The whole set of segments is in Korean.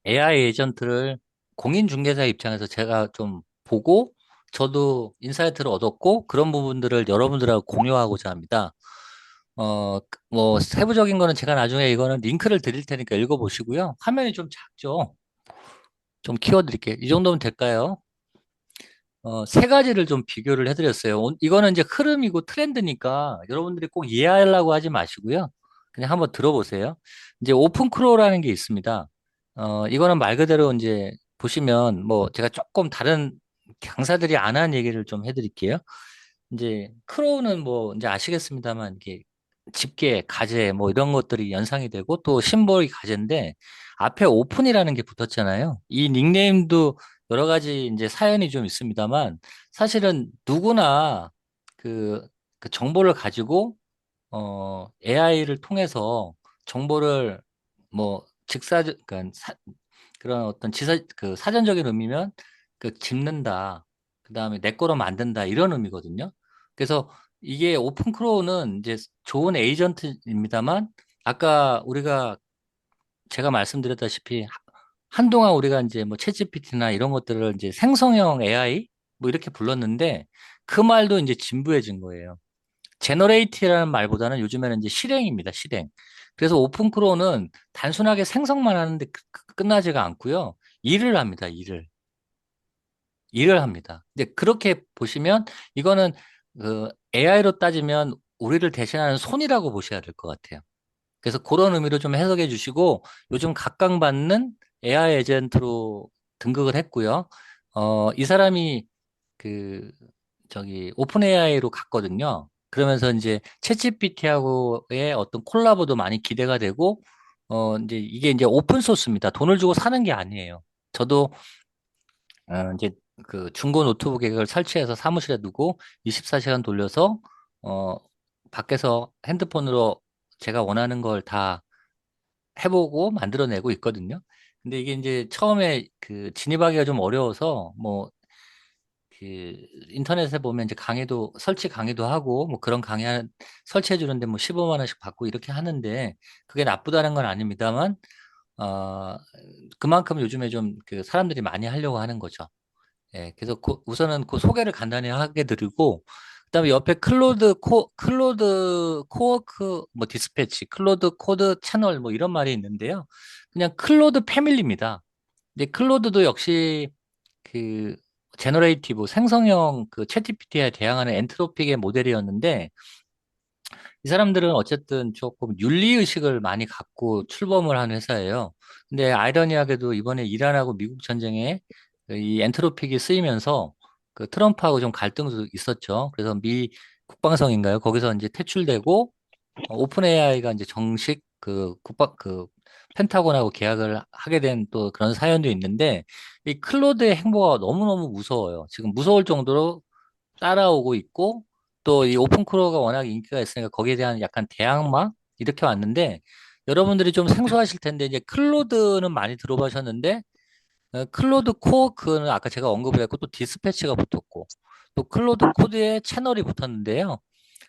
AI 에이전트를 공인중개사 입장에서 제가 좀 보고 저도 인사이트를 얻었고 그런 부분들을 여러분들하고 공유하고자 합니다. 뭐 세부적인 거는 제가 나중에 이거는 링크를 드릴 테니까 읽어보시고요. 화면이 좀 작죠? 좀 키워드릴게요. 이 정도면 될까요? 세 가지를 좀 비교를 해드렸어요. 이거는 이제 흐름이고 트렌드니까 여러분들이 꼭 이해하려고 하지 마시고요. 그냥 한번 들어보세요. 이제 오픈 크로우라는 게 있습니다. 이거는 말 그대로 이제 보시면 뭐 제가 조금 다른 강사들이 안 한 얘기를 좀 해드릴게요. 이제 크로우는 뭐 이제 아시겠습니다만 이게 집게, 가재 뭐 이런 것들이 연상이 되고 또 심볼이 가재인데 앞에 오픈이라는 게 붙었잖아요. 이 닉네임도 여러 가지 이제 사연이 좀 있습니다만 사실은 누구나 그, 그 정보를 가지고 AI를 통해서 정보를 뭐 그러니까 그런 어떤 그 사전적인 의미면 그 짚는다. 그다음에 내 거로 만든다. 이런 의미거든요. 그래서 이게 오픈 크로우는 이제 좋은 에이전트입니다만 아까 제가 말씀드렸다시피 한동안 우리가 이제 뭐 챗GPT나 이런 것들을 이제 생성형 AI 뭐 이렇게 불렀는데 그 말도 이제 진부해진 거예요. 제너레이티라는 말보다는 요즘에는 이제 실행입니다, 실행. 그래서 오픈크로우는 단순하게 생성만 하는데 끝나지가 않고요. 일을 합니다, 일을. 일을 합니다. 근데 그렇게 보시면 이거는 그 AI로 따지면 우리를 대신하는 손이라고 보셔야 될 것 같아요. 그래서 그런 의미로 좀 해석해 주시고 요즘 각광받는 AI 에이전트로 등극을 했고요. 이 사람이 그 저기 오픈 AI로 갔거든요. 그러면서 이제 챗GPT하고의 어떤 콜라보도 많이 기대가 되고 이제 이게 이제 오픈 소스입니다. 돈을 주고 사는 게 아니에요. 저도 이제 그 중고 노트북을 설치해서 사무실에 두고 24시간 돌려서 어 밖에서 핸드폰으로 제가 원하는 걸 다 해보고 만들어내고 있거든요. 근데 이게 이제 처음에 그 진입하기가 좀 어려워서 뭐 그 인터넷에 보면 이제 설치 강의도 하고 뭐 그런 설치해 주는데 뭐 15만 원씩 받고 이렇게 하는데 그게 나쁘다는 건 아닙니다만 어 그만큼 요즘에 좀 그 사람들이 많이 하려고 하는 거죠. 예, 그래서 우선은 그 소개를 간단히 하게 드리고, 그다음에 옆에 클로드 코워크 뭐 디스패치, 클로드 코드 채널 뭐 이런 말이 있는데요. 그냥 클로드 패밀리입니다. 근데 클로드도 역시 그 제너레이티브 생성형 그 챗GPT에 대항하는 엔트로픽의 모델이었는데 이 사람들은 어쨌든 조금 윤리의식을 많이 갖고 출범을 한 회사예요. 근데 아이러니하게도 이번에 이란하고 미국 전쟁에 이 엔트로픽이 쓰이면서 그 트럼프하고 좀 갈등도 있었죠. 그래서 미 국방성인가요? 거기서 이제 퇴출되고 오픈 AI가 이제 정식 그 펜타곤하고 계약을 하게 된 또 그런 사연도 있는데 이 클로드의 행보가 너무너무 무서워요. 지금 무서울 정도로 따라오고 있고 또 이 오픈 크로어가 워낙 인기가 있으니까 거기에 대한 약간 대항마 이렇게 왔는데 여러분들이 좀 생소하실 텐데 이제 클로드는 많이 들어보셨는데 클로드 코어크는 아까 제가 언급을 했고 또 디스패치가 붙었고 또 클로드 코드에 채널이 붙었는데요.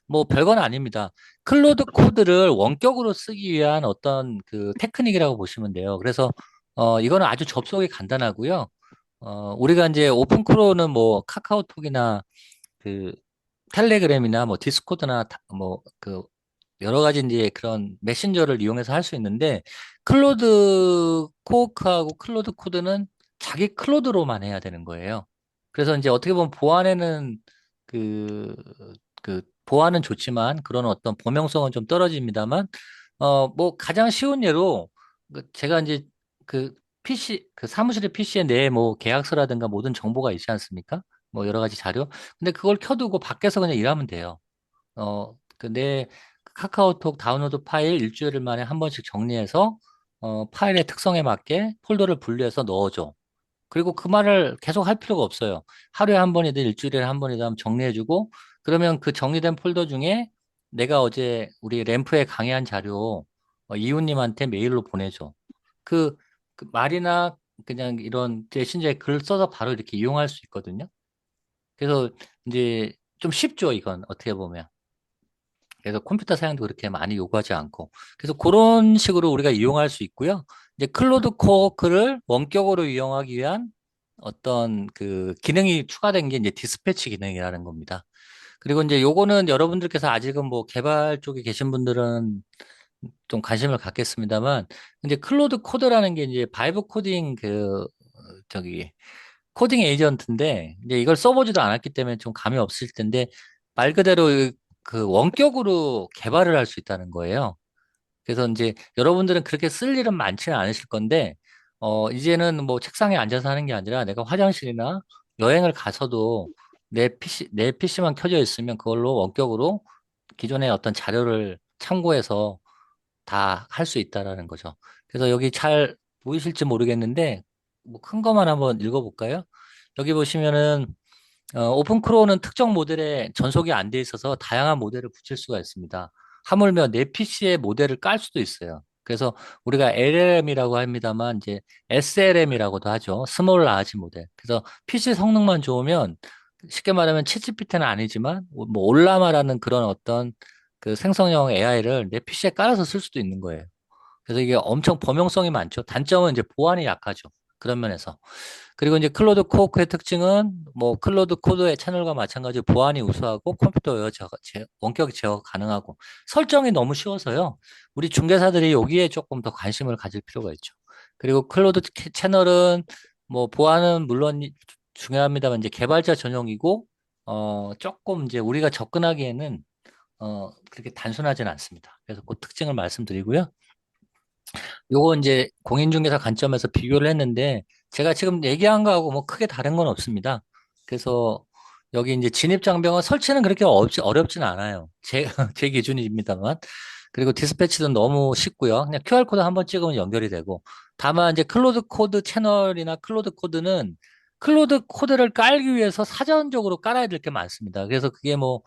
뭐 별건 아닙니다. 클로드 코드를 원격으로 쓰기 위한 어떤 그 테크닉이라고 보시면 돼요. 그래서 이거는 아주 접속이 간단하고요. 우리가 이제 오픈 크로는 뭐 카카오톡이나 그 텔레그램이나 뭐 디스코드나 뭐 그 여러 가지 이제 그런 메신저를 이용해서 할 수 있는데 클로드 코어크하고 클로드 코드는 자기 클로드로만 해야 되는 거예요. 그래서 이제 어떻게 보면 보안에는 그, 보안은 좋지만 그런 어떤 범용성은 좀 떨어집니다만 뭐 가장 쉬운 예로 제가 이제 그 그 사무실의 PC에 내 뭐 계약서라든가 모든 정보가 있지 않습니까? 뭐 여러 가지 자료. 근데 그걸 켜두고 밖에서 그냥 일하면 돼요. 내 카카오톡 다운로드 파일 일주일 만에 한 번씩 정리해서 파일의 특성에 맞게 폴더를 분류해서 넣어줘. 그리고 그 말을 계속 할 필요가 없어요. 하루에 한 번이든 일주일에 한 번이든 한번 정리해주고 그러면 그 정리된 폴더 중에 내가 어제 우리 램프에 강의한 자료 이웃님한테 메일로 보내줘. 그, 그 말이나 그냥 이런 메신저에 글 써서 바로 이렇게 이용할 수 있거든요. 그래서 이제 좀 쉽죠, 이건 어떻게 보면. 그래서 컴퓨터 사양도 그렇게 많이 요구하지 않고. 그래서 그런 식으로 우리가 이용할 수 있고요. 이제 클로드 코어크를 원격으로 이용하기 위한 어떤 그 기능이 추가된 게 이제 디스패치 기능이라는 겁니다. 그리고 이제 요거는 여러분들께서 아직은 뭐 개발 쪽에 계신 분들은 좀 관심을 갖겠습니다만, 이제 클로드 코드라는 게 이제 바이브 코딩 저기 코딩 에이전트인데, 이제 이걸 써보지도 않았기 때문에 좀 감이 없을 텐데, 말 그대로 그 원격으로 개발을 할 수 있다는 거예요. 그래서 이제 여러분들은 그렇게 쓸 일은 많지는 않으실 건데, 이제는 뭐 책상에 앉아서 하는 게 아니라 내가 화장실이나 여행을 가서도 내 PC만 켜져 있으면 그걸로 원격으로 기존의 어떤 자료를 참고해서 다 할 수 있다라는 거죠. 그래서 여기 잘 보이실지 모르겠는데, 뭐 큰 것만 한번 읽어볼까요? 여기 보시면은 오픈 크로우는 특정 모델에 전속이 안 돼 있어서 다양한 모델을 붙일 수가 있습니다. 하물며 내 PC에 모델을 깔 수도 있어요. 그래서 우리가 LLM이라고 합니다만 이제 SLM이라고도 하죠. 스몰 라지 모델. 그래서 PC 성능만 좋으면 쉽게 말하면 챗GPT는 아니지만 뭐 올라마라는 그런 어떤 그 생성형 AI를 내 PC에 깔아서 쓸 수도 있는 거예요. 그래서 이게 엄청 범용성이 많죠. 단점은 이제 보안이 약하죠. 그런 면에서. 그리고 이제 클로드 코어크의 특징은 뭐 클로드 코드의 채널과 마찬가지로 보안이 우수하고 컴퓨터 원격 제어가 가능하고 설정이 너무 쉬워서요. 우리 중개사들이 여기에 조금 더 관심을 가질 필요가 있죠. 그리고 클로드 채널은 뭐 보안은 물론 중요합니다만 이제 개발자 전용이고 조금 이제 우리가 접근하기에는 그렇게 단순하지는 않습니다. 그래서 그 특징을 말씀드리고요. 요거 이제 공인중개사 관점에서 비교를 했는데 제가 지금 얘기한 거하고 뭐 크게 다른 건 없습니다. 그래서 여기 이제 진입장벽은 설치는 그렇게 어렵진 않아요. 제 기준입니다만. 그리고 디스패치도 너무 쉽고요. 그냥 QR코드 한번 찍으면 연결이 되고. 다만 이제 클로드 코드 채널이나 클로드 코드는 클로드 코드를 깔기 위해서 사전적으로 깔아야 될 게 많습니다. 그래서 그게 뭐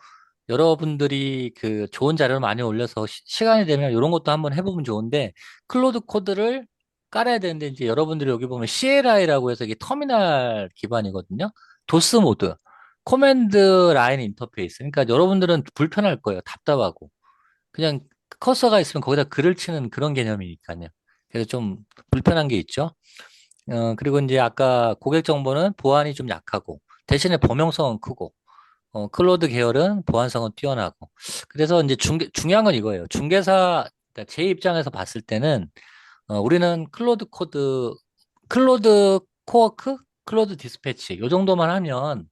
여러분들이 그 좋은 자료를 많이 올려서 시간이 되면 이런 것도 한번 해보면 좋은데 클로드 코드를 깔아야 되는데 이제 여러분들이 여기 보면 CLI라고 해서 이게 터미널 기반이거든요. 도스 모드, 코맨드 라인 인터페이스. 그러니까 여러분들은 불편할 거예요. 답답하고. 그냥 커서가 있으면 거기다 글을 치는 그런 개념이니까요. 그래서 좀 불편한 게 있죠. 그리고 이제 아까 고객 정보는 보안이 좀 약하고 대신에 범용성은 크고 클로드 계열은 보안성은 뛰어나고. 그래서 이제 중요한 건 이거예요. 그러니까 제 입장에서 봤을 때는, 우리는 클로드 코어크, 클로드 디스패치, 요 정도만 하면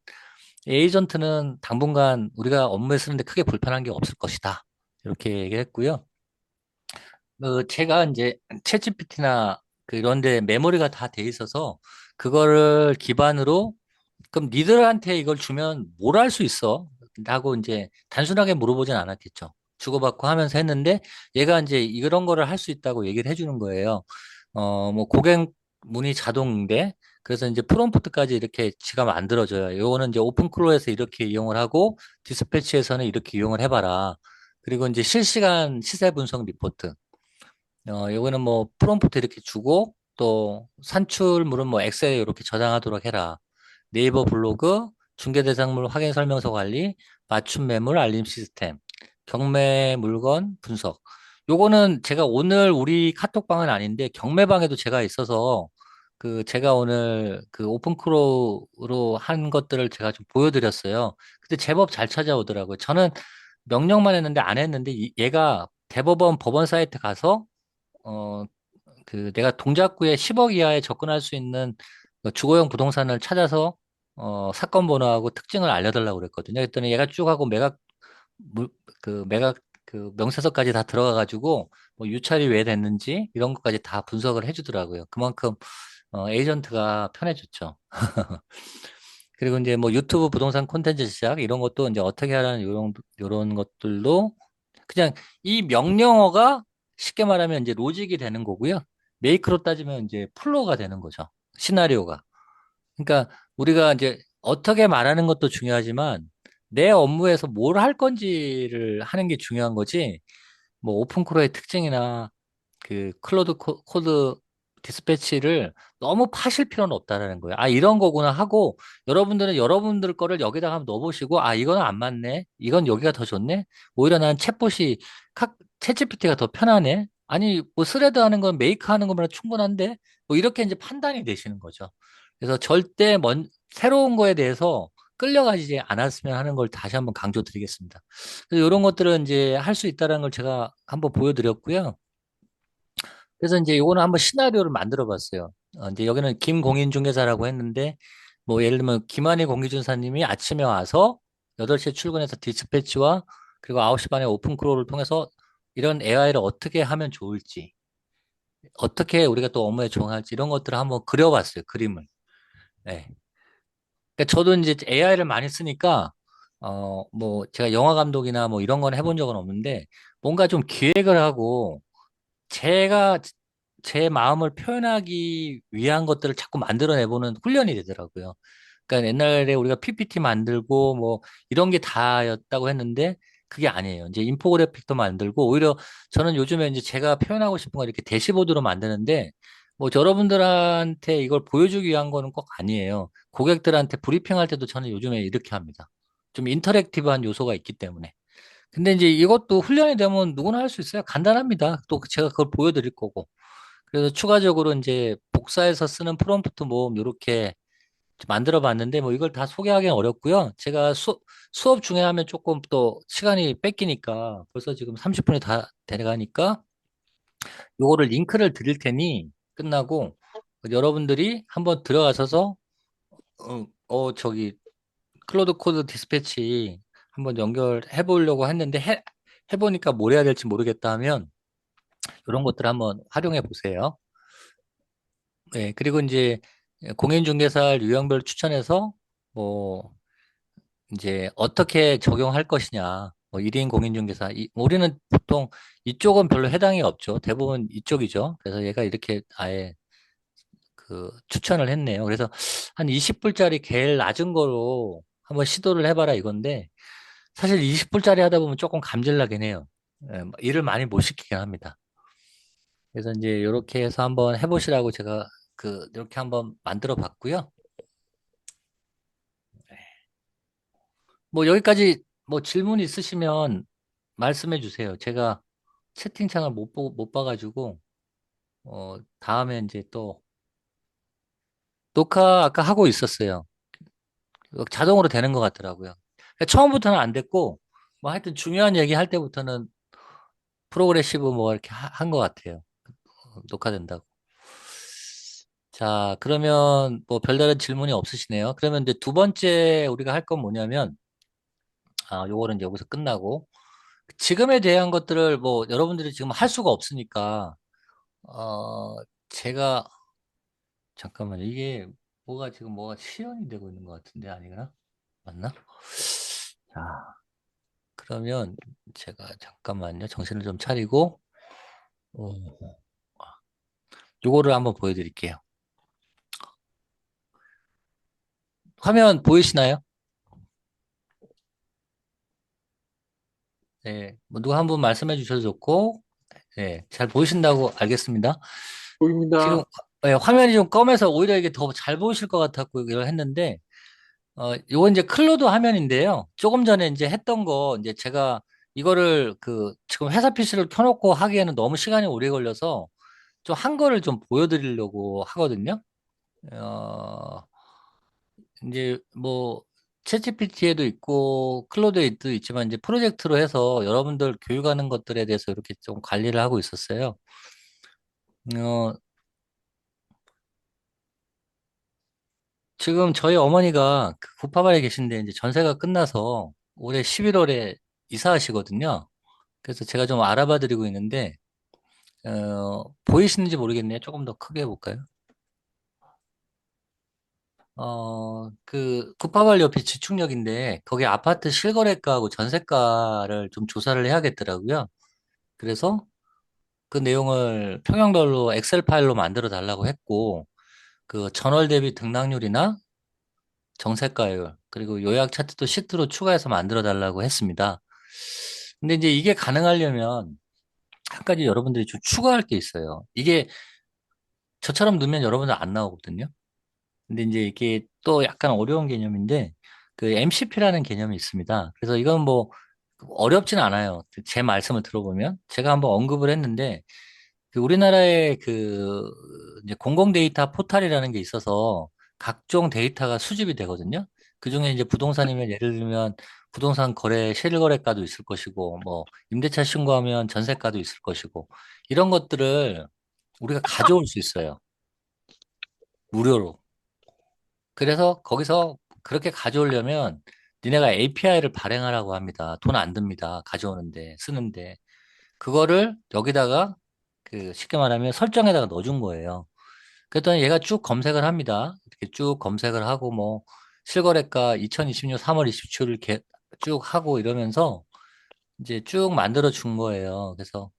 에이전트는 당분간 우리가 업무에 쓰는데 크게 불편한 게 없을 것이다. 이렇게 얘기했고요. 제가 이제 챗GPT나 이런 데 메모리가 다 돼 있어서 그거를 기반으로 그럼 니들한테 이걸 주면 뭘 할 수 있어? 라고 이제 단순하게 물어보진 않았겠죠. 주고받고 하면서 했는데 얘가 이제 이런 거를 할 수 있다고 얘기를 해주는 거예요. 뭐 고객 문의 자동 응대. 그래서 이제 프롬프트까지 이렇게 지가 만들어줘요. 요거는 이제 오픈클로에서 이렇게 이용을 하고 디스패치에서는 이렇게 이용을 해봐라. 그리고 이제 실시간 시세 분석 리포트. 요거는 뭐 프롬프트 이렇게 주고 또 산출물은 뭐 엑셀에 이렇게 저장하도록 해라. 네이버 블로그, 중개대상물 확인 설명서 관리, 맞춤 매물 알림 시스템, 경매 물건 분석. 요거는 제가 오늘 우리 카톡방은 아닌데 경매방에도 제가 있어서 제가 오늘 그 오픈크로로 한 것들을 제가 좀 보여드렸어요. 근데 제법 잘 찾아오더라고요. 저는 명령만 했는데 안 했는데 얘가 대법원 법원 사이트 가서 어, 내가 동작구에 10억 이하에 접근할 수 있는 그 주거용 부동산을 찾아서 사건 번호하고 특징을 알려달라고 그랬거든요. 그랬더니 얘가 쭉 하고 물, 매각 명세서까지 다 들어가가지고 뭐 유찰이 왜 됐는지 이런 것까지 다 분석을 해주더라고요. 그만큼 에이전트가 편해졌죠. 그리고 이제 뭐 유튜브 부동산 콘텐츠 시작 이런 것도 이제 어떻게 하라는 이런 것들도 그냥 이 명령어가 쉽게 말하면 이제 로직이 되는 거고요. 메이크로 따지면 이제 플로우가 되는 거죠. 시나리오가. 그러니까 우리가 이제 어떻게 말하는 것도 중요하지만 내 업무에서 뭘 할 건지를 하는 게 중요한 거지. 뭐 오픈크로의 특징이나 클로드 코드 디스패치를 너무 파실 필요는 없다라는 거예요. 아, 이런 거구나 하고 여러분들은 여러분들 거를 여기다가 한번 넣어보시고 아, 이거는 안 맞네. 이건 여기가 더 좋네. 오히려 난 챗GPT가 더 편하네. 아니, 뭐 스레드 하는 건 메이크 하는 것보다 충분한데, 뭐 이렇게 이제 판단이 되시는 거죠. 그래서 절대 새로운 거에 대해서 끌려가지 않았으면 하는 걸 다시 한번 강조드리겠습니다. 그래서 이런 것들은 이제 할 수 있다는 걸 제가 한번 보여드렸고요. 그래서 이제 요거는 한번 시나리오를 만들어 봤어요. 이제 여기는 김공인중개사라고 했는데, 뭐 예를 들면 김한희 공인중개사님이 아침에 와서 8시에 출근해서 디스패치와 그리고 9시 반에 오픈크로를 통해서 이런 AI를 어떻게 하면 좋을지, 어떻게 우리가 또 업무에 적용할지 이런 것들을 한번 그려봤어요, 그림을. 네. 그러니까 저도 이제 AI를 많이 쓰니까, 뭐 제가 영화 감독이나 뭐 이런 건 해본 적은 없는데, 뭔가 좀 기획을 하고 제가 제 마음을 표현하기 위한 것들을 자꾸 만들어내보는 훈련이 되더라고요. 그러니까 옛날에 우리가 PPT 만들고 뭐 이런 게 다였다고 했는데 그게 아니에요. 이제 인포그래픽도 만들고 오히려 저는 요즘에 이제 제가 표현하고 싶은 거 이렇게 대시보드로 만드는데 뭐 여러분들한테 이걸 보여주기 위한 거는 꼭 아니에요. 고객들한테 브리핑할 때도 저는 요즘에 이렇게 합니다. 좀 인터랙티브한 요소가 있기 때문에. 근데 이제 이것도 훈련이 되면 누구나 할 수 있어요. 간단합니다. 또 제가 그걸 보여드릴 거고. 그래서 추가적으로 이제 복사해서 쓰는 프롬프트 모음 요렇게 만들어 봤는데 뭐 이걸 다 소개하기는 어렵고요. 제가 수업 중에 하면 조금 또 시간이 뺏기니까 벌써 지금 30분이 다 돼가니까 요거를 링크를 드릴 테니 끝나고 여러분들이 한번 들어가셔서 저기 클로드 코드 디스패치 한번 연결해 보려고 했는데 해보니까 뭘 해야 될지 모르겠다 하면 이런 것들 한번 활용해 보세요. 네, 그리고 이제 공인중개사 유형별 추천해서 뭐 이제 어떻게 적용할 것이냐. 뭐 1인 공인중개사. 우리는 보통 이쪽은 별로 해당이 없죠. 대부분 이쪽이죠. 그래서 얘가 이렇게 아예 그 추천을 했네요. 그래서 한 20불짜리 제일 낮은 거로 한번 시도를 해봐라 이건데 사실 20불짜리 하다 보면 조금 감질나긴 해요. 예, 뭐 일을 많이 못 시키긴 합니다. 그래서 이제 이렇게 해서 한번 해보시라고 제가 이렇게 한번 만들어 봤고요. 뭐 여기까지 뭐 질문 있으시면 말씀해 주세요. 제가 채팅창을 못 봐가지고, 다음에 이제 또 녹화 아까 하고 있었어요. 자동으로 되는 것 같더라고요. 그러니까 처음부터는 안 됐고, 뭐 하여튼 중요한 얘기 할 때부터는 프로그레시브 뭐 이렇게 한 것 같아요. 녹화된다고. 자, 그러면 뭐 별다른 질문이 없으시네요. 그러면 이제 두 번째 우리가 할 건 뭐냐면, 요거는 이제 여기서 끝나고, 지금에 대한 것들을 뭐 여러분들이 지금 할 수가 없으니까, 어, 제가, 잠깐만, 이게 뭐가 시연이 되고 있는 것 같은데, 아니구나? 맞나? 자, 그러면 제가 잠깐만요. 정신을 좀 차리고, 어, 요거를 한번 보여드릴게요. 화면 보이시나요? 네, 뭐 누가 한 분 말씀해 주셔도 좋고, 네, 잘 보이신다고 알겠습니다. 지금 보입니다. 화면이 좀 검해서 오히려 이게 더 잘 보이실 것 같았고, 이걸 했는데, 요건 이제 클로드 화면인데요. 조금 전에 이제 했던 거, 이제 제가 이거를 지금 회사 PC를 켜놓고 하기에는 너무 시간이 오래 걸려서 좀 한 거를 좀 보여드리려고 하거든요. 어, 이제 뭐, 챗GPT에도 있고, 클로드에도 있지만 이제 프로젝트로 해서 여러분들 교육하는 것들에 대해서 이렇게 좀 관리를 하고 있었어요. 어, 지금 저희 어머니가 그 구파발에 계신데 이제 전세가 끝나서 올해 11월에 이사하시거든요. 그래서 제가 좀 알아봐 드리고 있는데, 보이시는지 모르겠네요. 조금 더 크게 해볼까요? 구파발 옆이 지축역인데, 거기 아파트 실거래가하고 전세가를 좀 조사를 해야겠더라고요. 그래서 그 내용을 평형별로 엑셀 파일로 만들어 달라고 했고, 그 전월 대비 등락률이나 정세가율, 그리고 요약 차트도 시트로 추가해서 만들어 달라고 했습니다. 근데 이제 이게 가능하려면 한 가지 여러분들이 좀 추가할 게 있어요. 이게 저처럼 넣으면 여러분들 안 나오거든요. 근데 이제 이게 또 약간 어려운 개념인데 그 MCP라는 개념이 있습니다. 그래서 이건 뭐 어렵진 않아요. 제 말씀을 들어보면 제가 한번 언급을 했는데 그 우리나라에 이제 공공 데이터 포털이라는 게 있어서 각종 데이터가 수집이 되거든요. 그중에 이제 부동산이면 예를 들면 부동산 거래 실거래가도 있을 것이고 뭐 임대차 신고하면 전세가도 있을 것이고 이런 것들을 우리가 가져올 수 있어요. 무료로. 그래서 거기서 그렇게 가져오려면 니네가 API를 발행하라고 합니다. 돈 안 듭니다. 가져오는데 쓰는데 그거를 여기다가 쉽게 말하면 설정에다가 넣어준 거예요. 그랬더니 얘가 쭉 검색을 합니다. 이렇게 쭉 검색을 하고 뭐 실거래가 2020년 3월 27일 쭉 하고 이러면서 이제 쭉 만들어 준 거예요. 그래서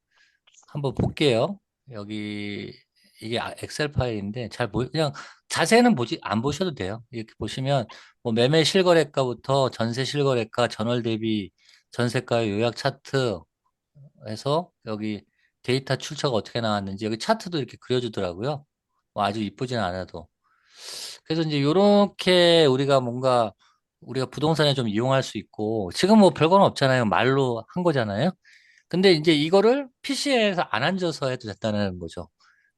한번 볼게요. 여기 이게 엑셀 파일인데 그냥 자세는 안 보셔도 돼요. 이렇게 보시면 뭐 매매 실거래가부터 전세 실거래가 전월 대비 전세가 요약 차트 해서 여기 데이터 출처가 어떻게 나왔는지 여기 차트도 이렇게 그려주더라고요. 뭐 아주 이쁘진 않아도. 그래서 이제 요렇게 우리가 부동산에 좀 이용할 수 있고 지금 뭐 별거는 없잖아요. 말로 한 거잖아요. 근데 이제 이거를 PC에서 안 앉아서 해도 됐다는 거죠.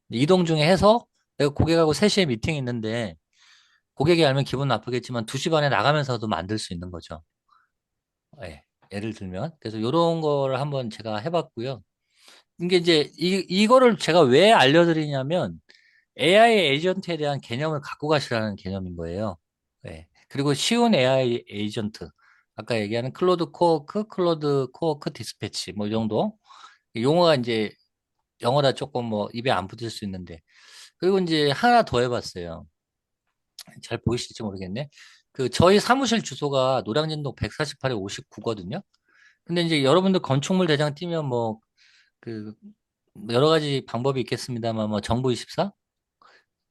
이동 중에 해서 내가 고객하고 3시에 미팅이 있는데 고객이 알면 기분 나쁘겠지만 2시 반에 나가면서도 만들 수 있는 거죠. 예, 예를 들면. 그래서 요런 거를 한번 제가 해봤고요. 이게 이제 이거를 제가 왜 알려드리냐면 AI 에이전트에 대한 개념을 갖고 가시라는 개념인 거예요. 예. 그리고 쉬운 AI 에이전트. 아까 얘기하는 클로드 코어크 디스패치 뭐 이 정도. 용어가 이제 영어라 조금 뭐 입에 안 붙을 수 있는데. 그리고 이제 하나 더 해봤어요. 잘 보이실지 모르겠네. 저희 사무실 주소가 노량진동 148에 59거든요. 근데 이제 여러분들 건축물 대장 뛰면 그, 여러 가지 방법이 있겠습니다만, 뭐, 정부24?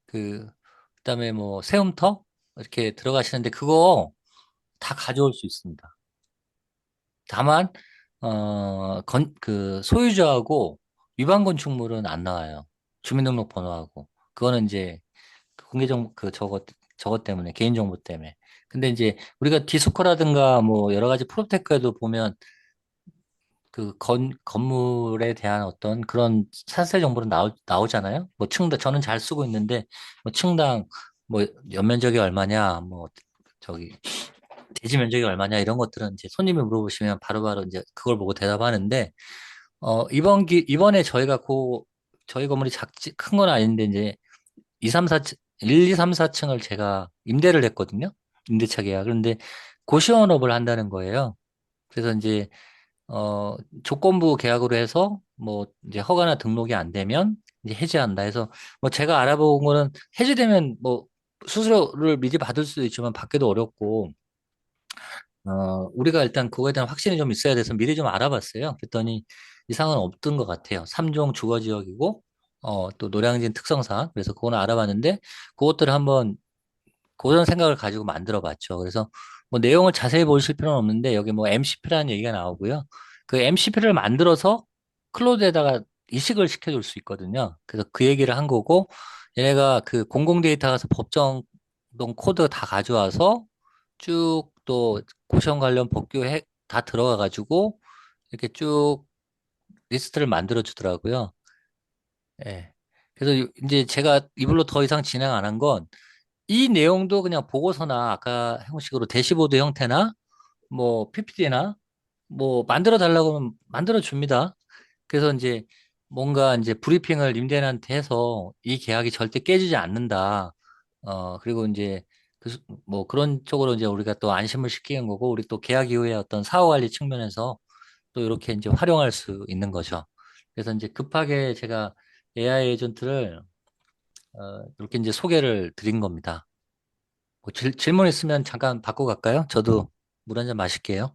그다음에 뭐, 세움터? 이렇게 들어가시는데, 그거 다 가져올 수 있습니다. 다만, 소유자하고 위반 건축물은 안 나와요. 주민등록번호하고. 그거는 이제, 공개정보, 저것 때문에, 개인정보 때문에. 근데 이제, 우리가 디스코라든가 뭐, 여러 가지 프로테크에도 보면, 건물에 대한 어떤 그런 사세 정보는 나오잖아요. 뭐 저는 잘 쓰고 있는데, 뭐 층당, 뭐 연면적이 얼마냐, 뭐 저기, 대지 면적이 얼마냐, 이런 것들은 이제 손님이 물어보시면 바로바로 이제 그걸 보고 대답하는데, 이번에 저희 건물이 큰 건 아닌데, 이제 2, 3, 4층, 1, 2, 3, 4층을 제가 임대를 했거든요. 임대차 계약. 그런데 고시원업을 한다는 거예요. 그래서 이제 조건부 계약으로 해서 뭐 이제 허가나 등록이 안 되면 이제 해지한다 해서 뭐 제가 알아본 거는 해지되면 뭐 수수료를 미리 받을 수도 있지만 받기도 어렵고 우리가 일단 그거에 대한 확신이 좀 있어야 돼서 미리 좀 알아봤어요. 그랬더니 이상은 없던 것 같아요. 3종 주거 지역이고 또 노량진 특성상 그래서 그거는 알아봤는데 그것들을 한번 그런 생각을 가지고 만들어 봤죠. 그래서 뭐 내용을 자세히 보실 필요는 없는데 여기 뭐 MCP라는 얘기가 나오고요. 그 MCP를 만들어서 클로드에다가 이식을 시켜줄 수 있거든요. 그래서 그 얘기를 한 거고 얘네가 그 공공 데이터 가서 법정동 코드 다 가져와서 쭉 또 고시원 관련 법규에 다 들어가 가지고 이렇게 쭉 리스트를 만들어 주더라고요. 예. 그래서 이제 제가 이걸로 더 이상 진행 안 한 건 이 내용도 그냥 보고서나 아까 형식으로 대시보드 형태나 뭐 PPT나 뭐 만들어 달라고 하면 만들어 줍니다. 그래서 이제 뭔가 이제 브리핑을 임대인한테 해서 이 계약이 절대 깨지지 않는다. 그리고 이제 뭐 그런 쪽으로 이제 우리가 또 안심을 시키는 거고 우리 또 계약 이후에 어떤 사후 관리 측면에서 또 이렇게 이제 활용할 수 있는 거죠. 그래서 이제 급하게 제가 AI 에이전트를 이렇게 이제 소개를 드린 겁니다. 뭐 질문 있으면 잠깐 받고 갈까요? 저도 물 한 잔 마실게요.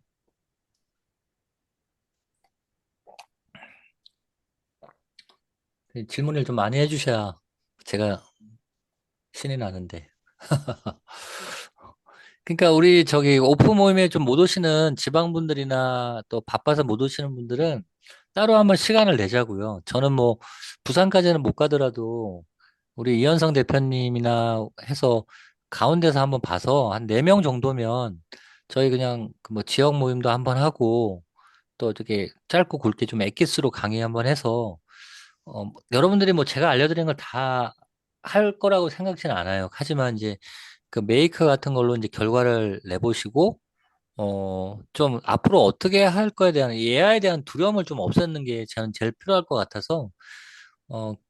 질문을 좀 많이 해주셔야 제가 신이 나는데. 그러니까 우리 저기 오프 모임에 좀 못 오시는 지방분들이나 또 바빠서 못 오시는 분들은 따로 한번 시간을 내자고요. 저는 뭐 부산까지는 못 가더라도 우리 이현성 대표님이나 해서 가운데서 한번 봐서 한 4명 정도면 저희 그냥 그뭐 지역 모임도 한번 하고 또 어떻게 짧고 굵게 좀 엑기스로 강의 한번 해서 여러분들이 뭐 제가 알려드린 걸 다 할 거라고 생각지는 않아요. 하지만 이제 그 메이커 같은 걸로 이제 결과를 내보시고, 좀 앞으로 어떻게 할 거에 대한 이 AI에 대한 두려움을 좀 없애는 게 저는 제일 필요할 것 같아서,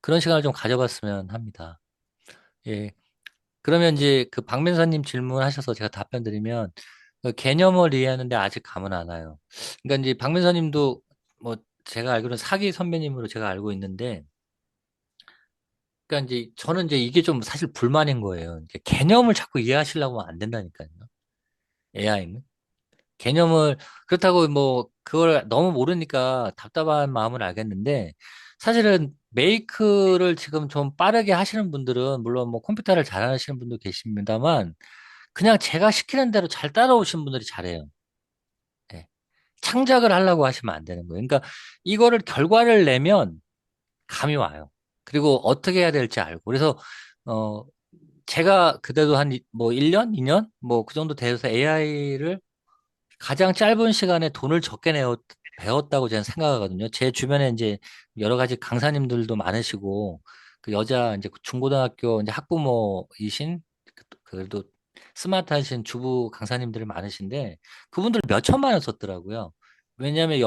그런 시간을 좀 가져봤으면 합니다. 예. 그러면 이제 그 박민서님 질문하셔서 제가 답변 드리면, 그 개념을 이해하는데 아직 감은 안 와요. 그러니까 이제 박민서님도 뭐 제가 알기로는 사기 선배님으로 제가 알고 있는데, 그러니까 이제 저는 이제 이게 좀 사실 불만인 거예요. 이제 개념을 자꾸 이해하시려고 하면 안 된다니까요. AI는. 개념을, 그렇다고 뭐, 그걸 너무 모르니까 답답한 마음을 알겠는데, 사실은 메이크를 지금 좀 빠르게 하시는 분들은, 물론 뭐 컴퓨터를 잘 하시는 분도 계십니다만, 그냥 제가 시키는 대로 잘 따라오신 분들이 잘해요. 예. 창작을 하려고 하시면 안 되는 거예요. 그러니까 이거를 결과를 내면 감이 와요. 그리고 어떻게 해야 될지 알고. 그래서, 어, 제가 그때도 한 뭐 1년, 2년? 뭐 그 정도 돼서 AI를 가장 짧은 시간에 돈을 적게 배웠다고 저는 생각하거든요. 제 주변에 이제 여러 가지 강사님들도 많으시고, 그 여자 이제 중고등학교 이제 학부모이신, 그래도 스마트하신 주부 강사님들이 많으신데, 그분들 몇 천만 원 썼더라고요. 왜냐하면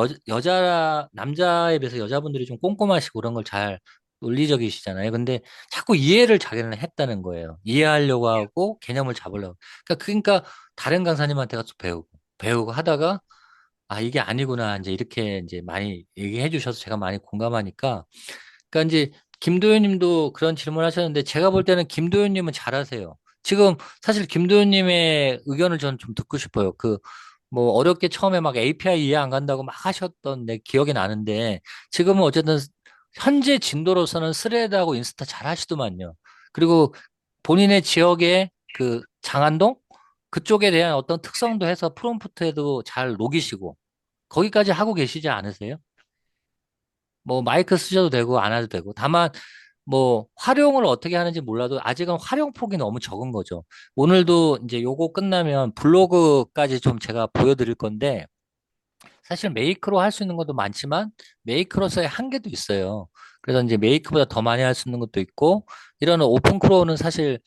남자에 비해서 여자분들이 좀 꼼꼼하시고 그런 걸 잘 논리적이시잖아요. 근데 자꾸 이해를 자기는 했다는 거예요. 이해하려고 하고 개념을 잡으려고. 그러니까 다른 강사님한테 가서 배우고 하다가 아 이게 아니구나 이제 이렇게 이제 많이 얘기해 주셔서 제가 많이 공감하니까 그러니까 이제 김도현님도 그런 질문을 하셨는데 제가 볼 때는 김도현님은 잘하세요. 지금 사실 김도현님의 의견을 저는 좀 듣고 싶어요. 그 뭐 어렵게 처음에 막 API 이해 안 간다고 막 하셨던 내 기억이 나는데 지금은 어쨌든 현재 진도로서는 스레드하고 인스타 잘 하시더만요. 그리고 본인의 지역의 그 장안동 그쪽에 대한 어떤 특성도 해서 프롬프트에도 잘 녹이시고 거기까지 하고 계시지 않으세요? 뭐 마이크 쓰셔도 되고 안 해도 되고 다만 뭐 활용을 어떻게 하는지 몰라도 아직은 활용폭이 너무 적은 거죠. 오늘도 이제 요거 끝나면 블로그까지 좀 제가 보여드릴 건데 사실 메이크로 할 수 있는 것도 많지만 메이크로서의 한계도 있어요. 그래서 이제 메이크보다 더 많이 할 수 있는 것도 있고 이런 오픈 크로우는 사실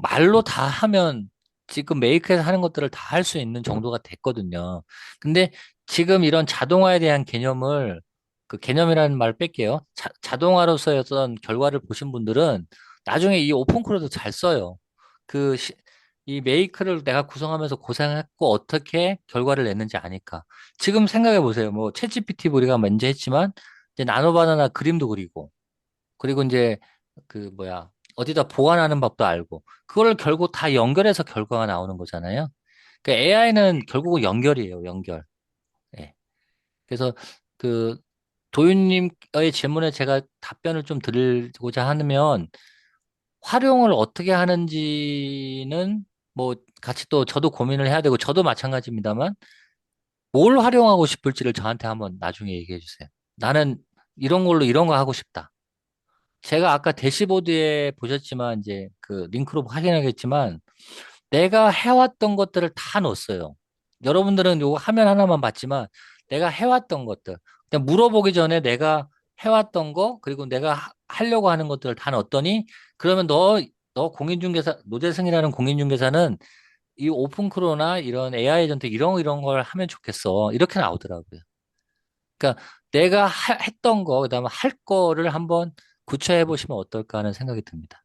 말로 다 하면 지금 메이크에서 하는 것들을 다 할 수 있는 정도가 됐거든요. 근데 지금 이런 자동화에 대한 개념을, 그 개념이라는 말 뺄게요. 자동화로서의 어떤 결과를 보신 분들은 나중에 이 오픈크로도 잘 써요. 그, 이 메이크를 내가 구성하면서 고생했고 어떻게 결과를 냈는지 아니까. 지금 생각해 보세요. 뭐, 챗GPT 우리가 먼저 했지만, 이제 나노바나나 그림도 그리고, 그리고 이제 그 뭐야 어디다 보관하는 법도 알고 그걸 결국 다 연결해서 결과가 나오는 거잖아요. 그러니까 AI는 결국은 연결이에요, 연결. 예. 그래서 그 도윤님의 질문에 제가 답변을 좀 드리고자 하면 활용을 어떻게 하는지는 뭐 같이 또 저도 고민을 해야 되고 저도 마찬가지입니다만 뭘 활용하고 싶을지를 저한테 한번 나중에 얘기해 주세요. 나는 이런 걸로 이런 거 하고 싶다. 제가 아까 대시보드에 보셨지만 이제 그 링크로 확인하겠지만 내가 해왔던 것들을 다 넣었어요. 여러분들은 요거 화면 하나만 봤지만 내가 해왔던 것들 그냥 물어보기 전에 내가 해왔던 거 그리고 내가 하려고 하는 것들을 다 넣었더니 그러면 너 공인중개사 노재승이라는 공인중개사는 이 오픈크로나 이런 AI 에이전트 이런 걸 하면 좋겠어 이렇게 나오더라고요. 그러니까 내가 했던 거 그다음에 할 거를 한번 구체해 보시면 어떨까 하는 생각이 듭니다.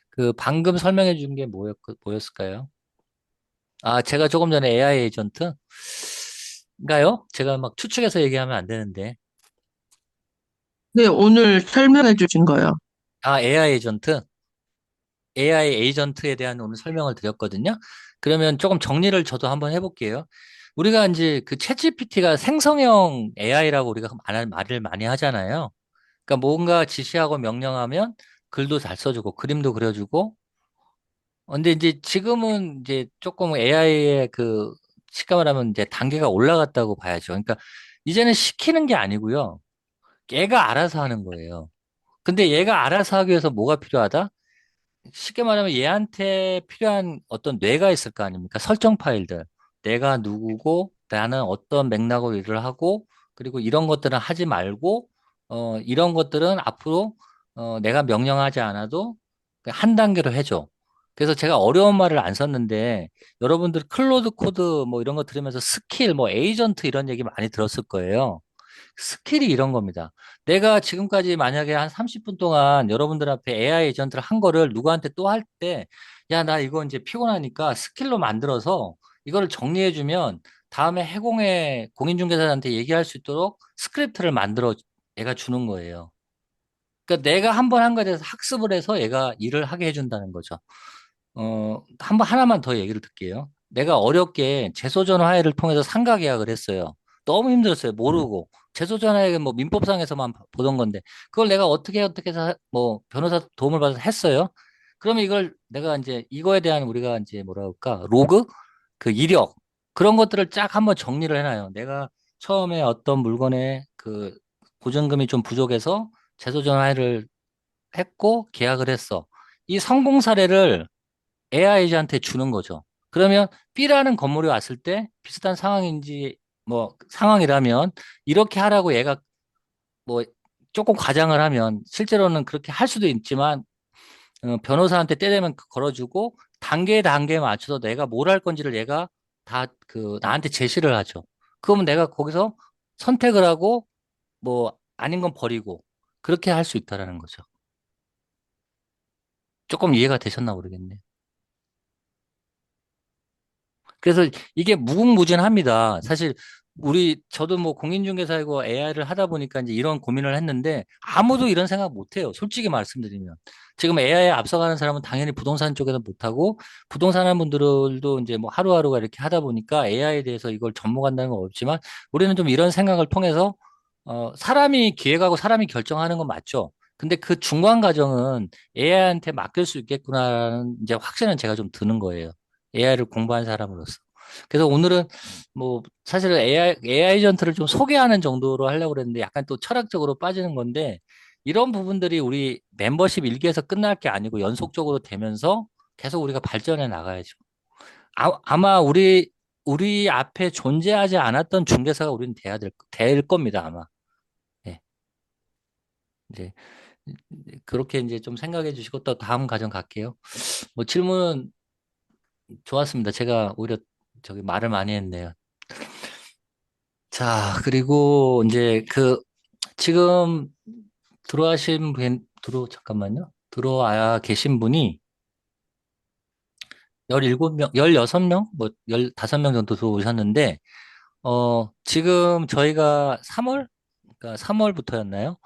그 방금 설명해 준 게 뭐였을까요? 아, 제가 조금 전에 AI 에이전트인가요? 제가 막 추측해서 얘기하면 안 되는데. 네, 오늘 설명해 주신 거요. 아, AI 에이전트? AI 에이전트에 대한 오늘 설명을 드렸거든요. 그러면 조금 정리를 저도 한번 해볼게요. 우리가 이제 그 챗GPT가 생성형 AI라고 우리가 말을 많이 하잖아요. 그러니까 뭔가 지시하고 명령하면 글도 잘 써주고 그림도 그려주고 근데 이제 지금은 이제 조금 AI의 그 시감을 하면 이제 단계가 올라갔다고 봐야죠. 그러니까 이제는 시키는 게 아니고요. 얘가 알아서 하는 거예요. 근데 얘가 알아서 하기 위해서 뭐가 필요하다? 쉽게 말하면 얘한테 필요한 어떤 뇌가 있을 거 아닙니까? 설정 파일들. 내가 누구고 나는 어떤 맥락으로 일을 하고 그리고 이런 것들은 하지 말고, 이런 것들은 앞으로, 내가 명령하지 않아도 그냥 한 단계로 해줘. 그래서 제가 어려운 말을 안 썼는데, 여러분들 클로드 코드 뭐 이런 거 들으면서 스킬, 뭐 에이전트 이런 얘기 많이 들었을 거예요. 스킬이 이런 겁니다. 내가 지금까지 만약에 한 30분 동안 여러분들 앞에 AI 에이전트를 한 거를 누구한테 또 할 때, 야, 나 이거 이제 피곤하니까 스킬로 만들어서 이거를 정리해주면 다음에 해공의 공인중개사한테 얘기할 수 있도록 스크립트를 만들어 얘가 주는 거예요. 그러니까 내가 한 번 한 거에 대해서 학습을 해서 얘가 일을 하게 해준다는 거죠. 한 번 하나만 더 얘기를 듣게요. 내가 어렵게 제소전화회를 통해서 상가 계약을 했어요. 너무 힘들었어요. 모르고. 제소전화회 뭐 민법상에서만 보던 건데 그걸 내가 어떻게 해서 뭐 변호사 도움을 받아서 했어요. 그러면 이걸 내가 이제 이거에 대한 우리가 이제 뭐라 할까? 로그? 그 이력 그런 것들을 쫙 한번 정리를 해놔요. 내가 처음에 어떤 물건에 그 보증금이 좀 부족해서 제소전화회를 했고 계약을 했어. 이 성공 사례를 AI한테 주는 거죠. 그러면 B라는 건물이 왔을 때 비슷한 상황인지 뭐 상황이라면 이렇게 하라고 얘가 뭐 조금 과장을 하면 실제로는 그렇게 할 수도 있지만 변호사한테 때 되면 걸어주고 단계에 맞춰서 내가 뭘 할 건지를 얘가 다 그 나한테 제시를 하죠. 그러면 내가 거기서 선택을 하고 뭐 아닌 건 버리고 그렇게 할 수 있다라는 거죠. 조금 이해가 되셨나 모르겠네요. 그래서 이게 무궁무진합니다. 사실 저도 뭐 공인중개사이고 AI를 하다 보니까 이제 이런 고민을 했는데 아무도 이런 생각 못 해요. 솔직히 말씀드리면. 지금 AI에 앞서가는 사람은 당연히 부동산 쪽에서 못 하고 부동산 하는 분들도 이제 뭐 하루하루가 이렇게 하다 보니까 AI에 대해서 이걸 접목한다는 건 없지만 우리는 좀 이런 생각을 통해서 사람이 기획하고 사람이 결정하는 건 맞죠. 근데 그 중간 과정은 AI한테 맡길 수 있겠구나라는 이제 확신은 제가 좀 드는 거예요. AI를 공부한 사람으로서. 그래서 오늘은 뭐 사실은 AI 에이전트를 좀 소개하는 정도로 하려고 그랬는데 약간 또 철학적으로 빠지는 건데 이런 부분들이 우리 멤버십 일기에서 끝날 게 아니고 연속적으로 되면서 계속 우리가 발전해 나가야죠. 아마 우리 앞에 존재하지 않았던 중개사가 우리는 될 겁니다, 아마. 예. 이제 그렇게 이제 좀 생각해 주시고 또 다음 과정 갈게요. 뭐 질문은 좋았습니다. 제가 오히려 저기 말을 많이 했네요. 자, 그리고 이제 지금 잠깐만요. 들어와 계신 분이 17명, 16명, 뭐 15명 정도 들어오셨는데, 지금 저희가 3월? 그러니까 3월부터였나요?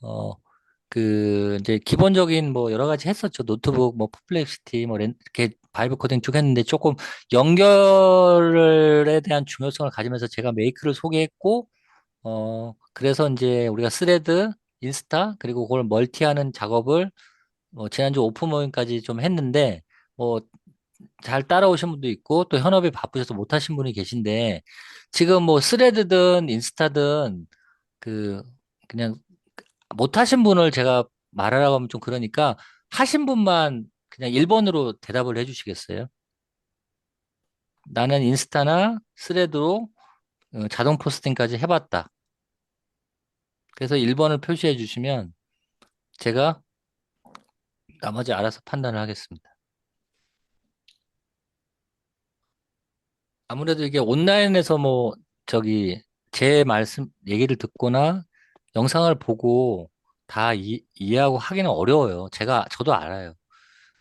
어, 이제 기본적인 뭐 여러 가지 했었죠. 노트북, 뭐 퍼플렉시티, 뭐 이렇게 바이브 코딩 쭉 했는데 조금 연결에 대한 중요성을 가지면서 제가 메이크를 소개했고, 그래서 이제 우리가 스레드, 인스타, 그리고 그걸 멀티하는 작업을 지난주 오픈 모임까지 좀 했는데, 뭐 잘 따라오신 분도 있고, 또 현업이 바쁘셔서 못 하신 분이 계신데, 지금 뭐 스레드든 인스타든 그, 그냥 못 하신 분을 제가 말하라고 하면 좀 그러니까, 하신 분만 그냥 1번으로 대답을 해 주시겠어요? 나는 인스타나 스레드로 자동 포스팅까지 해봤다. 그래서 1번을 표시해 주시면 제가 나머지 알아서 판단을 하겠습니다. 아무래도 이게 온라인에서 뭐, 제 얘기를 듣거나 영상을 보고 다 이해하고 하기는 어려워요. 저도 알아요.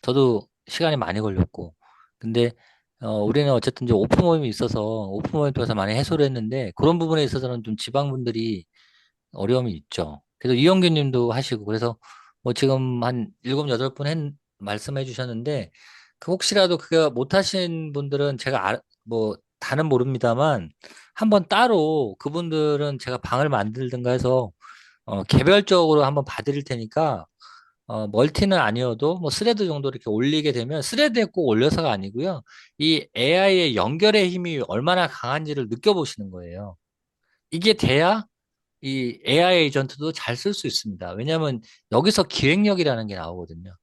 저도 시간이 많이 걸렸고. 근데, 우리는 어쨌든 이제 오픈 모임이 있어서 오픈 모임 통해서 많이 해소를 했는데 그런 부분에 있어서는 좀 지방분들이 어려움이 있죠. 그래서 이영규 님도 하시고, 그래서 뭐 지금 한 일곱, 여덟 분 말씀해 주셨는데, 혹시라도 그거 못 하신 분들은 뭐, 다는 모릅니다만, 한번 따로 그분들은 제가 방을 만들든가 해서, 개별적으로 한번 봐드릴 테니까, 멀티는 아니어도 뭐 스레드 정도 이렇게 올리게 되면 스레드에 꼭 올려서가 아니고요. 이 AI의 연결의 힘이 얼마나 강한지를 느껴보시는 거예요. 이게 돼야 이 AI 에이전트도 잘 쓸 수 있습니다. 왜냐하면 여기서 기획력이라는 게 나오거든요.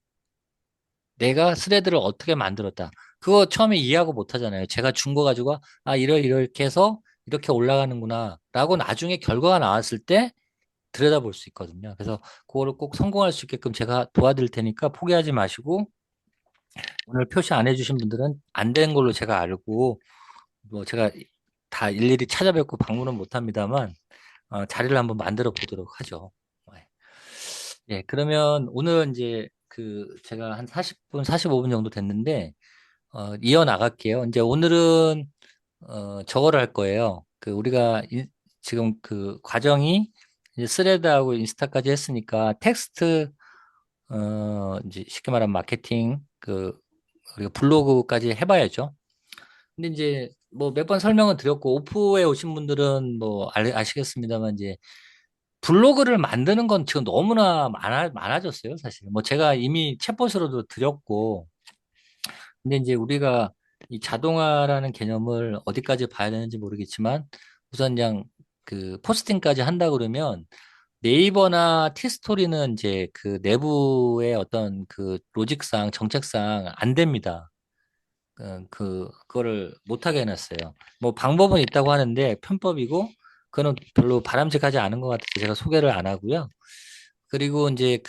내가 스레드를 어떻게 만들었다. 그거 처음에 이해하고 못 하잖아요. 제가 준 거 가지고 이렇게 해서 이렇게 올라가는구나 라고 나중에 결과가 나왔을 때 들여다볼 수 있거든요. 그래서 그거를 꼭 성공할 수 있게끔 제가 도와드릴 테니까 포기하지 마시고 오늘 표시 안 해주신 분들은 안 된 걸로 제가 알고 뭐 제가 다 일일이 찾아뵙고 방문은 못 합니다만 자리를 한번 만들어 보도록 하죠. 네. 예, 그러면 오늘 이제 그 제가 한 40분, 45분 정도 됐는데 이어 나갈게요. 이제 오늘은 저거를 할 거예요. 그 우리가 지금 그 과정이 이제 스레드하고 인스타까지 했으니까 텍스트 이제 쉽게 말하면 마케팅 그 우리가 블로그까지 해봐야죠. 근데 이제 뭐 몇 번 설명은 드렸고 오프에 오신 분들은 뭐 아시겠습니다만 이제 블로그를 만드는 건 지금 너무나 많아졌어요, 사실. 뭐 제가 이미 챗봇으로도 드렸고 근데 이제 우리가 이 자동화라는 개념을 어디까지 봐야 되는지 모르겠지만 우선 그냥 그 포스팅까지 한다 그러면 네이버나 티스토리는 이제 그 내부의 어떤 그 로직상 정책상 안 됩니다. 그거를 못하게 해놨어요. 뭐 방법은 있다고 하는데 편법이고 그거는 별로 바람직하지 않은 것 같아서 제가 소개를 안 하고요. 그리고 이제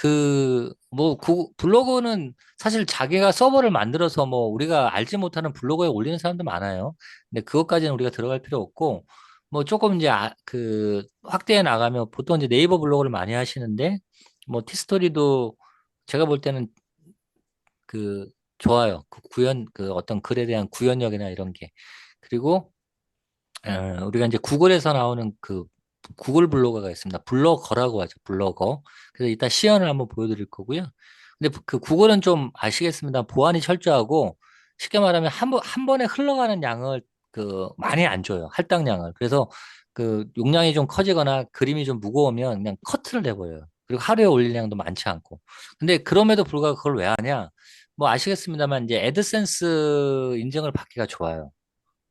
뭐 블로그는 사실 자기가 서버를 만들어서 뭐 우리가 알지 못하는 블로그에 올리는 사람도 많아요. 근데 그것까지는 우리가 들어갈 필요 없고 뭐 조금 이제 그 확대해 나가면 보통 이제 네이버 블로그를 많이 하시는데 뭐 티스토리도 제가 볼 때는 그 좋아요. 그 그 어떤 글에 대한 구현력이나 이런 게. 그리고 우리가 이제 구글에서 나오는 그 구글 블로거가 있습니다. 블로거라고 하죠. 블로거. 그래서 이따 시연을 한번 보여드릴 거고요. 근데 그 구글은 좀 아시겠습니다. 보안이 철저하고 쉽게 말하면 한 번에 흘러가는 양을 그 많이 안 줘요. 할당량을. 그래서 그 용량이 좀 커지거나 그림이 좀 무거우면 그냥 커트를 내버려요. 그리고 하루에 올릴 양도 많지 않고. 근데 그럼에도 불구하고 그걸 왜 하냐? 뭐 아시겠습니다만 이제 애드센스 인증을 받기가 좋아요.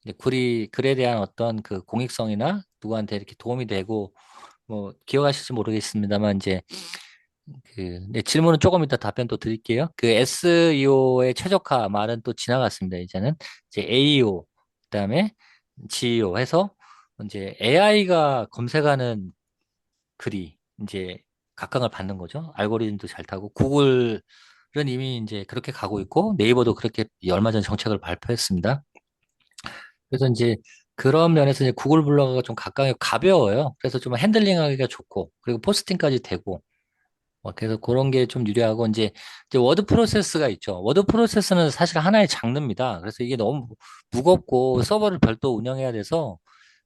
이제 글에 대한 어떤 그 공익성이나 누구한테 이렇게 도움이 되고 뭐 기억하실지 모르겠습니다만 이제 네, 질문은 조금 이따 답변 또 드릴게요. 그 SEO의 최적화 말은 또 지나갔습니다. 이제는 이제 AEO 그다음에 GEO 해서 이제 AI가 검색하는 글이 이제 각광을 받는 거죠. 알고리즘도 잘 타고 구글은 이미 이제 그렇게 가고 있고 네이버도 그렇게 얼마 전 정책을 발표했습니다. 그래서 이제 그런 면에서 이제 구글 블로그가 좀 가벼워요. 그래서 좀 핸들링하기가 좋고, 그리고 포스팅까지 되고, 그래서 그런 게 좀 유리하고, 이제 워드 프로세스가 있죠. 워드 프로세스는 사실 하나의 장르입니다. 그래서 이게 너무 무겁고 서버를 별도 운영해야 돼서,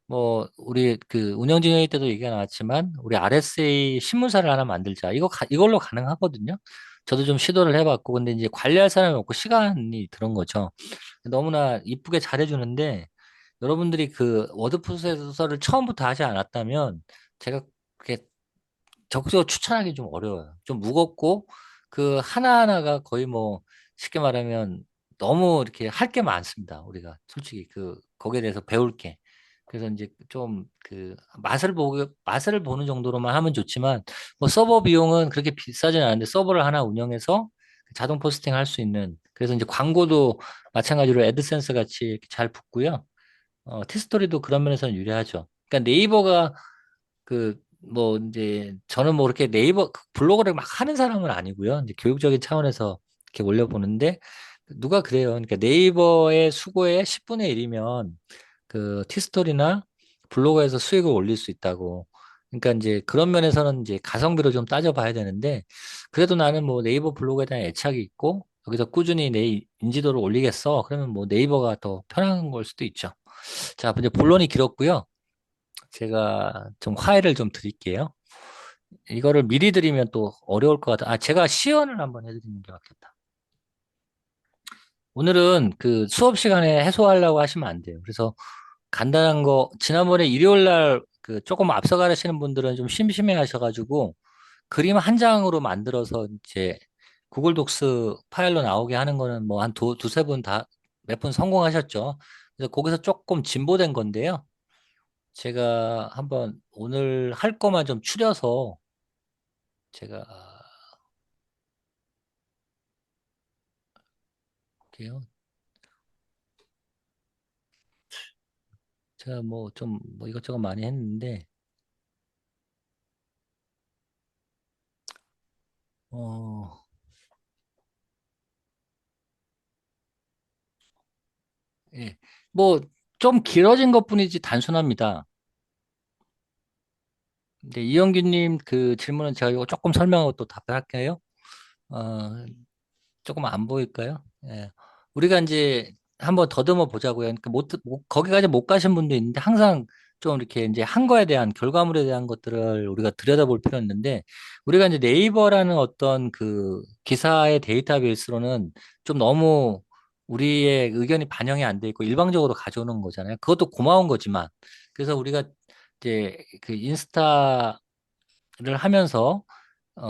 뭐, 우리 그 운영진흥회 때도 얘기가 나왔지만, 우리 RSA 신문사를 하나 만들자. 이걸로 가능하거든요. 저도 좀 시도를 해봤고, 근데 이제 관리할 사람이 없고 시간이 들은 거죠. 너무나 이쁘게 잘해주는데, 여러분들이 그 워드 프로세서를 처음부터 하지 않았다면 제가 그게 적극적으로 추천하기 좀 어려워요. 좀 무겁고 그 하나하나가 거의 뭐 쉽게 말하면 너무 이렇게 할 게 많습니다. 우리가 솔직히 거기에 대해서 배울 게. 그래서 이제 좀 맛을 보는 정도로만 하면 좋지만 뭐 서버 비용은 그렇게 비싸진 않은데 서버를 하나 운영해서 자동 포스팅 할 수 있는 그래서 이제 광고도 마찬가지로 애드센스 같이 이렇게 잘 붙고요. 티스토리도 그런 면에서는 유리하죠. 그러니까 네이버가 뭐 이제 저는 뭐 그렇게 네이버 블로그를 막 하는 사람은 아니고요. 이제 교육적인 차원에서 이렇게 올려보는데 누가 그래요. 그러니까 네이버의 수고의 10분의 1이면 그 티스토리나 블로그에서 수익을 올릴 수 있다고. 그러니까 이제 그런 면에서는 이제 가성비로 좀 따져봐야 되는데 그래도 나는 뭐 네이버 블로그에 대한 애착이 있고 여기서 꾸준히 내 인지도를 올리겠어. 그러면 뭐 네이버가 더 편한 걸 수도 있죠. 자, 이제 본론이 길었고요. 제가 좀 화해를 좀 드릴게요. 이거를 미리 드리면 또 어려울 것 같아. 제가 시연을 한번 해드리는 게 맞겠다. 오늘은 그 수업 시간에 해소하려고 하시면 안 돼요. 그래서 간단한 거, 지난번에 일요일 날 그 조금 앞서 가시는 분들은 좀 심심해 하셔가지고 그림 한 장으로 만들어서 이제 구글 독스 파일로 나오게 하는 거는 뭐 한 두세 분 몇 분 성공하셨죠. 그래서 거기서 조금 진보된 건데요. 제가 한번 오늘 할 거만 좀 추려서 제가 볼게요. 제가 뭐 좀 뭐 이것저것 많이 했는데, 어, 예. 뭐 좀 길어진 것뿐이지 단순합니다. 근데 이영규님 그 질문은 제가 이거 조금 설명하고 또 답변할게요. 어, 조금 안 보일까요? 예. 우리가 이제 한번 더듬어 보자고요. 그러니까 거기까지 못 가신 분도 있는데 항상 좀 이렇게 이제 한 거에 대한 결과물에 대한 것들을 우리가 들여다볼 필요 있는데 우리가 이제 네이버라는 어떤 그 기사의 데이터베이스로는 좀 너무 우리의 의견이 반영이 안 돼 있고 일방적으로 가져오는 거잖아요. 그것도 고마운 거지만 그래서 우리가 이제 그 인스타를 하면서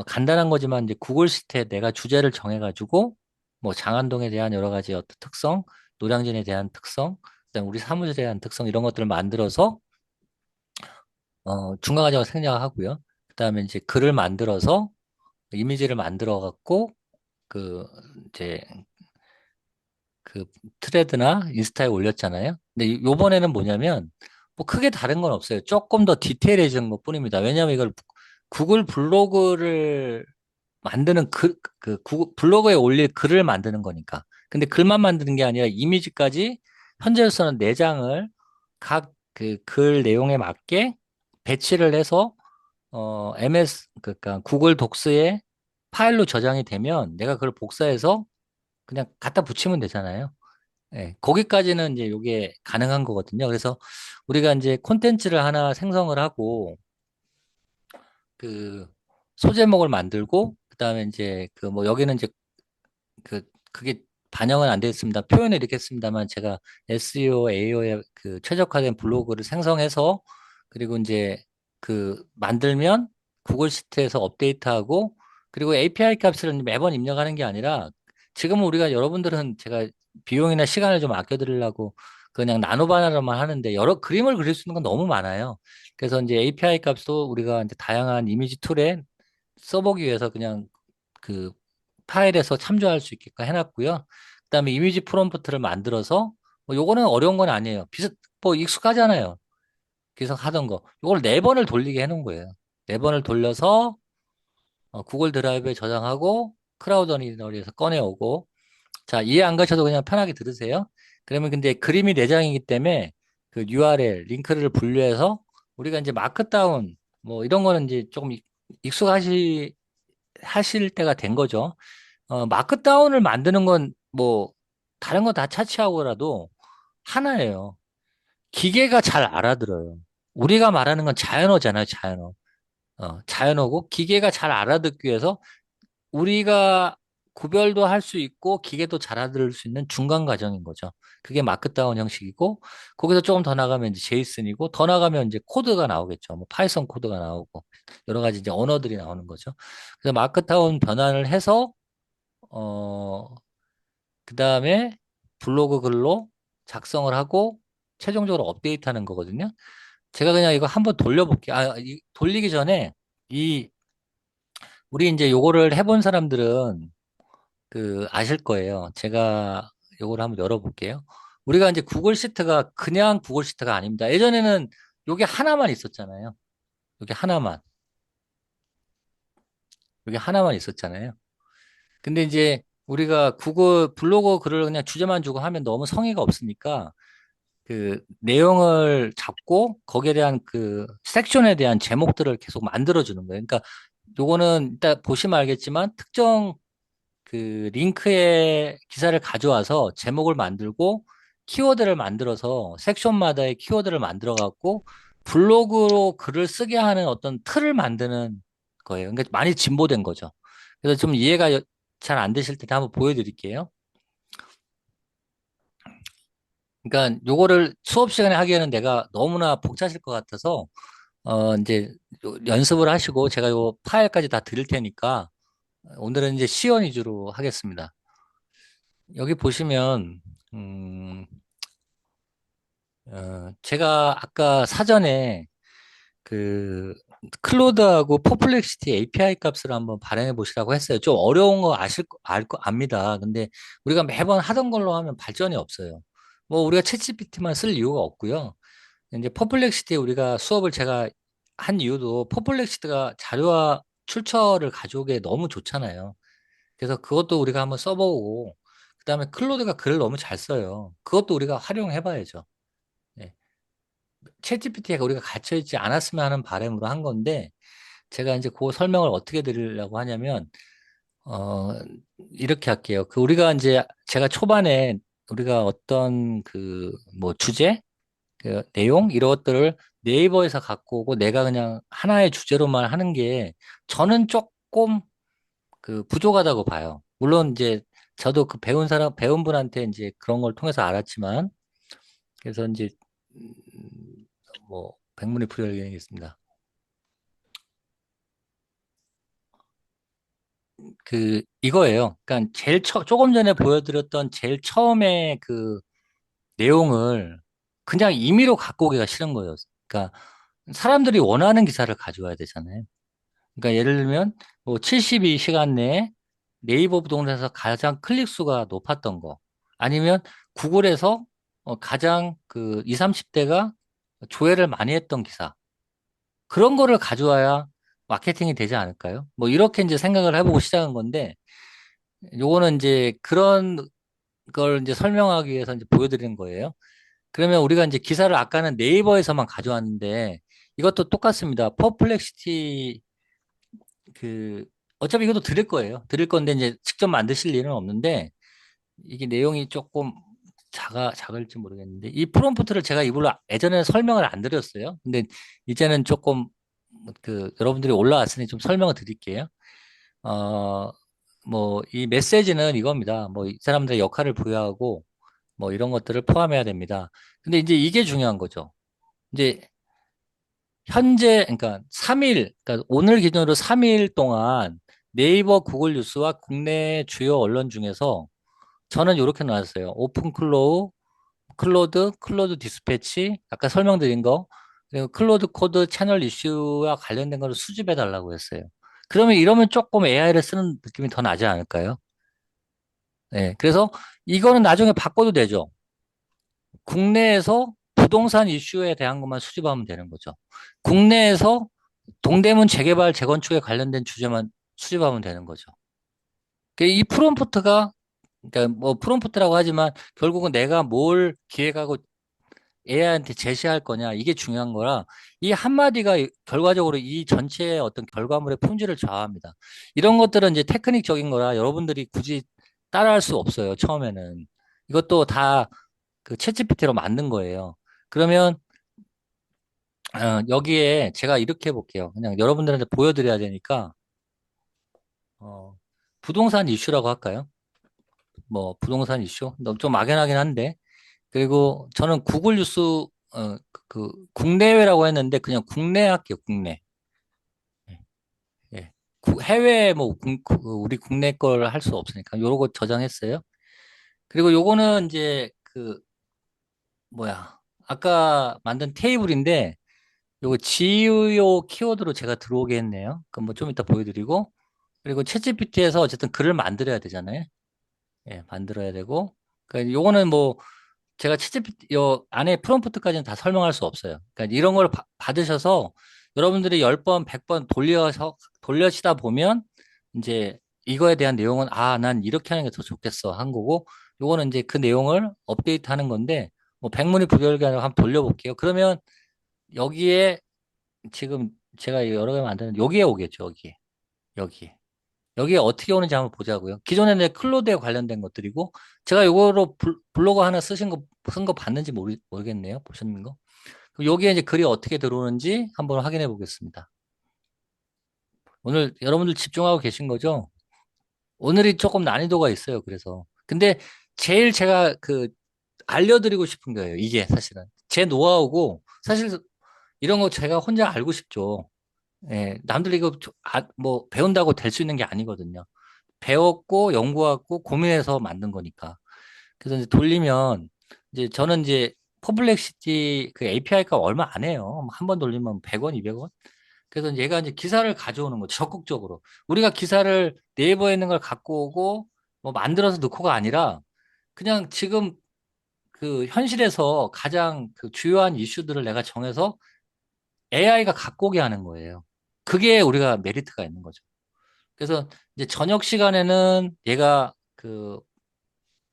간단한 거지만 이제 구글 시트에 내가 주제를 정해가지고 뭐 장안동에 대한 여러 가지 어떤 특성, 노량진에 대한 특성, 그다음 우리 사무실에 대한 특성 이런 것들을 만들어서 중간 과정을 생략하고요. 그다음에 이제 글을 만들어서 이미지를 만들어 갖고 그 이제 그 트레드나 인스타에 올렸잖아요. 근데 요번에는 뭐냐면 뭐 크게 다른 건 없어요. 조금 더 디테일해진 것뿐입니다. 왜냐하면 이걸 구글 블로그를 만드는 블로그에 올릴 글을 만드는 거니까. 근데 글만 만드는 게 아니라 이미지까지 현재로서는 4장을 각 그 글 내용에 맞게 배치를 해서 그러니까 구글 독스에 파일로 저장이 되면 내가 그걸 복사해서 그냥 갖다 붙이면 되잖아요. 예, 거기까지는 이제 이게 가능한 거거든요. 그래서 우리가 이제 콘텐츠를 하나 생성을 하고 그 소제목을 만들고 그다음에 이제 그 뭐 여기는 이제 그게 반영은 안 됐습니다. 표현을 이렇게 했습니다만 제가 SEO, AO에 그 최적화된 블로그를 생성해서 그리고 이제 그 만들면 구글 시트에서 업데이트하고 그리고 API 값을 매번 입력하는 게 아니라 지금은 우리가 여러분들은 제가 비용이나 시간을 좀 아껴드리려고 그냥 나노바나로만 하는데 여러 그림을 그릴 수 있는 건 너무 많아요. 그래서 이제 API 값도 우리가 이제 다양한 이미지 툴에 써보기 위해서 그냥 그 파일에서 참조할 수 있게끔 해놨고요. 그다음에 이미지 프롬프트를 만들어서 뭐 요거는 어려운 건 아니에요. 뭐 익숙하잖아요. 계속 하던 거. 요걸 4번을 돌리게 해놓은 거예요. 4번을 돌려서 구글 드라이브에 저장하고 크라우드 러너리에서 꺼내오고 자 이해 안 가셔도 그냥 편하게 들으세요. 그러면 근데 그림이 4장이기 때문에 그 URL 링크를 분류해서 우리가 이제 마크다운 뭐 이런 거는 이제 조금 익숙하시 하실 때가 된 거죠. 마크다운을 만드는 건 뭐 다른 거 다 차치하고라도 하나예요. 기계가 잘 알아들어요. 우리가 말하는 건 자연어잖아요, 자연어. 자연어고 기계가 잘 알아듣기 위해서 우리가 구별도 할 수 있고 기계도 잘 알아들을 수 있는 중간 과정인 거죠. 그게 마크다운 형식이고 거기서 조금 더 나가면 이제 제이슨이고 더 나가면 이제 코드가 나오겠죠. 뭐 파이썬 코드가 나오고 여러 가지 이제 언어들이 나오는 거죠. 그래서 마크다운 변환을 해서 어 그다음에 블로그 글로 작성을 하고 최종적으로 업데이트하는 거거든요. 제가 그냥 이거 한번 돌려볼게요. 돌리기 전에 이 우리 이제 요거를 해본 사람들은 그 아실 거예요. 제가 요거를 한번 열어볼게요. 우리가 이제 구글 시트가 그냥 구글 시트가 아닙니다. 예전에는 요게 하나만 있었잖아요. 요게 하나만. 요게 하나만 있었잖아요. 근데 이제 우리가 구글 블로그 글을 그냥 주제만 주고 하면 너무 성의가 없으니까 그 내용을 잡고 거기에 대한 그 섹션에 대한 제목들을 계속 만들어 주는 거예요. 그러니까 요거는 이따 보시면 알겠지만 특정 그 링크의 기사를 가져와서 제목을 만들고 키워드를 만들어서 섹션마다의 키워드를 만들어 갖고 블로그로 글을 쓰게 하는 어떤 틀을 만드는 거예요. 그러니까 많이 진보된 거죠. 그래서 좀 이해가 잘 안 되실 때 한번 보여드릴게요. 그러니까 요거를 수업 시간에 하기에는 내가 너무나 벅차실 것 같아서 이제 연습을 하시고 제가 요 파일까지 다 드릴 테니까 오늘은 이제 시연 위주로 하겠습니다. 여기 보시면 음, 제가 아까 사전에 그 클로드하고 퍼플렉시티 API 값을 한번 발행해 보시라고 했어요. 좀 어려운 거 압니다. 근데 우리가 매번 하던 걸로 하면 발전이 없어요. 뭐 우리가 챗GPT만 쓸 이유가 없고요. 이제 퍼플렉시티 우리가 수업을 제가 한 이유도 퍼플렉시티가 자료와 출처를 가져오기에 너무 좋잖아요. 그래서 그것도 우리가 한번 써보고, 그다음에 클로드가 글을 너무 잘 써요. 그것도 우리가 활용해봐야죠. 네. 챗GPT가 우리가 갇혀있지 않았으면 하는 바람으로 한 건데, 제가 이제 그 설명을 어떻게 드리려고 하냐면, 어, 이렇게 할게요. 그 우리가 이제 제가 초반에 우리가 어떤 그 뭐 주제, 그 내용 이런 것들을 네이버에서 갖고 오고 내가 그냥 하나의 주제로만 하는 게 저는 조금 그 부족하다고 봐요. 물론 이제 저도 그 배운 분한테 이제 그런 걸 통해서 알았지만 그래서 이제 뭐 백문이 불여일견이겠습니다. 그 이거예요. 그러니까 조금 전에 보여드렸던 제일 처음에 그 내용을 그냥 임의로 갖고 오기가 싫은 거예요. 그러니까 사람들이 원하는 기사를 가져와야 되잖아요. 그러니까 예를 들면 뭐 72시간 내에 네이버 부동산에서 가장 클릭 수가 높았던 거 아니면 구글에서 가장 그 20, 30대가 조회를 많이 했던 기사 그런 거를 가져와야 마케팅이 되지 않을까요? 뭐 이렇게 이제 생각을 해보고 시작한 건데 요거는 이제 그런 걸 이제 설명하기 위해서 이제 보여드리는 거예요. 그러면 우리가 이제 기사를 아까는 네이버에서만 가져왔는데 이것도 똑같습니다. 퍼플렉시티 그 어차피 이것도 들을 거예요. 들을 건데 이제 직접 만드실 일은 없는데 이게 내용이 조금 작을지 모르겠는데 이 프롬프트를 제가 이걸로 예전에 설명을 안 드렸어요. 근데 이제는 조금 그 여러분들이 올라왔으니 좀 설명을 드릴게요. 어, 뭐 이 메시지는 이겁니다. 뭐 이 사람들의 역할을 부여하고 뭐 이런 것들을 포함해야 됩니다. 근데 이제 이게 중요한 거죠. 이제 현재, 그러니까 3일, 그러니까 오늘 기준으로 3일 동안 네이버 구글 뉴스와 국내 주요 언론 중에서 저는 이렇게 나왔어요. 오픈 클로드 디스패치, 아까 설명드린 거, 그리고 클로드 코드 채널 이슈와 관련된 거를 수집해 달라고 했어요. 그러면 이러면 조금 AI를 쓰는 느낌이 더 나지 않을까요? 네. 그래서 이거는 나중에 바꿔도 되죠. 국내에서 부동산 이슈에 대한 것만 수집하면 되는 거죠. 국내에서 동대문 재개발, 재건축에 관련된 주제만 수집하면 되는 거죠. 이 프롬프트가, 그러니까 뭐 프롬프트라고 하지만 결국은 내가 뭘 기획하고 AI한테 제시할 거냐, 이게 중요한 거라 이 한마디가 결과적으로 이 전체의 어떤 결과물의 품질을 좌우합니다. 이런 것들은 이제 테크닉적인 거라 여러분들이 굳이 따라할 수 없어요, 처음에는. 이것도 다 그 챗GPT로 만든 거예요. 그러면 여기에 제가 이렇게 해볼게요. 그냥 여러분들한테 보여드려야 되니까 어, 부동산 이슈라고 할까요? 뭐 부동산 이슈? 너무 좀 막연하긴 한데 그리고 저는 구글 뉴스 그 국내외라고 했는데 그냥 국내 할게요. 국내. 예. 예. 해외 뭐 우리 국내 걸 할 수 없으니까 요거 저장했어요. 그리고 요거는 이제 그 뭐야 아까 만든 테이블인데 요거 지요 키워드로 제가 들어오게 했네요. 그럼 뭐 좀 이따 보여드리고 그리고 챗GPT에서 어쨌든 글을 만들어야 되잖아요. 예, 만들어야 되고 그러니까 요거는 뭐 제가 챗GPT 요 안에 프롬프트까지는 다 설명할 수 없어요. 그러니까 이런 걸 받으셔서 여러분들이 10번, 100번 돌려시다 보면 이제 이거에 대한 내용은 난 이렇게 하는 게 더 좋겠어 한 거고 요거는 이제 그 내용을 업데이트 하는 건데 뭐 백문이 불여일견으로 한번 돌려볼게요. 그러면 여기에 지금 제가 여러 개 만드는 여기에 오겠죠. 여기에. 여기에 어떻게 오는지 한번 보자고요. 기존에는 내 클로드에 관련된 것들이고, 제가 요거로 블로그 하나 쓴 거 봤는지 모르겠네요. 보셨는 거. 그럼 여기에 이제 글이 어떻게 들어오는지 한번 확인해 보겠습니다. 오늘 여러분들 집중하고 계신 거죠? 오늘이 조금 난이도가 있어요. 그래서. 근데 제일 제가 알려드리고 싶은 거예요. 이게 사실은. 제 노하우고, 사실 이런 거 제가 혼자 알고 싶죠. 예, 남들 이거 뭐 배운다고 될 수 있는 게 아니거든요. 배웠고 연구하고 고민해서 만든 거니까. 그래서 이제 돌리면 이제 저는 이제 퍼블렉시티 그 API가 얼마 안 해요. 한 번 돌리면 100원, 200원. 그래서 얘가 이제 기사를 가져오는 거죠. 적극적으로. 우리가 기사를 네이버에 있는 걸 갖고 오고 뭐 만들어서 넣고가 아니라 그냥 지금 그 현실에서 가장 그 주요한 이슈들을 내가 정해서 AI가 갖고 오게 하는 거예요. 그게 우리가 메리트가 있는 거죠. 그래서 이제 저녁 시간에는 얘가 그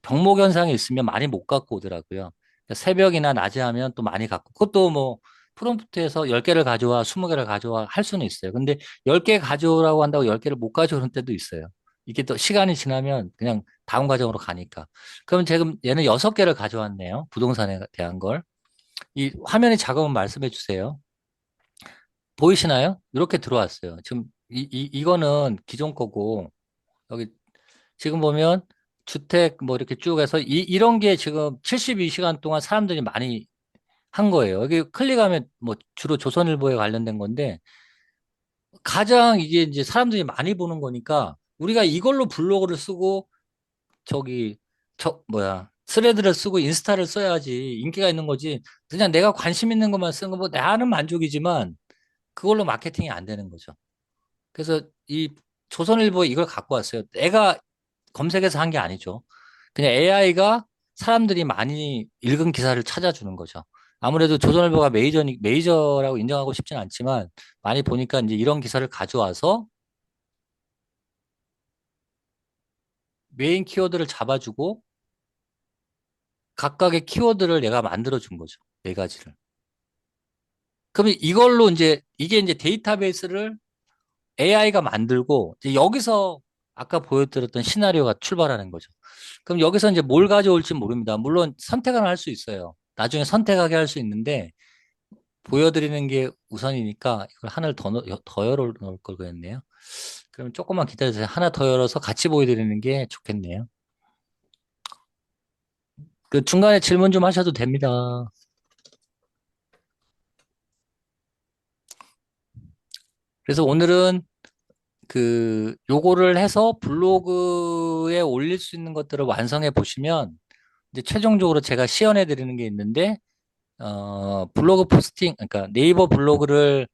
병목 현상이 있으면 많이 못 갖고 오더라고요. 그러니까 새벽이나 낮에 하면 또 많이 갖고, 그것도 뭐 프롬프트에서 10개를 가져와, 20개를 가져와 할 수는 있어요. 근데 10개 가져오라고 한다고 10개를 못 가져오는 때도 있어요. 이게 또 시간이 지나면 그냥 다음 과정으로 가니까. 그럼 지금 얘는 6개를 가져왔네요. 부동산에 대한 걸. 이 화면이 작으면 말씀해 주세요. 보이시나요? 이렇게 들어왔어요. 지금 이거는 기존 거고, 여기 지금 보면 주택 뭐 이렇게 쭉 해서 이런 게 지금 72시간 동안 사람들이 많이 한 거예요. 여기 클릭하면 뭐 주로 조선일보에 관련된 건데 가장 이게 이제 사람들이 많이 보는 거니까 우리가 이걸로 블로그를 쓰고 저기 뭐야 스레드를 쓰고 인스타를 써야지 인기가 있는 거지. 그냥 내가 관심 있는 것만 쓰는 거뭐 나는 만족이지만 그걸로 마케팅이 안 되는 거죠. 그래서 이 조선일보에 이걸 갖고 왔어요. 내가 검색해서 한 게 아니죠. 그냥 AI가 사람들이 많이 읽은 기사를 찾아주는 거죠. 아무래도 조선일보가 메이저라고 인정하고 싶진 않지만 많이 보니까 이제 이런 기사를 가져와서 메인 키워드를 잡아주고 각각의 키워드를 내가 만들어 준 거죠. 네 가지를. 그러면 이걸로 이제 이게 이제 데이터베이스를 AI가 만들고 이제 여기서 아까 보여드렸던 시나리오가 출발하는 거죠. 그럼 여기서 이제 뭘 가져올지 모릅니다. 물론 선택은 할 수 있어요. 나중에 선택하게 할 수 있는데 보여드리는 게 우선이니까 이걸 하나를 더 열어 놓을 걸 그랬네요. 그럼 조금만 기다려주세요. 하나 더 열어서 같이 보여드리는 게 좋겠네요. 그 중간에 질문 좀 하셔도 됩니다. 그래서 오늘은 그 요거를 해서 블로그에 올릴 수 있는 것들을 완성해 보시면 이제 최종적으로 제가 시연해 드리는 게 있는데 블로그 포스팅 그러니까 네이버 블로그를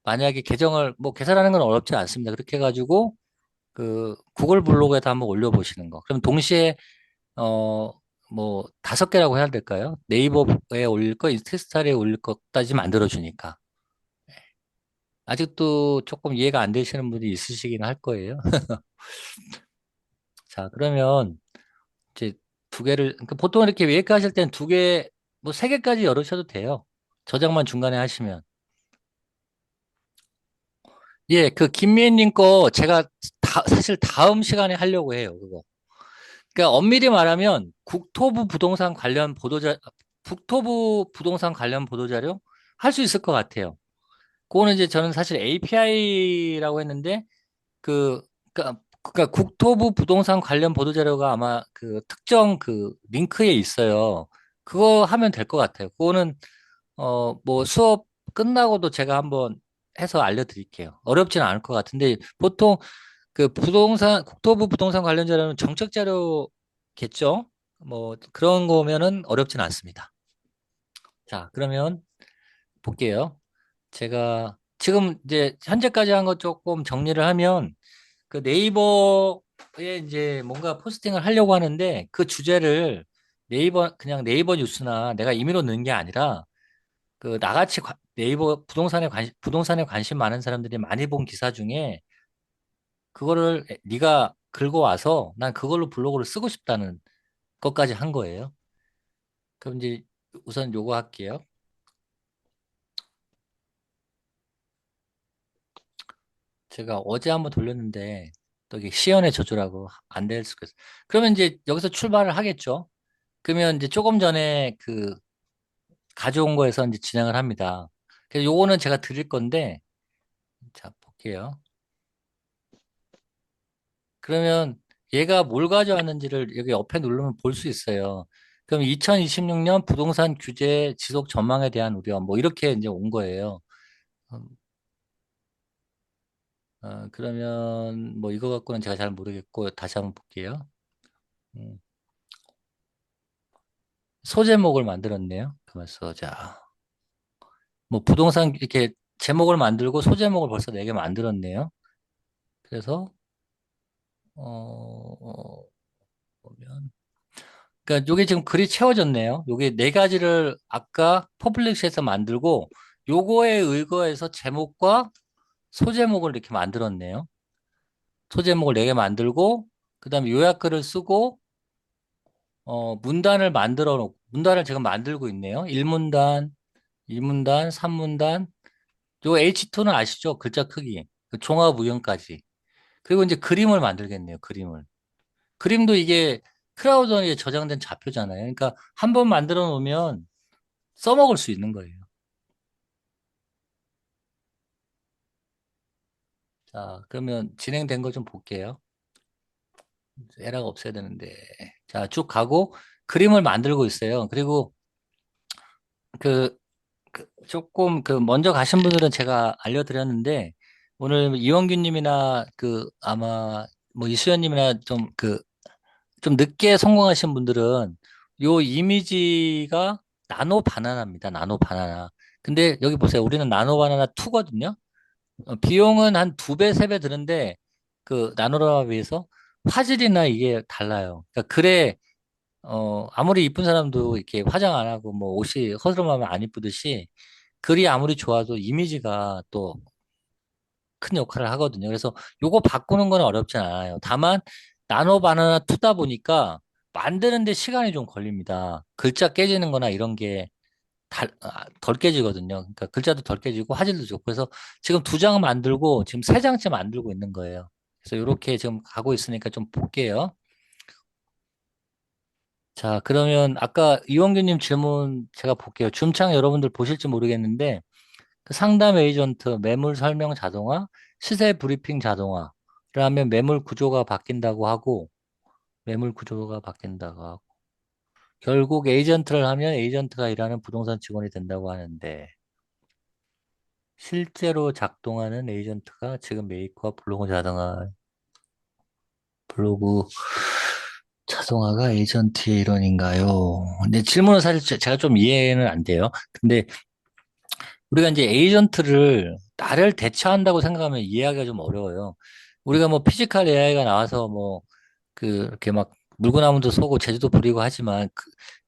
만약에 계정을 뭐 개설하는 건 어렵지 않습니다. 그렇게 해가지고 그 구글 블로그에다 한번 올려보시는 거. 그럼 동시에 어 뭐 5개라고 해야 될까요? 네이버에 올릴 거, 인스타에 올릴 것까지 만들어주니까. 아직도 조금 이해가 안 되시는 분이 있으시긴 할 거예요. 자, 그러면 이제 2개를, 그러니까 보통 이렇게 웨이크 하실 땐 2개, 뭐 3개까지 열으셔도 돼요. 저장만 중간에 하시면. 예, 그 김미애님 거 제가 사실 다음 시간에 하려고 해요, 그거. 그러니까 엄밀히 말하면 국토부 부동산 관련 보도자료 할 수 있을 것 같아요. 그거는 이제 저는 사실 API라고 했는데 그러니까 국토부 부동산 관련 보도자료가 아마 그 특정 그 링크에 있어요. 그거 하면 될 것 같아요. 그거는 뭐 수업 끝나고도 제가 한번 해서 알려드릴게요. 어렵지는 않을 것 같은데 보통 그 국토부 부동산 관련 자료는 정책 자료겠죠? 뭐 그런 거면은 어렵진 않습니다. 자, 그러면 볼게요. 제가 지금 이제 현재까지 한 거 조금 정리를 하면 그 네이버에 이제 뭔가 포스팅을 하려고 하는데 그 주제를 그냥 네이버 뉴스나 내가 임의로 넣은 게 아니라 그 나같이 네이버 부동산에 관심 많은 사람들이 많이 본 기사 중에 그거를 네가 긁어와서 난 그걸로 블로그를 쓰고 싶다는 것까지 한 거예요. 그럼 이제 우선 요거 할게요. 제가 어제 한번 돌렸는데 또 이게 시연의 저주라고 안 될 수가 있어요. 그러면 이제 여기서 출발을 하겠죠. 그러면 이제 조금 전에 그 가져온 거에서 이제 진행을 합니다. 그래서 요거는 제가 드릴 건데 자 볼게요. 그러면 얘가 뭘 가져왔는지를 여기 옆에 누르면 볼 수 있어요. 그럼 2026년 부동산 규제 지속 전망에 대한 우려 뭐 이렇게 이제 온 거예요. 음, 그러면 뭐 이거 갖고는 제가 잘 모르겠고 다시 한번 볼게요. 음, 소제목을 만들었네요. 가만있어. 자, 뭐 부동산 이렇게 제목을 만들고 소제목을 벌써 4개 만들었네요. 그래서 보면 그러니까 요게 지금 글이 채워졌네요. 요게 네 가지를 아까 퍼블리시에서 만들고 요거에 의거해서 제목과 소제목을 이렇게 만들었네요. 소제목을 네 개 만들고 그다음에 요약글을 쓰고 문단을 만들어 놓고 문단을 지금 만들고 있네요. 1문단, 2문단, 3문단. 요 H2는 아시죠? 글자 크기. 그 종합 우연까지. 그리고 이제 그림을 만들겠네요. 그림을. 그림도 이게 크라우드에 저장된 좌표잖아요. 그러니까 한 번 만들어 놓으면 써먹을 수 있는 거예요. 자, 그러면 진행된 거 좀 볼게요. 에러가 없어야 되는데. 자, 쭉 가고 그림을 만들고 있어요. 그리고 그, 조금 먼저 가신 분들은 제가 알려드렸는데 오늘 이원규 님이나 아마 뭐 이수연 님이나 좀 늦게 성공하신 분들은 요 이미지가 나노 바나나입니다. 나노 바나나. 근데 여기 보세요. 우리는 나노 바나나 2거든요. 비용은 한 두 배, 세 배 드는데 나노라마 비해서 화질이나 이게 달라요. 그러니까 글에 아무리 이쁜 사람도 이렇게 화장 안 하고 뭐 옷이 허스름하면 안 이쁘듯이 글이 아무리 좋아도 이미지가 또 큰 역할을 하거든요. 그래서 요거 바꾸는 건 어렵진 않아요. 다만 나노 바나나 투다 보니까 만드는데 시간이 좀 걸립니다. 글자 깨지는 거나 이런 게 덜 깨지거든요. 그러니까 글자도 덜 깨지고 화질도 좋고 그래서 지금 두 장 만들고 지금 세 장째 만들고 있는 거예요. 그래서 이렇게 지금 가고 있으니까 좀 볼게요. 자, 그러면 아까 이원규님 질문 제가 볼게요. 줌창 여러분들 보실지 모르겠는데 그 상담 에이전트, 매물 설명 자동화, 시세 브리핑 자동화를 하면 매물 구조가 바뀐다고 하고 매물 구조가 바뀐다고 하고 결국 에이전트를 하면 에이전트가 일하는 부동산 직원이 된다고 하는데 실제로 작동하는 에이전트가 지금 메이커와 블로그 자동화가 에이전트의 일원인가요? 근데 질문은 사실 제가 좀 이해는 안 돼요. 근데 우리가 이제 에이전트를 나를 대처한다고 생각하면 이해하기가 좀 어려워요. 우리가 뭐 피지컬 AI가 나와서 뭐 이렇게 막 물구나무도 쏘고 제주도 부리고 하지만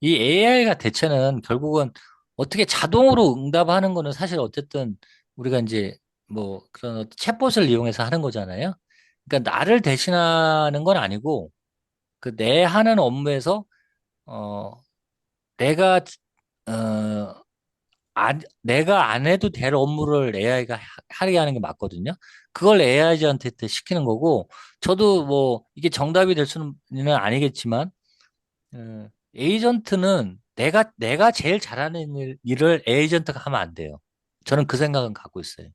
이 AI가 대체는 결국은 어떻게 자동으로 응답하는 거는 사실 어쨌든 우리가 이제 뭐 그런 챗봇을 이용해서 하는 거잖아요. 그러니까 나를 대신하는 건 아니고 내 하는 업무에서 어 내가 어 내가 안 해도 될 업무를 AI가 하게 하는 게 맞거든요. 그걸 AI한테 시키는 거고, 저도 뭐, 이게 정답이 될 수는 아니겠지만, 에이전트는 내가 제일 잘하는 일을 에이전트가 하면 안 돼요. 저는 그 생각은 갖고 있어요.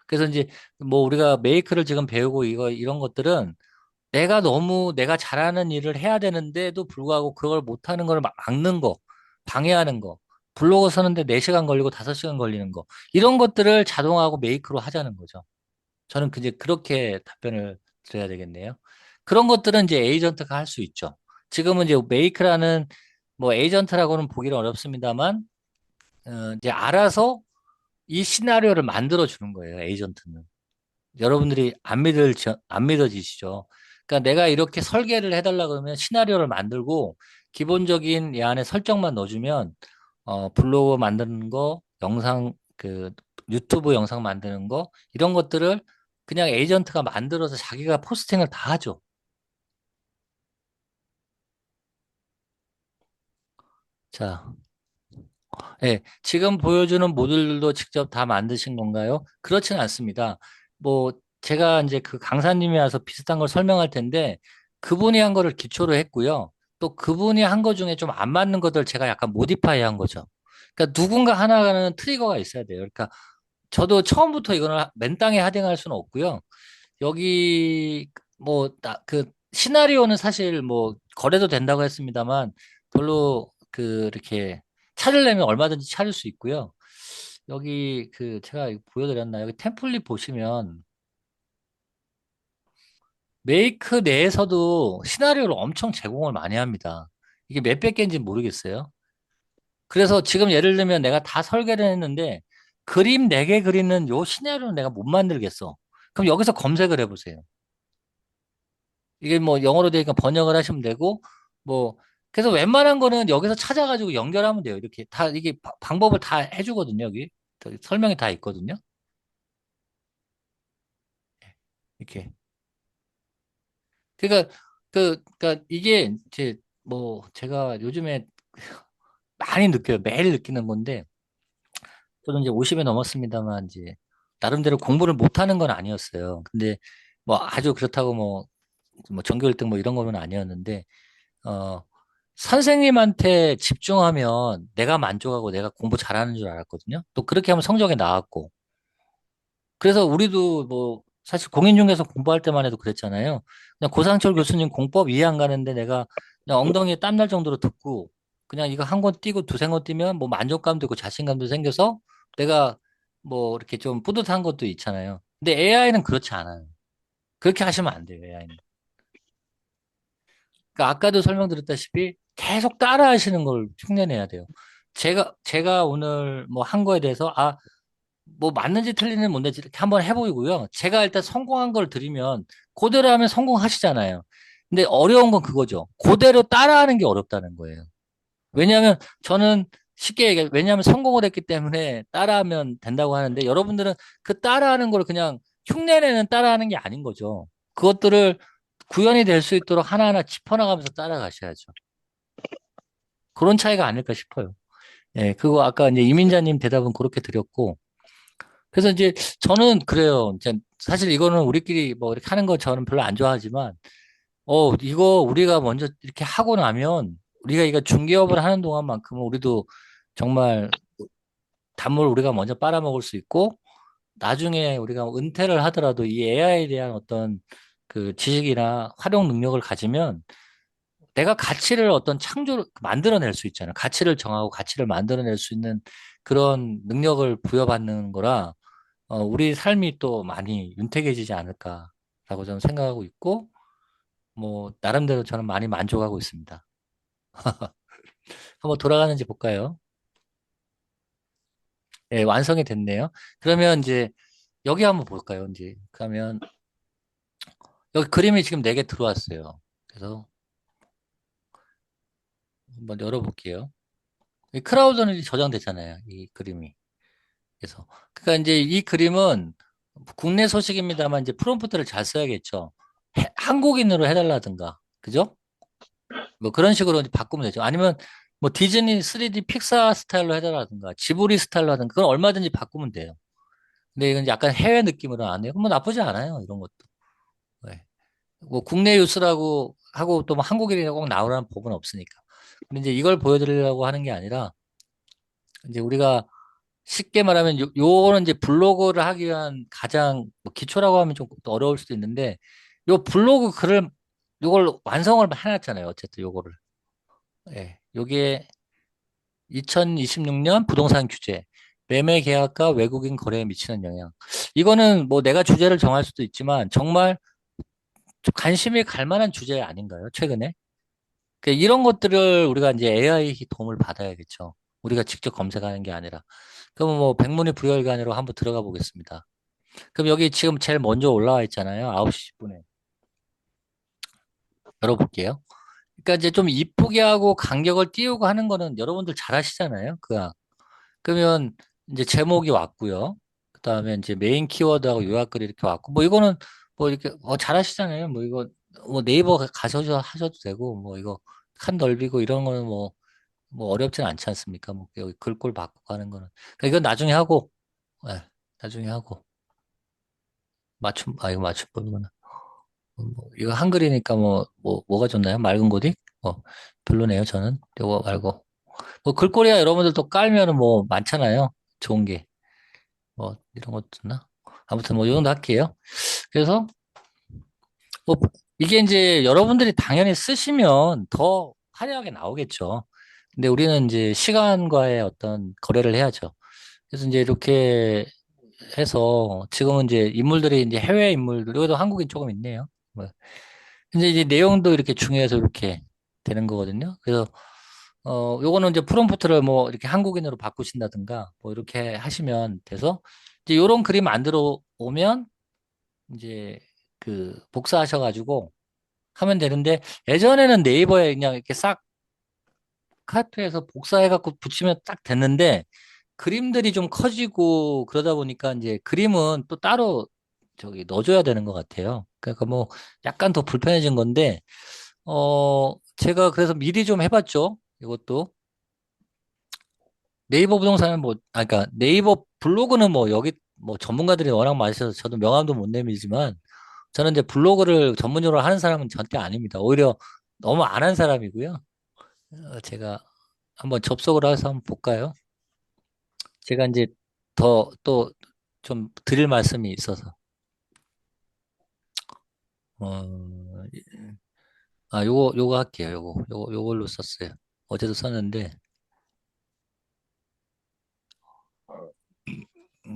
그래서 이제 뭐 우리가 메이크를 지금 배우고 이런 것들은 내가 잘하는 일을 해야 되는데도 불구하고 그걸 못하는 걸 막는 거, 방해하는 거, 블로그 쓰는데 4시간 걸리고 5시간 걸리는 거, 이런 것들을 자동화하고 메이크로 하자는 거죠. 저는 이제 그렇게 답변을 드려야 되겠네요. 그런 것들은 이제 에이전트가 할 수 있죠. 지금은 이제 메이크라는 뭐 에이전트라고는 보기는 어렵습니다만, 이제 알아서 이 시나리오를 만들어 주는 거예요, 에이전트는. 여러분들이 안 믿어지시죠? 그러니까 내가 이렇게 설계를 해달라 그러면 시나리오를 만들고 기본적인 이 안에 설정만 넣어주면 블로그 만드는 거, 유튜브 영상 만드는 거 이런 것들을 그냥 에이전트가 만들어서 자기가 포스팅을 다 하죠. 자, 예, 지금 보여주는 모듈들도 직접 다 만드신 건가요? 그렇진 않습니다. 뭐, 제가 이제 그 강사님이 와서 비슷한 걸 설명할 텐데, 그분이 한 거를 기초로 했고요. 또 그분이 한 거 중에 좀 안 맞는 것들 제가 약간 모디파이 한 거죠. 그러니까 누군가 하나는 트리거가 있어야 돼요. 그러니까 저도 처음부터 이거는 맨땅에 하딩할 수는 없고요. 여기 시나리오는 사실 뭐 거래도 된다고 했습니다만 별로 이렇게 찾으려면 얼마든지 찾을 수 있고요. 여기 제가 이거 보여드렸나요? 여기 템플릿 보시면 메이크 내에서도 시나리오를 엄청 제공을 많이 합니다. 이게 몇백 개인지 모르겠어요. 그래서 지금 예를 들면 내가 다 설계를 했는데 그림 4개 그리는 요 시나리오는 내가 못 만들겠어. 그럼 여기서 검색을 해보세요. 이게 뭐 영어로 되니까 번역을 하시면 되고, 뭐, 그래서 웬만한 거는 여기서 찾아가지고 연결하면 돼요. 이렇게 다, 이게 방법을 다 해주거든요. 여기. 설명이 다 있거든요. 이렇게. 그러니까, 그러니까 이게 이제 뭐 제가 요즘에 많이 느껴요. 매일 느끼는 건데, 저도 이제 50에 넘었습니다만, 이제 나름대로 공부를 못하는 건 아니었어요. 근데 뭐 아주 그렇다고 뭐 전교 1등 뭐 이런 거는 아니었는데, 어, 선생님한테 집중하면 내가 만족하고 내가 공부 잘하는 줄 알았거든요. 또 그렇게 하면 성적이 나왔고. 그래서 우리도 뭐 사실 공인중개사 공부할 때만 해도 그랬잖아요. 그냥 고상철 교수님 공법 이해 안 가는데 내가 그냥 엉덩이에 땀날 정도로 듣고 그냥 이거 한 권 띄고 두세 권 띄면 뭐 만족감도 있고 자신감도 생겨서 내가 뭐 이렇게 좀 뿌듯한 것도 있잖아요. 근데 AI는 그렇지 않아요. 그렇게 하시면 안 돼요, AI는. 그러니까 아까도 설명드렸다시피 계속 따라 하시는 걸 흉내내야 돼요. 제가 오늘 뭐 한 거에 대해서, 뭐 맞는지 틀리는지 뭔지 이렇게 한번 해보이고요. 제가 일단 성공한 걸 드리면 그대로 하면 성공하시잖아요. 근데 어려운 건 그거죠. 그대로 따라하는 게 어렵다는 거예요. 왜냐하면 저는 쉽게 얘기해. 왜냐하면 성공을 했기 때문에 따라하면 된다고 하는데 여러분들은 그 따라하는 걸 그냥 흉내내는 따라하는 게 아닌 거죠. 그것들을 구현이 될 수 있도록 하나하나 짚어나가면서 따라가셔야죠. 그런 차이가 아닐까 싶어요. 예, 그거 아까 이제 이민자님 대답은 그렇게 드렸고, 그래서 이제 저는 그래요. 이제 사실 이거는 우리끼리 뭐 이렇게 하는 거 저는 별로 안 좋아하지만, 이거 우리가 먼저 이렇게 하고 나면 우리가 이거 중개업을 하는 동안만큼은 우리도 정말 단물 우리가 먼저 빨아먹을 수 있고, 나중에 우리가 은퇴를 하더라도 이 AI에 대한 어떤 그 지식이나 활용 능력을 가지면 내가 가치를 어떤 만들어낼 수 있잖아요. 가치를 정하고 가치를 만들어낼 수 있는 그런 능력을 부여받는 거라, 우리 삶이 또 많이 윤택해지지 않을까라고 저는 생각하고 있고, 뭐, 나름대로 저는 많이 만족하고 있습니다. 한번 돌아가는지 볼까요? 예, 완성이 됐네요. 그러면 이제 여기 한번 볼까요? 이제 그러면 여기 그림이 지금 4개 들어왔어요. 그래서 한번 열어볼게요. 이 크라우드는 저장됐잖아요. 이 그림이. 그래서 그러니까 이제 이 그림은 국내 소식입니다만 이제 프롬프트를 잘 써야겠죠. 한국인으로 해달라든가, 그죠? 뭐 그런 식으로 이제 바꾸면 되죠. 아니면 뭐 디즈니 3D 픽사 스타일로 해달라든가, 지브리 스타일로 하든가, 그건 얼마든지 바꾸면 돼요. 근데 이건 약간 해외 느낌으로 안 해요. 뭐 나쁘지 않아요. 이런 것도. 네. 뭐 국내 뉴스라고 하고 또뭐 한국인이라고 꼭 나오라는 법은 없으니까. 근데 이제 이걸 보여드리려고 하는 게 아니라, 이제 우리가 쉽게 말하면 요거는 이제 블로그를 하기 위한 가장 뭐 기초라고 하면 좀 어려울 수도 있는데, 요 블로그 글을 요걸 완성을 해놨잖아요. 어쨌든 요거를. 예. 요게 2026년 부동산 규제, 매매 계약과 외국인 거래에 미치는 영향. 이거는 뭐 내가 주제를 정할 수도 있지만 정말 좀 관심이 갈 만한 주제 아닌가요? 최근에? 이런 것들을 우리가 이제 AI 도움을 받아야겠죠. 우리가 직접 검색하는 게 아니라. 그럼 뭐 백문이 불여일견으로 한번 들어가 보겠습니다. 그럼 여기 지금 제일 먼저 올라와 있잖아요. 9시 10분에. 열어볼게요. 그러니까 이제 좀 이쁘게 하고 간격을 띄우고 하는 거는 여러분들 잘 하시잖아요. 그러면 이제 제목이 왔고요. 그다음에 이제 메인 키워드하고 요약글이 이렇게 왔고, 뭐 이거는 뭐 이렇게 잘하시잖아요. 뭐 이거 뭐 네이버 가셔서 하셔도 되고, 뭐 이거 칸 넓이고 이런 거는 뭐 어렵진 않지 않습니까? 뭐 여기 글꼴 바꾸고 하는 거는. 그러니까 이건 나중에 하고, 예, 나중에 하고 이거 맞춤법이구나. 이거 한글이니까 뭐가 좋나요? 맑은 고딕? 별로네요, 저는. 이거 말고. 뭐 글꼴이야 여러분들도 깔면은 뭐 많잖아요. 좋은 게. 뭐 이런 것도 있나? 아무튼 뭐 이 정도 할게요. 그래서 뭐 이게 이제 여러분들이 당연히 쓰시면 더 화려하게 나오겠죠. 근데 우리는 이제 시간과의 어떤 거래를 해야죠. 그래서 이제 이렇게 해서 지금은 이제 인물들이 이제 해외 인물들, 여기도 한국인 조금 있네요. 뭐. 근데 이제 내용도 이렇게 중요해서 이렇게 되는 거거든요. 그래서 요거는 이제 프롬프트를 뭐 이렇게 한국인으로 바꾸신다든가 뭐 이렇게 하시면 돼서 이제 요런 그림 만들어 오면 이제 복사하셔가지고 하면 되는데, 예전에는 네이버에 그냥 이렇게 싹 아르카이프에서 복사해갖고 붙이면 딱 됐는데, 그림들이 좀 커지고 그러다 보니까 이제 그림은 또 따로 저기 넣어줘야 되는 것 같아요. 그러니까 뭐 약간 더 불편해진 건데, 제가 그래서 미리 좀 해봤죠. 이것도. 네이버 부동산은 뭐, 그러니까 네이버 블로그는 뭐 여기 뭐 전문가들이 워낙 많으셔서 저도 명함도 못 내밀지만, 저는 이제 블로그를 전문적으로 하는 사람은 절대 아닙니다. 오히려 너무 안 한 사람이고요. 제가 한번 접속을 해서 한번 볼까요? 제가 이제 더 또 좀 드릴 말씀이 있어서. 어, 요거 할게요. 요걸로 썼어요. 어제도 썼는데,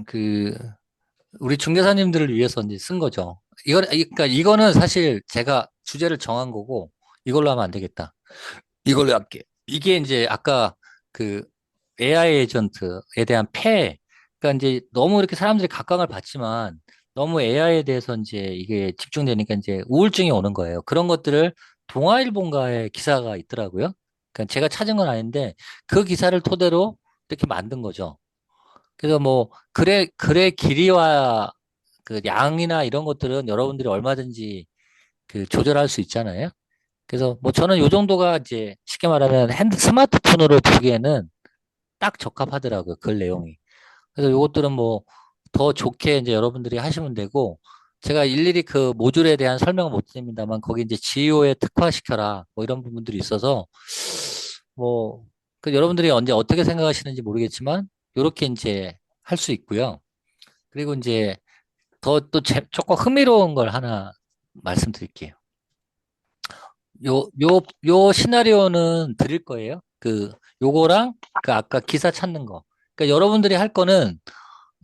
그, 우리 중개사님들을 위해서 이제 쓴 거죠. 그러니까 이거는 사실 제가 주제를 정한 거고, 이걸로 하면 안 되겠다. 이걸로 할게. 이게 이제 아까 그 AI 에이전트에 대한 그러니까 이제 너무 이렇게 사람들이 각광을 받지만 너무 AI에 대해서 이제 이게 집중되니까 이제 우울증이 오는 거예요. 그런 것들을 동아일보인가에 기사가 있더라고요. 그러니까 제가 찾은 건 아닌데 그 기사를 토대로 이렇게 만든 거죠. 그래서 뭐 글의 길이와 그 양이나 이런 것들은 여러분들이 얼마든지 그 조절할 수 있잖아요. 그래서 뭐 저는 요 정도가 이제 쉽게 말하면 스마트폰으로 보기에는 딱 적합하더라고요. 글 내용이. 그래서 요것들은 뭐 더 좋게 이제 여러분들이 하시면 되고, 제가 일일이 그 모듈에 대한 설명은 못 드립니다만 거기 이제 GEO에 특화시켜라 뭐 이런 부분들이 있어서 뭐 그 여러분들이 언제 어떻게 생각하시는지 모르겠지만 요렇게 이제 할 수 있고요. 그리고 이제 더 또 조금 흥미로운 걸 하나 말씀드릴게요. 요 시나리오는 드릴 거예요. 요거랑 그 아까 기사 찾는 거. 그러니까 여러분들이 할 거는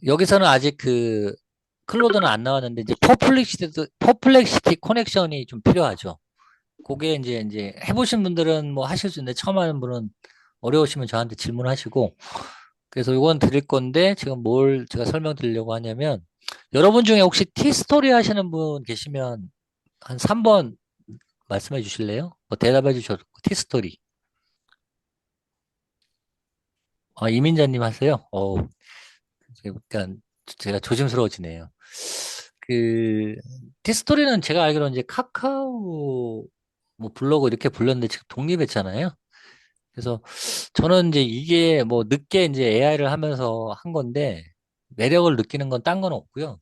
여기서는 아직 그 클로드는 안 나왔는데 이제 퍼플렉시티 커넥션이 좀 필요하죠. 그게 이제 해보신 분들은 뭐 하실 수 있는데 처음 하는 분은 어려우시면 저한테 질문하시고 그래서 요건 드릴 건데 지금 뭘 제가 설명드리려고 하냐면 여러분 중에 혹시 티스토리 하시는 분 계시면 한 3번 말씀해 주실래요? 뭐 대답해 주셔도 티스토리. 이민자님 하세요? 그러니까 제가 조심스러워지네요. 그 티스토리는 제가 알기로는 이제 카카오 뭐 블로그 이렇게 불렸는데 지금 독립했잖아요. 그래서 저는 이제 이게 뭐 늦게 이제 AI를 하면서 한 건데 매력을 느끼는 건 딴 건 없고요.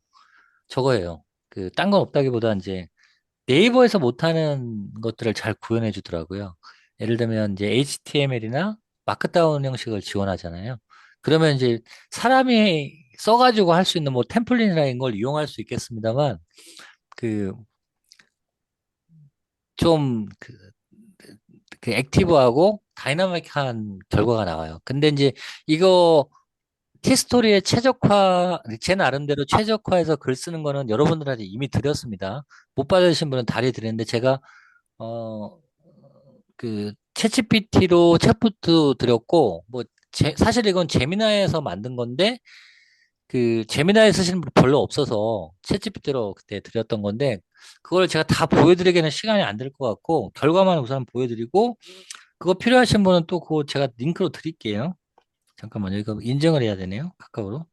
저거예요. 그 딴 건 없다기보다 이제 네이버에서 못하는 것들을 잘 구현해 주더라고요. 예를 들면 이제 HTML이나 마크다운 형식을 지원하잖아요. 그러면 이제 사람이 써가지고 할 수 있는 뭐 템플릿이나 걸 이용할 수 있겠습니다만 그 좀 그 액티브하고 다이나믹한 결과가 나와요. 근데 이제 이거 티스토리의 제 나름대로 최적화해서 글 쓰는 거는 여러분들한테 이미 드렸습니다. 못 받으신 분은 다리 드렸는데 제가 어, 챗GPT로 챗봇도 드렸고, 사실 이건 제미나이에서 만든 건데, 제미나이 쓰시는 분 별로 없어서 챗GPT로 그때 드렸던 건데, 그걸 제가 다 보여드리기에는 시간이 안 될 것 같고, 결과만 우선 보여드리고, 그거 필요하신 분은 또 그거 제가 링크로 드릴게요. 잠깐만요. 이거 인증을 해야 되네요. 카카오로.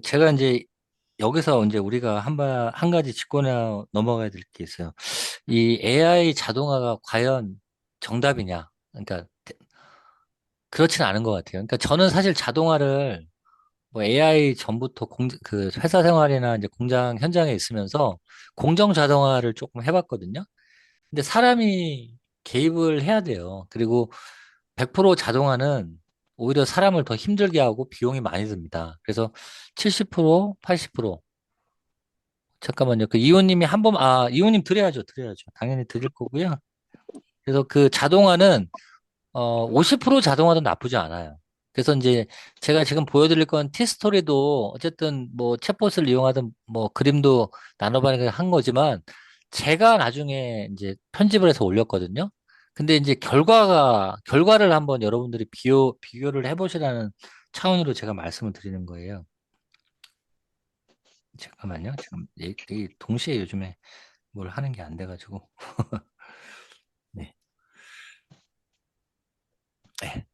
제가 이제 여기서 이제 우리가 한 가지 짚고 넘어가야 될 게 있어요. 이 AI 자동화가 과연 정답이냐? 그러니까 그렇지는 않은 것 같아요. 그러니까 저는 사실 자동화를 뭐 AI 전부터 그 회사 생활이나 이제 공장 현장에 있으면서 공정 자동화를 조금 해봤거든요. 근데 사람이 개입을 해야 돼요. 그리고 100% 자동화는 오히려 사람을 더 힘들게 하고 비용이 많이 듭니다. 그래서 70%, 80% 잠깐만요. 이호님이 이호님 드려야죠. 드려야죠. 당연히 드릴 거고요. 그래서 그 자동화는 50% 자동화도 나쁘지 않아요. 그래서 이제 제가 지금 보여드릴 건 티스토리도 어쨌든 뭐 챗봇을 이용하든 뭐 그림도 나눠봐니까 한 거지만 제가 나중에 이제 편집을 해서 올렸거든요. 근데 이제 결과를 한번 여러분들이 비교를 해보시라는 차원으로 제가 말씀을 드리는 거예요. 잠깐만요. 지금 동시에 요즘에 뭘 하는 게 안 돼가지고. 네. 네.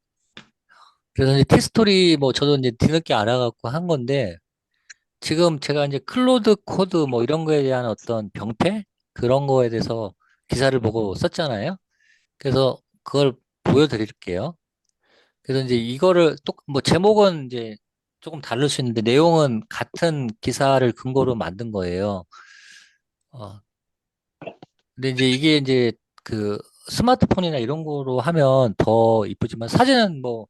그래서 이제 티스토리 뭐 저도 이제 뒤늦게 알아갖고 한 건데 지금 제가 이제 클로드 코드 뭐 이런 거에 대한 어떤 병폐 그런 거에 대해서 기사를 보고 썼잖아요. 그래서 그걸 보여드릴게요. 그래서 이제 이거를 또 뭐 제목은 이제 조금 다를 수 있는데 내용은 같은 기사를 근거로 만든 거예요. 어, 근데 이제 이게 이제 그 스마트폰이나 이런 거로 하면 더 이쁘지만 사진은 뭐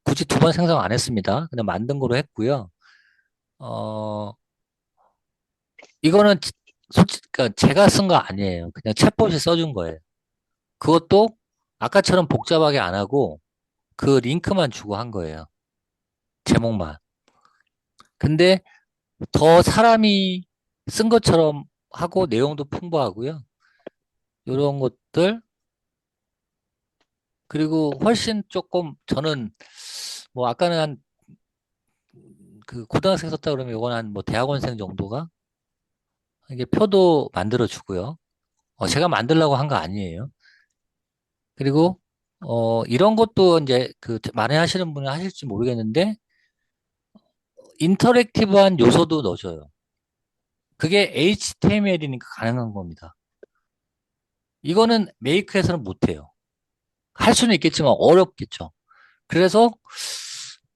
굳이 두 번 생성 안 했습니다. 그냥 만든 거로 했고요. 어, 이거는 솔직히 그러니까 제가 쓴 거 아니에요. 그냥 챗봇이 써준 거예요. 그것도 아까처럼 복잡하게 안 하고 그 링크만 주고 한 거예요. 제목만. 근데 더 사람이 쓴 것처럼 하고 내용도 풍부하고요. 이런 것들 그리고 훨씬 조금 저는 뭐 아까는 한 그 고등학생 썼다 그러면 이건 한 뭐 대학원생 정도가 이게 표도 만들어 주고요. 제가 만들려고 한 거 아니에요. 그리고 이런 것도 이제 그 많이 하시는 분은 하실지 모르겠는데 인터랙티브한 요소도 넣어줘요. 그게 HTML이니까 가능한 겁니다. 이거는 메이크에서는 못해요. 할 수는 있겠지만 어렵겠죠. 그래서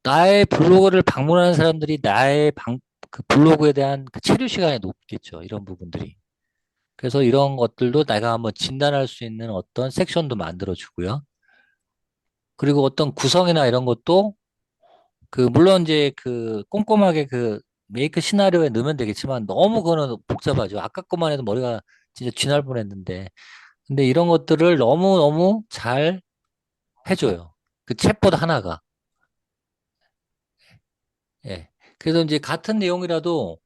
나의 블로그를 방문하는 사람들이 나의 그 블로그에 대한 그 체류 시간이 높겠죠. 이런 부분들이. 그래서 이런 것들도 내가 한번 진단할 수 있는 어떤 섹션도 만들어주고요. 그리고 어떤 구성이나 이런 것도 그 물론 이제 그 꼼꼼하게 그 메이크 시나리오에 넣으면 되겠지만 너무 그거는 복잡하죠. 아까 것만 해도 머리가 진짜 쥐날 뻔했는데 근데 이런 것들을 너무너무 잘 해줘요. 그 챗봇 하나가. 예. 그래서 이제 같은 내용이라도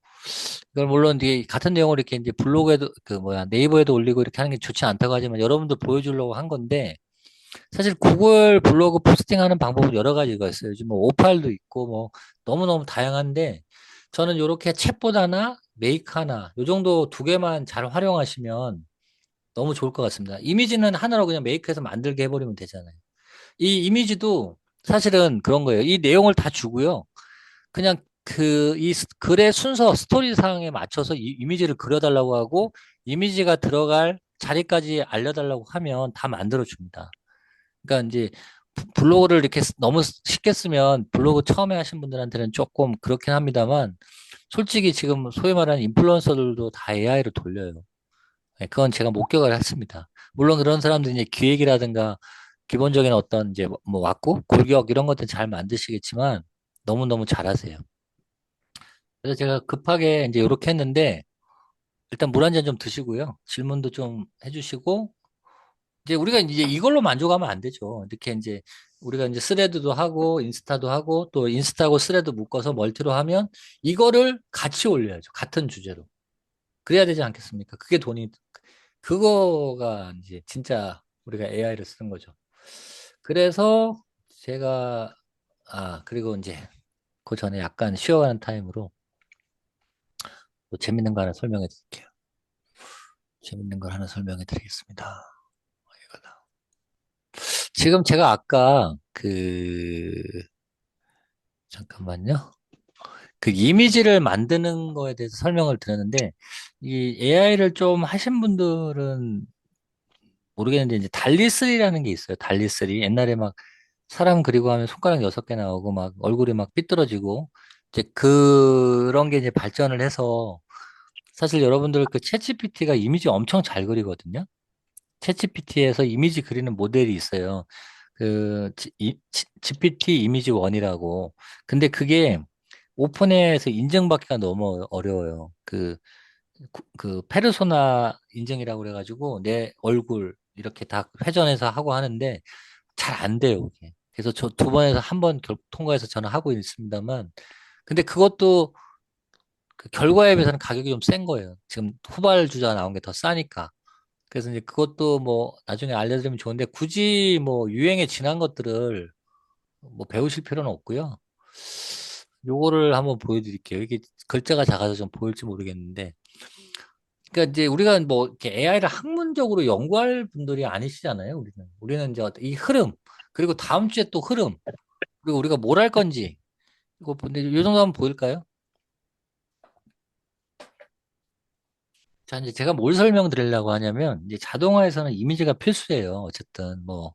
이걸 물론 이제 같은 내용을 이렇게 이제 블로그에도 그 뭐야 네이버에도 올리고 이렇게 하는 게 좋지 않다고 하지만 여러분들 보여주려고 한 건데 사실 구글 블로그 포스팅하는 방법은 여러 가지가 있어요. 요즘 뭐 오팔도 있고 뭐 너무너무 다양한데 저는 이렇게 챗봇 하나, 메이크 하나 요 정도 두 개만 잘 활용하시면 너무 좋을 것 같습니다. 이미지는 하나로 그냥 메이크해서 만들게 해버리면 되잖아요. 이 이미지도 사실은 그런 거예요. 이 내용을 다 주고요. 그냥 이 글의 순서, 스토리상에 맞춰서 이 이미지를 그려달라고 하고 이미지가 들어갈 자리까지 알려달라고 하면 다 만들어줍니다. 그러니까 이제 블로그를 이렇게 너무 쉽게 쓰면 블로그 처음에 하신 분들한테는 조금 그렇긴 합니다만 솔직히 지금 소위 말하는 인플루언서들도 다 AI로 돌려요. 네, 그건 제가 목격을 했습니다. 물론 그런 사람들이 이제 기획이라든가 기본적인 어떤 이제 뭐 왔고 골격 이런 것들 잘 만드시겠지만 너무너무 잘하세요. 그래서 제가 급하게 이제 이렇게 했는데 일단 물 한 잔 좀 드시고요. 질문도 좀 해주시고 이제 우리가 이제 이걸로 만족하면 안 되죠. 이렇게 이제 우리가 이제 스레드도 하고 인스타도 하고 또 인스타하고 스레드 묶어서 멀티로 하면 이거를 같이 올려야죠. 같은 주제로. 그래야 되지 않겠습니까? 그게 돈이 그거가 이제 진짜 우리가 AI를 쓰는 거죠. 그래서 제가 그리고 이제 그 전에 약간 쉬어가는 타임으로 또 재밌는 거 하나 설명해 드릴게요. 재밌는 걸 하나 설명해 드리겠습니다. 이거다. 지금 제가 아까 잠깐만요. 그 이미지를 만드는 거에 대해서 설명을 드렸는데 이 AI를 좀 하신 분들은 모르겠는데 이제 달리3라는 게 있어요. 달리3. 옛날에 막 사람 그리고 하면 손가락 6개 나오고 막 얼굴이 막 삐뚤어지고 이제 그런 게 이제 발전을 해서 사실 여러분들 그 챗GPT가 이미지 엄청 잘 그리거든요. 챗GPT에서 이미지 그리는 모델이 있어요. GPT 이미지 1이라고. 근데 그게 오픈AI에서 인증받기가 너무 어려워요. 그 페르소나 인증이라고 그래가지고 내 얼굴 이렇게 다 회전해서 하고 하는데 잘 안 돼요, 그게. 그래서 저 두 번에서 한 번 통과해서 저는 하고 있습니다만 근데 그것도 그 결과에 비해서는 가격이 좀 센 거예요. 지금 후발주자 나온 게 더 싸니까. 그래서 이제 그것도 뭐 나중에 알려드리면 좋은데 굳이 뭐 유행에 지난 것들을 뭐 배우실 필요는 없고요. 요거를 한번 보여드릴게요. 이게 글자가 작아서 좀 보일지 모르겠는데. 그러니까 이제 우리가 뭐 이렇게 AI를 학문적으로 연구할 분들이 아니시잖아요. 우리는 이제 이 흐름. 그리고 다음 주에 또 흐름, 그리고 우리가 뭘 할 건지, 이거 근데 이 정도 한번 보일까요? 자, 이제 제가 뭘 설명드리려고 하냐면, 이제 자동화에서는 이미지가 필수예요. 어쨌든, 뭐.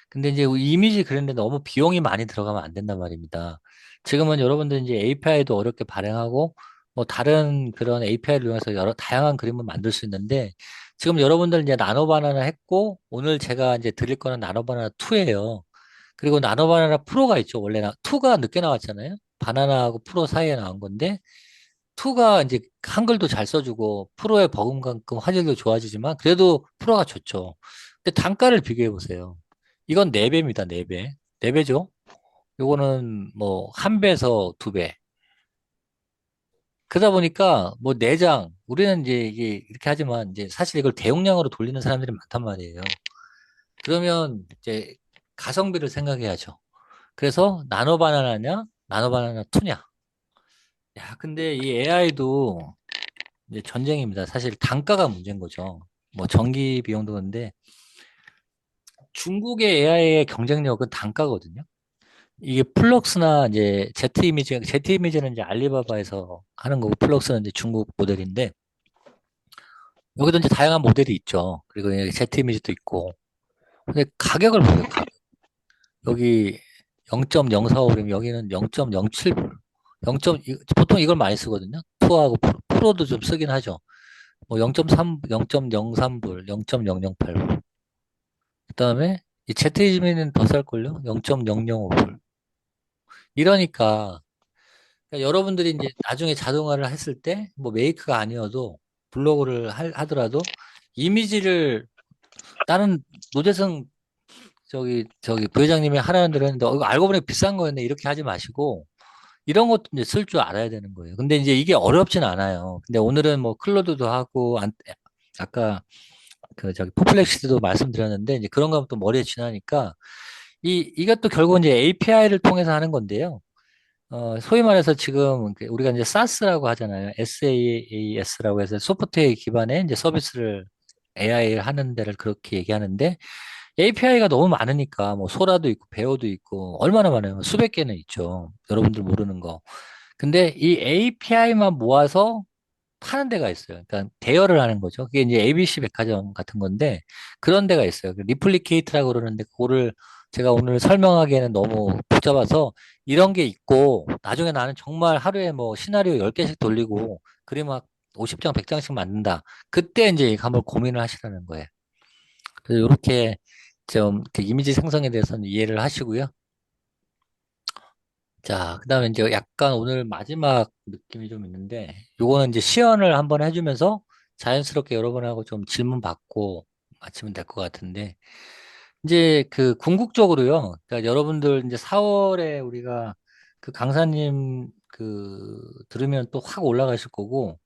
근데 이제 이미지 그런데 너무 비용이 많이 들어가면 안 된단 말입니다. 지금은 여러분들 이제 API도 어렵게 발행하고, 뭐 다른 그런 API를 이용해서 여러 다양한 그림을 만들 수 있는데, 지금 여러분들 이제 나노 바나나 했고, 오늘 제가 이제 드릴 거는 나노 바나나 2예요. 그리고 나노 바나나 프로가 있죠. 원래 2가 늦게 나왔잖아요. 바나나하고 프로 사이에 나온 건데, 2가 이제 한글도 잘 써주고 프로의 버금가끔 화질도 좋아지지만 그래도 프로가 좋죠. 근데 단가를 비교해 보세요. 이건 4배입니다. 4배. 4배죠. 요거는 뭐 1배에서 2배. 그러다 보니까 뭐 내장 우리는 이제 이게 이렇게 하지만 이제 사실 이걸 대용량으로 돌리는 사람들이 많단 말이에요. 그러면 이제 가성비를 생각해야죠. 그래서 나노 바나나냐, 나노 바나나 2냐. 야, 근데 이 AI도 이제 전쟁입니다. 사실 단가가 문제인 거죠. 뭐 전기 비용도 그런데 중국의 AI의 경쟁력은 단가거든요. 이게 플럭스나 이제 제트 이미지는 이제 알리바바에서 하는 거고 플럭스는 이제 중국 모델인데 여기도 이제 다양한 모델이 있죠. 그리고 제트 이미지도 있고. 근데 가격을 보세요. 가격. 여기 0.045이면 여기는 0.07불. 0. 보통 이걸 많이 쓰거든요. 투하고 프로도 좀 쓰긴 하죠. 뭐 0.3, 0.03불, 0.008불. 그다음에 이 ZT민은 더 쌀걸요? 0.005불. 이러니까 그러니까 여러분들이 이제 나중에 자동화를 했을 때 뭐 메이크가 아니어도 블로그를 하더라도 이미지를 다른 노재성 저기 부회장님이 하라는 대로 했는데 이거 알고 보니 비싼 거였네 이렇게 하지 마시고 이런 것도 이제 쓸 줄 알아야 되는 거예요. 근데 이제 이게 어렵진 않아요. 근데 오늘은 뭐 클로드도 하고 아까 그 저기 퍼플렉시티도 말씀드렸는데 이제 그런 거면 또 머리에 지나니까 이것도 결국은 이제 API를 통해서 하는 건데요. 소위 말해서 지금 우리가 이제 SaaS라고 하잖아요. SaaS라고 해서 소프트웨어 기반의 이제 서비스를 AI 하는 데를 그렇게 얘기하는데 API가 너무 많으니까 뭐 소라도 있고 베어도 있고 얼마나 많아요. 수백 개는 있죠. 여러분들 모르는 거. 근데 이 API만 모아서 파는 데가 있어요. 그러니까 대여를 하는 거죠. 그게 이제 ABC 백화점 같은 건데 그런 데가 있어요. 그 리플리케이트라고 그러는데 그거를 제가 오늘 설명하기에는 너무 복잡해서 이런 게 있고 나중에 나는 정말 하루에 뭐 시나리오 10개씩 돌리고 그림 막 50장, 100장씩 만든다. 그때 이제 한번 고민을 하시라는 거예요. 그래서 이렇게 좀 그 이미지 생성에 대해서는 이해를 하시고요. 자, 그다음에 이제 약간 오늘 마지막 느낌이 좀 있는데, 요거는 이제 시연을 한번 해주면서 자연스럽게 여러분하고 좀 질문 받고 마치면 될 것 같은데, 이제 그 궁극적으로요. 그러니까 여러분들 이제 4월에 우리가 그 강사님 그 들으면 또 확 올라가실 거고,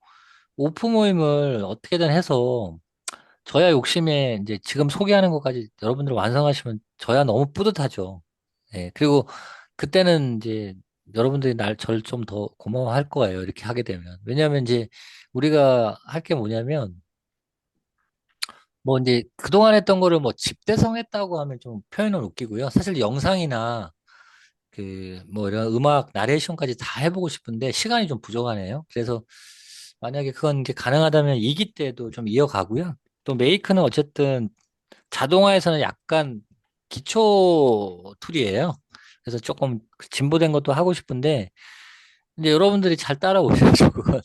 오프 모임을 어떻게든 해서 저야 욕심에 이제 지금 소개하는 것까지 여러분들 완성하시면 저야 너무 뿌듯하죠. 예, 그리고 그때는 이제 여러분들이 저를 좀 더 고마워할 거예요. 이렇게 하게 되면. 왜냐하면 이제 우리가 할 게 뭐냐면 뭐 이제 그동안 했던 거를 뭐 집대성했다고 하면 좀 표현은 웃기고요. 사실 영상이나 그 뭐 이런 음악 나레이션까지 다 해보고 싶은데 시간이 좀 부족하네요. 그래서 만약에 그건 이제 가능하다면 2기 때도 좀 이어가고요. 또 메이크는 어쨌든 자동화에서는 약간 기초 툴이에요. 그래서 조금 진보된 것도 하고 싶은데 이제 여러분들이 잘 따라오셔야죠, 그건.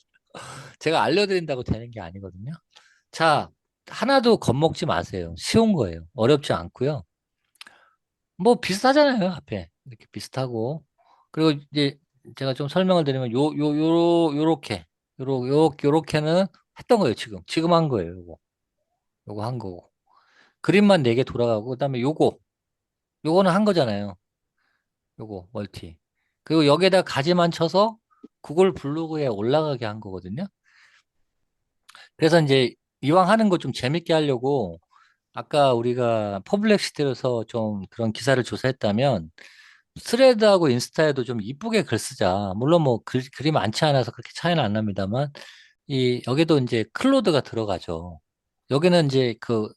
제가 알려드린다고 되는 게 아니거든요. 자, 하나도 겁먹지 마세요. 쉬운 거예요. 어렵지 않고요. 뭐 비슷하잖아요, 앞에. 이렇게 비슷하고. 그리고 이제 제가 좀 설명을 드리면 요렇게 요렇게는 했던 거예요, 지금. 지금 한 거예요, 요거 한 거고. 그림만 4개 돌아가고 그다음에 요거는 한 거잖아요. 요거 멀티. 그리고 여기에다 가지만 쳐서 구글 블로그에 올라가게 한 거거든요. 그래서 이제 이왕 하는 거 좀 재밌게 하려고 아까 우리가 퍼블렉시티에서 좀 그런 기사를 조사했다면 스레드하고 인스타에도 좀 이쁘게 글 쓰자. 물론 뭐 그림 많지 않아서 그렇게 차이는 안 납니다만 이 여기도 이제 클로드가 들어가죠. 여기는 이제 그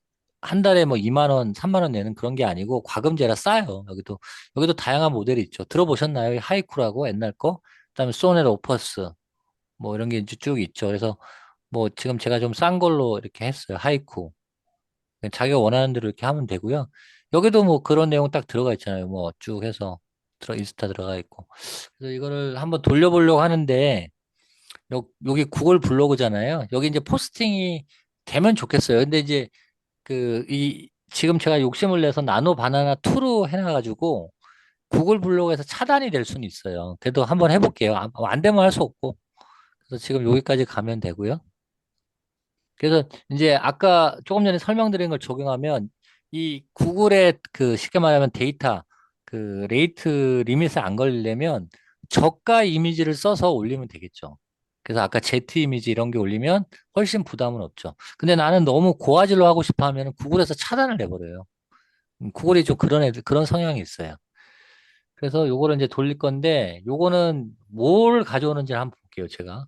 한 달에 뭐 2만 원, 3만 원 내는 그런 게 아니고 과금제라 싸요. 여기도 다양한 모델이 있죠. 들어보셨나요? 하이쿠라고 옛날 거? 그다음에 소넬 오퍼스 뭐 이런 게 이제 쭉 있죠. 그래서 뭐 지금 제가 좀 싼 걸로 이렇게 했어요. 하이쿠. 그냥 자기가 원하는 대로 이렇게 하면 되고요. 여기도 뭐 그런 내용 딱 들어가 있잖아요. 뭐 쭉 해서 인스타 들어가 있고. 그래서 이거를 한번 돌려보려고 하는데 여기 구글 블로그잖아요. 여기 이제 포스팅이 되면 좋겠어요. 근데 이제 지금 제가 욕심을 내서 나노 바나나 2로 해놔가지고 구글 블로그에서 차단이 될 수는 있어요. 그래도 한번 해볼게요. 안 되면 할 수 없고. 그래서 지금 여기까지 가면 되고요. 그래서 이제 아까 조금 전에 설명드린 걸 적용하면 이 구글의 그 쉽게 말하면 데이터 그 레이트 리밋을 안 걸리려면 저가 이미지를 써서 올리면 되겠죠. 그래서 아까 Z 이미지 이런 게 올리면 훨씬 부담은 없죠. 근데 나는 너무 고화질로 하고 싶어 하면 구글에서 차단을 해버려요. 구글이 좀 그런 그런 성향이 있어요. 그래서 요거를 이제 돌릴 건데 요거는 뭘 가져오는지 한번 볼게요, 제가.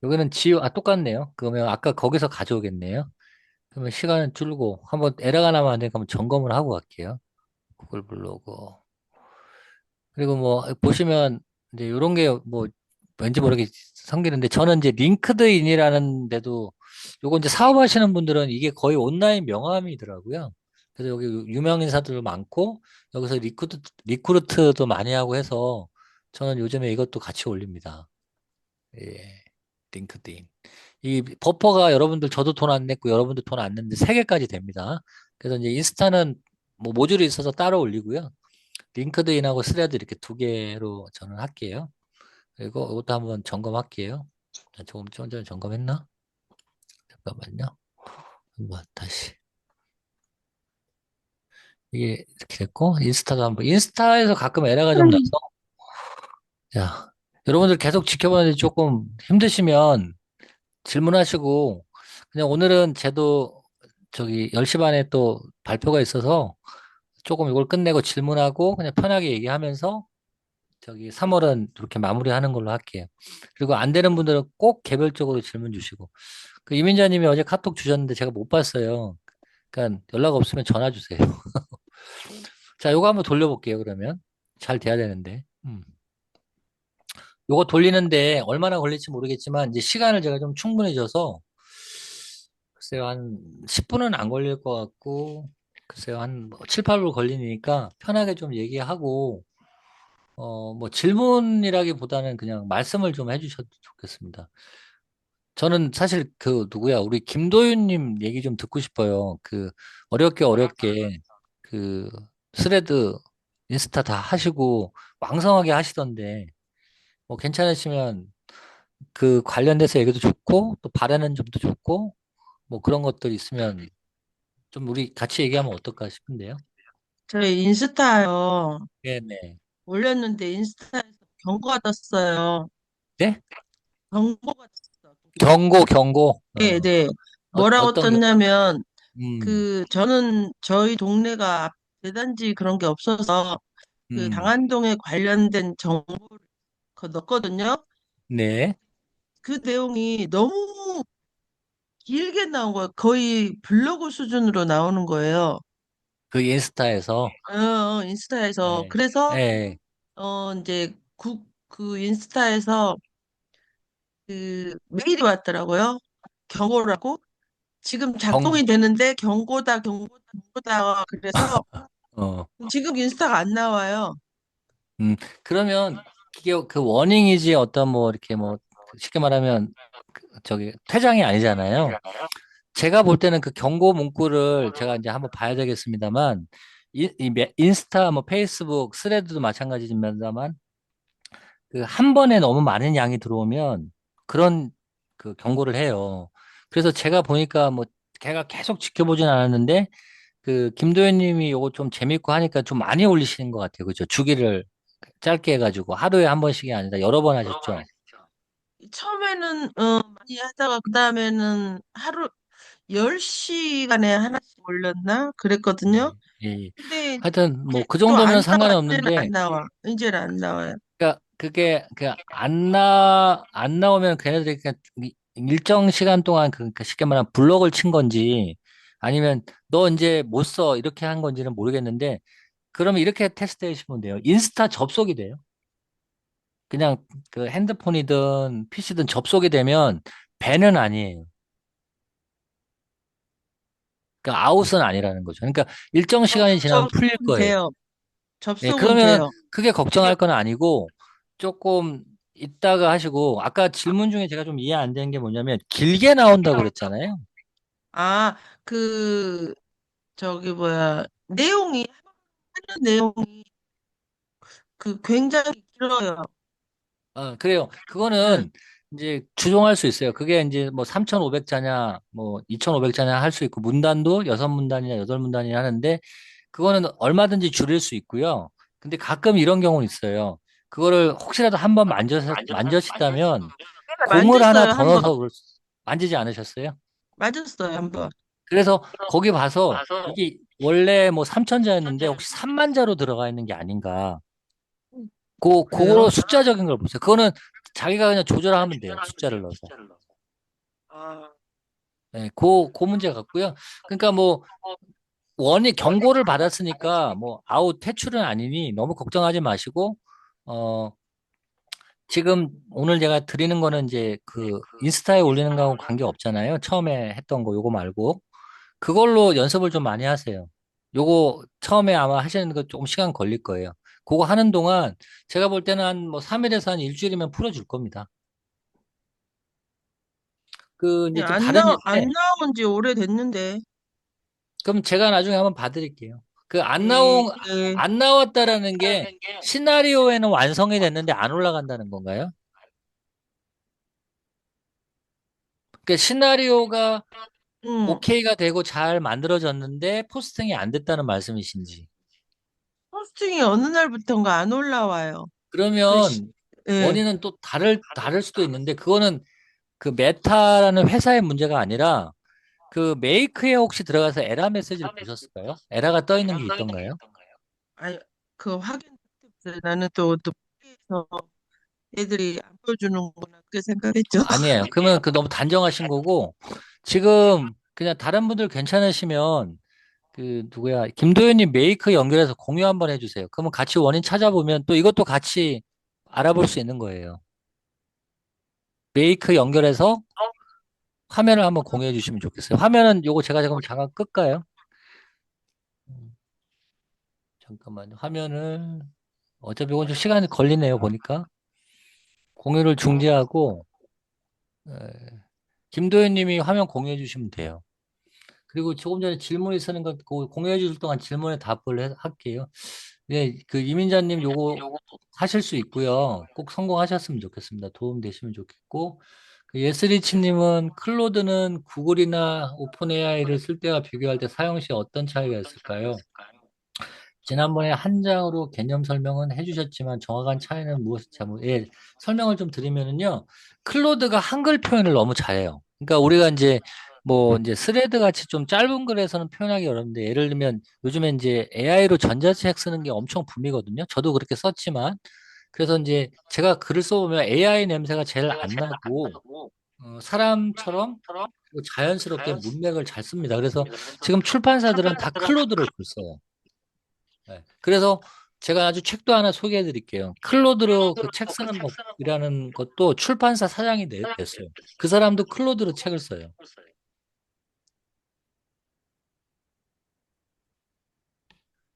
여기는 똑같네요. 그러면 아까 거기서 가져오겠네요. 그러면 시간을 줄고 한번 에러가 나면 안 되니까 한번 점검을 하고 갈게요. 구글 블로그. 그리고 뭐 보시면 이제 이런 게 뭐 왠지 모르게 생기는데 저는 이제 링크드인이라는 데도 요거 이제 사업하시는 분들은 이게 거의 온라인 명함이더라고요. 그래서 여기 유명 인사들 많고 여기서 리크루트도 많이 하고 해서 저는 요즘에 이것도 같이 올립니다. 예. 링크드인. 이 버퍼가 여러분들 저도 돈 안 냈고 여러분들 돈 안 냈는데 3개까지 됩니다. 그래서 이제 인스타는 뭐 모듈이 있어서 따로 올리고요. 링크드인하고 스레드 이렇게 2개로 저는 할게요. 그리고 이것도 한번 점검할게요. 좀 전에 점검했나? 잠깐만요. 한번 다시. 이게 이렇게 됐고, 인스타에서 가끔 에러가 좀 나서, 야, 여러분들 계속 지켜보는데 조금 힘드시면 질문하시고, 그냥 오늘은 쟤도 저기 10시 반에 또 발표가 있어서 조금 이걸 끝내고 질문하고 그냥 편하게 얘기하면서 저기 3월은 이렇게 마무리하는 걸로 할게요. 그리고 안 되는 분들은 꼭 개별적으로 질문 주시고. 그 이민자님이 어제 카톡 주셨는데 제가 못 봤어요. 그러니까 연락 없으면 전화 주세요. 자, 요거 한번 돌려볼게요, 그러면. 잘 돼야 되는데. 요거 돌리는데 얼마나 걸릴지 모르겠지만 이제 시간을 제가 좀 충분히 줘서 글쎄요, 한 10분은 안 걸릴 것 같고 글쎄요, 한 7, 8분 걸리니까 편하게 좀 얘기하고 뭐 질문이라기보다는 그냥 말씀을 좀 해주셔도 좋겠습니다. 저는 사실 누구야, 우리 김도윤님 얘기 좀 듣고 싶어요. 어렵게 그 스레드, 인스타 다 하시고 왕성하게 하시던데 뭐 괜찮으시면 그 관련돼서 얘기도 좋고 또 바라는 점도 좋고 뭐 그런 것들 있으면 좀 우리 같이 얘기하면 어떨까 싶은데요. 저희 인스타요. 네네. 올렸는데 인스타에서 경고가 떴어요. 네? 경고가 떴어. 경고. 네, 네. 뭐라고 어떤 떴냐면, 음, 저는 저희 동네가 대단지 그런 게 없어서 그 음, 당안동에 관련된 정보를 넣었거든요. 네. 그 내용이 너무 길게 나온 거예요. 거의 블로그 수준으로 나오는 거예요. 그 인스타에서, 인스타에서. 네, 그래서, 네. 이제 그 인스타에서 메일이 왔더라고요. 경고라고. 지금 경, 작동이 되는데 경고다. 그래서 어, 지금 인스타가 안 나와요. 음, 그러면 이게 그 워닝이지 어떤 뭐 이렇게 뭐 쉽게 말하면 저기 퇴장이 아니잖아요. 제가 볼 때는 그 경고 문구를 제가 이제 한번 봐야 되겠습니다만, 인스타, 뭐 페이스북, 스레드도 마찬가지입니다만, 그 한 번에 너무 많은 양이 들어오면 그런 그 경고를 해요. 그래서 제가 보니까 뭐 걔가 계속 지켜보진 않았는데 그 김도현 님이 요거 좀 재밌고 하니까 좀 많이 올리시는 것 같아요. 그죠? 주기를 짧게 해가지고 하루에 한 번씩이 아니라 여러 번 하셨죠? 처음에는 많이 하다가 그다음에는 하루 10시간에 하나씩 올렸나? 그랬거든요. 예, 예. 근데 하여튼 뭐 그 또 정도면 안 나와. 상관이 이제는 안 없는데 나와. 이제는 안 나와요. 그러니까 그게 안 나오면 걔네들이 그냥 일정 시간 동안 그러니까 쉽게 말하면 블럭을 친 건지 아니면 너 이제 못 써. 이렇게 한 건지는 모르겠는데, 그러면 이렇게 테스트 해주시면 돼요. 인스타 접속이 돼요. 그냥 그 핸드폰이든 PC든 접속이 되면 밴은 아니에요. 그러니까 아웃은 아니라는 거죠. 그러니까 일정 시간이 지나면 풀릴 접속은 거예요. 돼요. 예, 접속은 그러면 돼요. 크게 걱정할 건 아니고 조금 이따가 하시고 아까 질문 중에 제가 좀 이해 안 되는 게 뭐냐면 길게 나온다고 그랬잖아요. 아, 그, 저기 뭐야, 하는 내용이 굉장히 길어요. 그래요. 네. 그거는 이제 조정할 수 있어요. 그게 이제 뭐 3,500자냐, 뭐 2,500자냐 할 수 있고, 문단도 6문단이냐, 8문단이냐 하는데, 그거는 얼마든지 줄일 수 있고요. 근데 가끔 이런 경우는 있어요. 그거를 혹시라도 한번 만졌다면, 공을 하나 만졌어요, 더 한 번. 넣어서 만지지 않으셨어요? 만졌어요, 한 번. 그래서 거기 봐서 이게 원래 뭐 3천자였는데 혹시 3만자로 들어가 있는 게 아닌가. 그거로 그래요? 숫자적인 걸 보세요. 그거는 자기가 그냥 조절하면 돼요. 숫자를 넣어서. 아, 네, 그 문제 같고요. 그러니까 뭐 경고를 받았으니까 뭐 아웃 퇴출은 아니니 너무 걱정하지 마시고 어 지금 오늘 제가 드리는 거는 이제 그 인스타에 올리는 거하고 관계 없잖아요. 처음에 했던 거 요거 말고 그걸로 연습을 좀 많이 하세요. 요거 처음에 아마 하시는 거 조금 시간 걸릴 거예요. 그거 하는 동안 제가 볼 때는 한 뭐 3일에서 한 일주일이면 풀어줄 겁니다. 그 이제 좀 다른 안 얘기인데 나온 지 오래됐는데. 그럼 제가 나중에 한번 봐드릴게요. 그 네, 네. 안 나왔다라는 게 시나리오에는 완성이 됐는데 안 올라간다는 건가요? 그 시나리오가 응. 오케이가 되고 잘 만들어졌는데 포스팅이 안 됐다는 말씀이신지. 포스팅이 어느 날부턴가 안 올라와요. 그, 시, 그러면 예. 원인은 또 다를 수도 있는데 그거는 그 메타라는 회사의 문제가 아니라 그 메이크에 혹시 들어가서 에라 메시지를 보셨을까요? 에라가 떠 있는 게 있던가요? 아니, 확인 못했어요. 나는 또, 해서 애들이 안 보여주는구나. 그렇게 생각했죠. 아니에요. 그러면 그 너무 단정하신 거고 지금 그냥 다른 분들 괜찮으시면 그 누구야 김도현님 메이크 연결해서 공유 한번 해주세요. 그러면 같이 원인 찾아보면 또 이것도 같이 알아볼 수 있는 거예요. 메이크 연결해서 화면을 한번 공유해 주시면 좋겠어요. 화면은 요거 제가 잠깐 끌까요? 음, 잠깐만요. 화면을 어차피 이건 좀 시간이 걸리네요. 보니까 공유를 중지하고 에, 김도현 님이 화면 공유해 주시면 돼요. 그리고 조금 전에 질문 있었는 거 공유해 주실 동안 질문에 할게요. 네, 그 이민자님 요거 하실 수 있고요. 꼭 성공하셨으면 좋겠습니다. 도움 되시면 좋겠고. 그 예스리치님은 클로드는 구글이나 오픈 AI를 쓸 때와 비교할 때 사용 시 어떤 차이가 있을까요? 지난번에 한 장으로 개념 설명은 해주셨지만 정확한 차이는 무엇인지 예, 설명을 좀 드리면은요. 클로드가 한글 표현을 너무 잘해요. 그러니까 우리가 이제 뭐 이제 스레드 같이 좀 짧은 글에서는 표현하기 어렵는데 예를 들면 요즘에 이제 AI로 전자책 쓰는 게 엄청 붐이거든요. 저도 그렇게 썼지만 그래서 이제 제가 글을 써보면 AI 냄새가 제일 안 나고 사람처럼 그리고 자연스럽게 문맥을 잘 씁니다. 그래서 지금 출판사들은 다 클로드로 글 써요. 네. 그래서 제가 아주 책도 하나 소개해 드릴게요. 클로드로 그 책 쓰는 법이라는 것도 출판사 사장이 냈어요. 그 사람도 클로드로 책을 써요.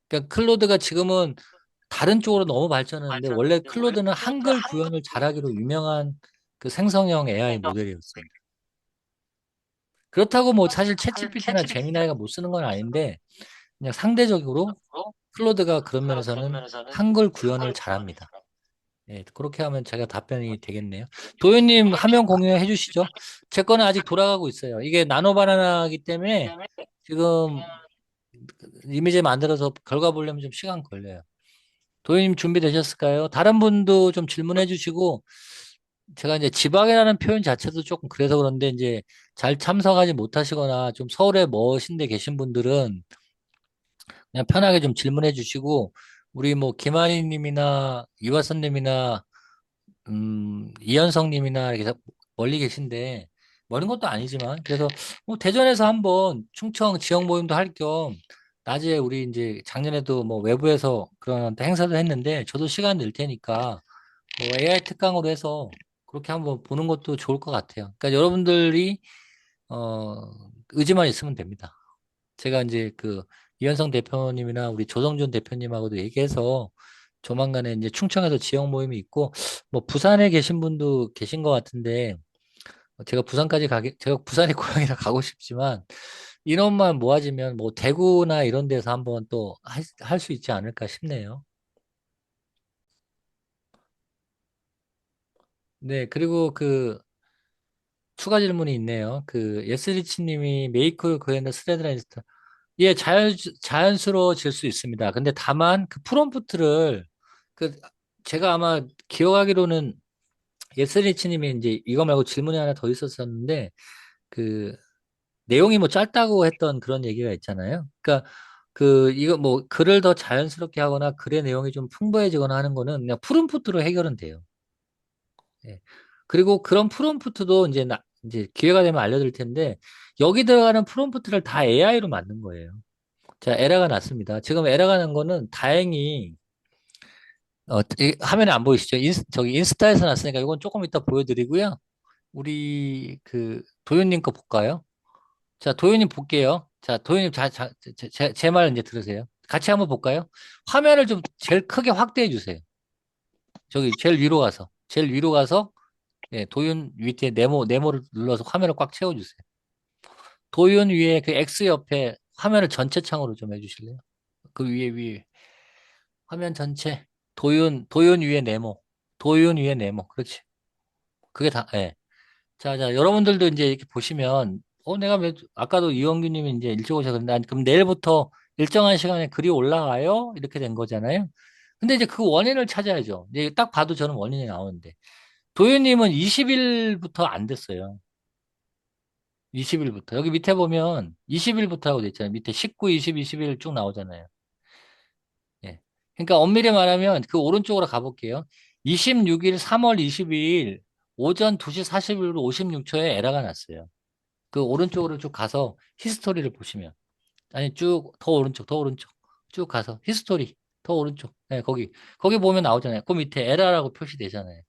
그러니까 클로드가 지금은 다른 쪽으로 너무 발전했는데 원래 클로드는 한글 구현을 잘하기로 유명한 그 생성형 AI 모델이었어요. 그렇다고 뭐 사실 챗GPT나 제미나이가 못 쓰는 건 아닌데 그냥 상대적으로 클로드가 그런 면에서는 한글 구현을 잘합니다. 예, 그렇게 하면 제가 답변이 되겠네요. 도현님 화면 공유해 주시죠. 제 거는 아직 돌아가고 있어요. 이게 나노 바나나이기 때문에 지금 이미지 만들어서 결과 보려면 좀 시간 걸려요. 도현님 준비되셨을까요? 다른 분도 좀 질문해 주시고 제가 이제 지방이라는 표현 자체도 조금 그래서 그런데 이제 잘 참석하지 못하시거나 좀 서울에 멋인데 계신 분들은 그냥 편하게 좀 질문해 주시고 우리 뭐 김한희 님이나 이화선 님이나 이현성 님이나 이렇게 멀리 계신데 멀은 것도 아니지만 그래서 뭐 대전에서 한번 충청 지역 모임도 할 겸 낮에 우리 이제 작년에도 뭐 외부에서 그런 행사도 했는데 저도 시간 낼 테니까 뭐 AI 특강으로 해서 그렇게 한번 보는 것도 좋을 것 같아요. 그러니까 여러분들이 어 의지만 있으면 됩니다. 제가 이제 그 이현성 대표님이나 우리 조성준 대표님하고도 얘기해서 조만간에 이제 충청에서 지역 모임이 있고 뭐 부산에 계신 분도 계신 것 같은데 제가 부산이 고향이라 가고 싶지만 인원만 모아지면 뭐 대구나 이런 데서 한번 또 할 수 있지 않을까 싶네요. 네, 그리고 그 추가 질문이 있네요. 그 예스리치 님이 메이크 그랜드 스레드라 인스타 예, 자연스러워질 수 있습니다. 근데 다만 그 프롬프트를 그 제가 아마 기억하기로는 예스리치 님이 이제 이거 말고 질문이 하나 더 있었었는데 그 내용이 뭐 짧다고 했던 그런 얘기가 있잖아요. 그러니까 그 이거 뭐 글을 더 자연스럽게 하거나 글의 내용이 좀 풍부해지거나 하는 거는 그냥 프롬프트로 해결은 돼요. 예. 그리고 그런 프롬프트도 이제 기회가 되면 알려드릴 텐데 여기 들어가는 프롬프트를 다 AI로 만든 거예요. 자, 에러가 났습니다. 지금 에러가 난 거는 다행히 화면에 안 보이시죠? 저기 인스타에서 났으니까 이건 조금 이따 보여드리고요. 우리 그 도윤님 거 볼까요? 자, 도윤님 볼게요. 자, 도윤님 제 말 이제 들으세요. 같이 한번 볼까요? 화면을 좀 제일 크게 확대해 주세요. 저기 제일 위로 가서 예, 도윤 밑에 네모를 눌러서 화면을 꽉 채워 주세요. 도윤 위에 그 X 옆에 화면을 전체 창으로 좀 해주실래요? 그 위에 화면 전체 도윤 위에 네모 도윤 위에 네모 그렇지. 그게 다 예. 자, 여러분들도 이제 이렇게 보시면 내가 왜 아까도 이원규 님이 이제 일찍 오셨는데 그럼 내일부터 일정한 시간에 글이 올라가요? 이렇게 된 거잖아요. 근데 이제 그 원인을 찾아야죠. 이제 딱 봐도 저는 원인이 나오는데 도윤 님은 20일부터 안 됐어요. 20일부터 여기 밑에 보면 20일부터라고 돼 있잖아요. 밑에 19, 20, 21 쭉 나오잖아요. 예. 그러니까 엄밀히 말하면 그 오른쪽으로 가볼게요. 26일 3월 22일 오전 2시 41분 56초에 에러가 났어요. 그 오른쪽으로 쭉 가서 히스토리를 보시면 아니 쭉 더 오른쪽 더 오른쪽 쭉 가서 히스토리 더 오른쪽 네, 거기 보면 나오잖아요. 그 밑에 에러라고 표시되잖아요.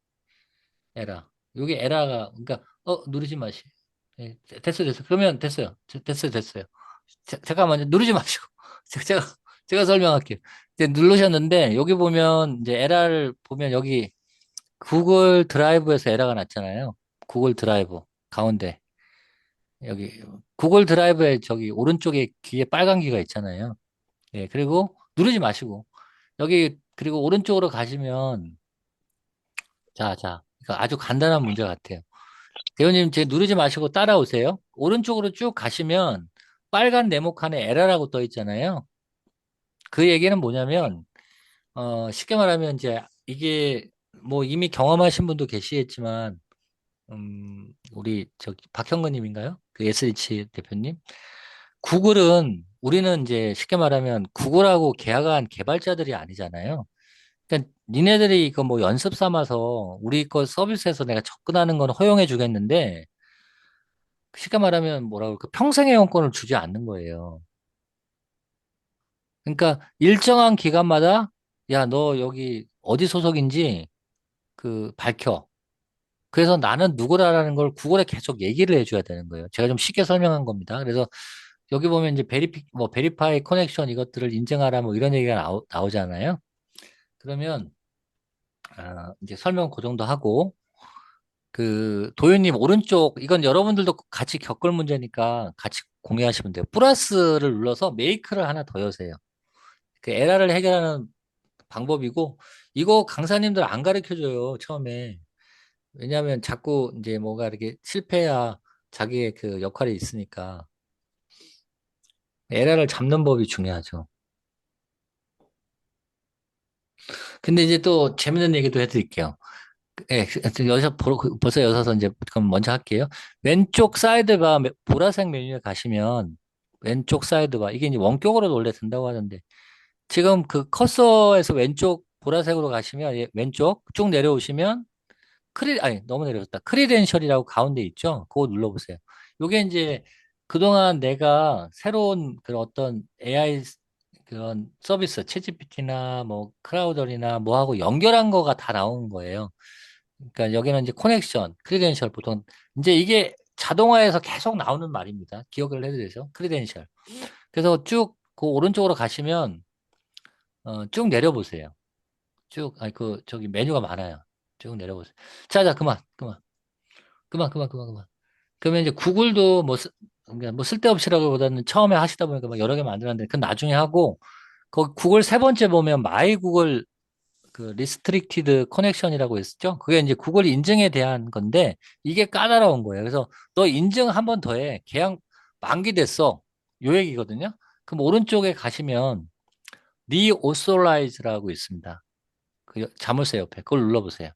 에러. 요게 에러가 그러니까 누르지 마시. 예, 됐어. 그러면 됐어요. 됐어요. 잠깐만요. 누르지 마시고. 제가 제가 설명할게요. 이제 누르셨는데 여기 보면 이제 에러를 보면 여기 구글 드라이브에서 에러가 났잖아요. 구글 드라이브 가운데 여기 구글 드라이브에 저기 오른쪽에 귀에 빨간 귀가 있잖아요. 예, 그리고 누르지 마시고 여기 그리고 오른쪽으로 가시면 이거 아주 간단한 문제 같아요. 대호님, 제 누르지 마시고 따라오세요. 오른쪽으로 쭉 가시면 빨간 네모칸에 에러라고 떠 있잖아요. 그 얘기는 뭐냐면, 쉽게 말하면 이제 이게 뭐 이미 경험하신 분도 계시겠지만, 우리 저기 박형근님인가요? 그 SH 대표님. 우리는 이제 쉽게 말하면 구글하고 계약한 개발자들이 아니잖아요. 그러니까 니네들이 이거 뭐 연습 삼아서 우리 거 서비스에서 내가 접근하는 건 허용해 주겠는데, 쉽게 말하면 뭐라 그럴까 평생의 영권을 주지 않는 거예요. 그러니까 일정한 기간마다 야, 너 여기 어디 소속인지 그 밝혀. 그래서 나는 누구라는 걸 구글에 계속 얘기를 해줘야 되는 거예요. 제가 좀 쉽게 설명한 겁니다. 그래서 여기 보면 이제 베리파이 커넥션 이것들을 인증하라 뭐 이런 얘기가 나오잖아요. 그러면 이제 설명 그 정도 하고 그 도윤님 오른쪽 이건 여러분들도 같이 겪을 문제니까 같이 공유하시면 돼요. 플러스를 눌러서 메이크를 하나 더 여세요. 그 에러를 해결하는 방법이고 이거 강사님들 안 가르쳐 줘요 처음에. 왜냐하면 자꾸 이제 뭐가 이렇게 실패야 자기의 그 역할이 있으니까 에러를 잡는 법이 중요하죠. 근데 이제 또 재밌는 얘기도 해드릴게요. 예, 벌써 여셔서 이제 그럼 먼저 할게요. 왼쪽 사이드바 보라색 메뉴에 가시면 왼쪽 사이드바 이게 이제 원격으로도 원래 된다고 하던데 지금 그 커서에서 왼쪽 보라색으로 가시면 왼쪽 쭉 내려오시면 아니, 너무 내려졌다. 크리덴셜이라고 가운데 있죠? 그거 눌러보세요. 요게 이제 그동안 내가 새로운 그런 어떤 AI 그런 서비스, 챗GPT나 뭐 크라우더리나 뭐하고 연결한 거가 다 나오는 거예요. 그러니까 여기는 이제 커넥션, 크리덴셜 보통 이제 이게 자동화해서 계속 나오는 말입니다. 기억을 해드려서 크리덴셜. 그래서 쭉 그 오른쪽으로 가시면 쭉 내려보세요. 쭉 아니 그 저기 메뉴가 많아요. 쭉 내려보세요. 자, 그만. 그러면 이제 구글도 뭐, 그러니까 뭐 쓸데없이라기보다는 처음에 하시다 보니까 막 여러 개 만들었는데, 그건 나중에 하고, 거기 구글 세 번째 보면 마이 구글 그 리스트릭티드 커넥션이라고 있었죠? 그게 이제 구글 인증에 대한 건데, 이게 까다로운 거예요. 그래서 너 인증 한 번 더 해. 계약 만기됐어. 요 얘기거든요. 그럼 오른쪽에 가시면, 리오소라이즈라고 있습니다. 그 자물쇠 옆에. 그걸 눌러보세요.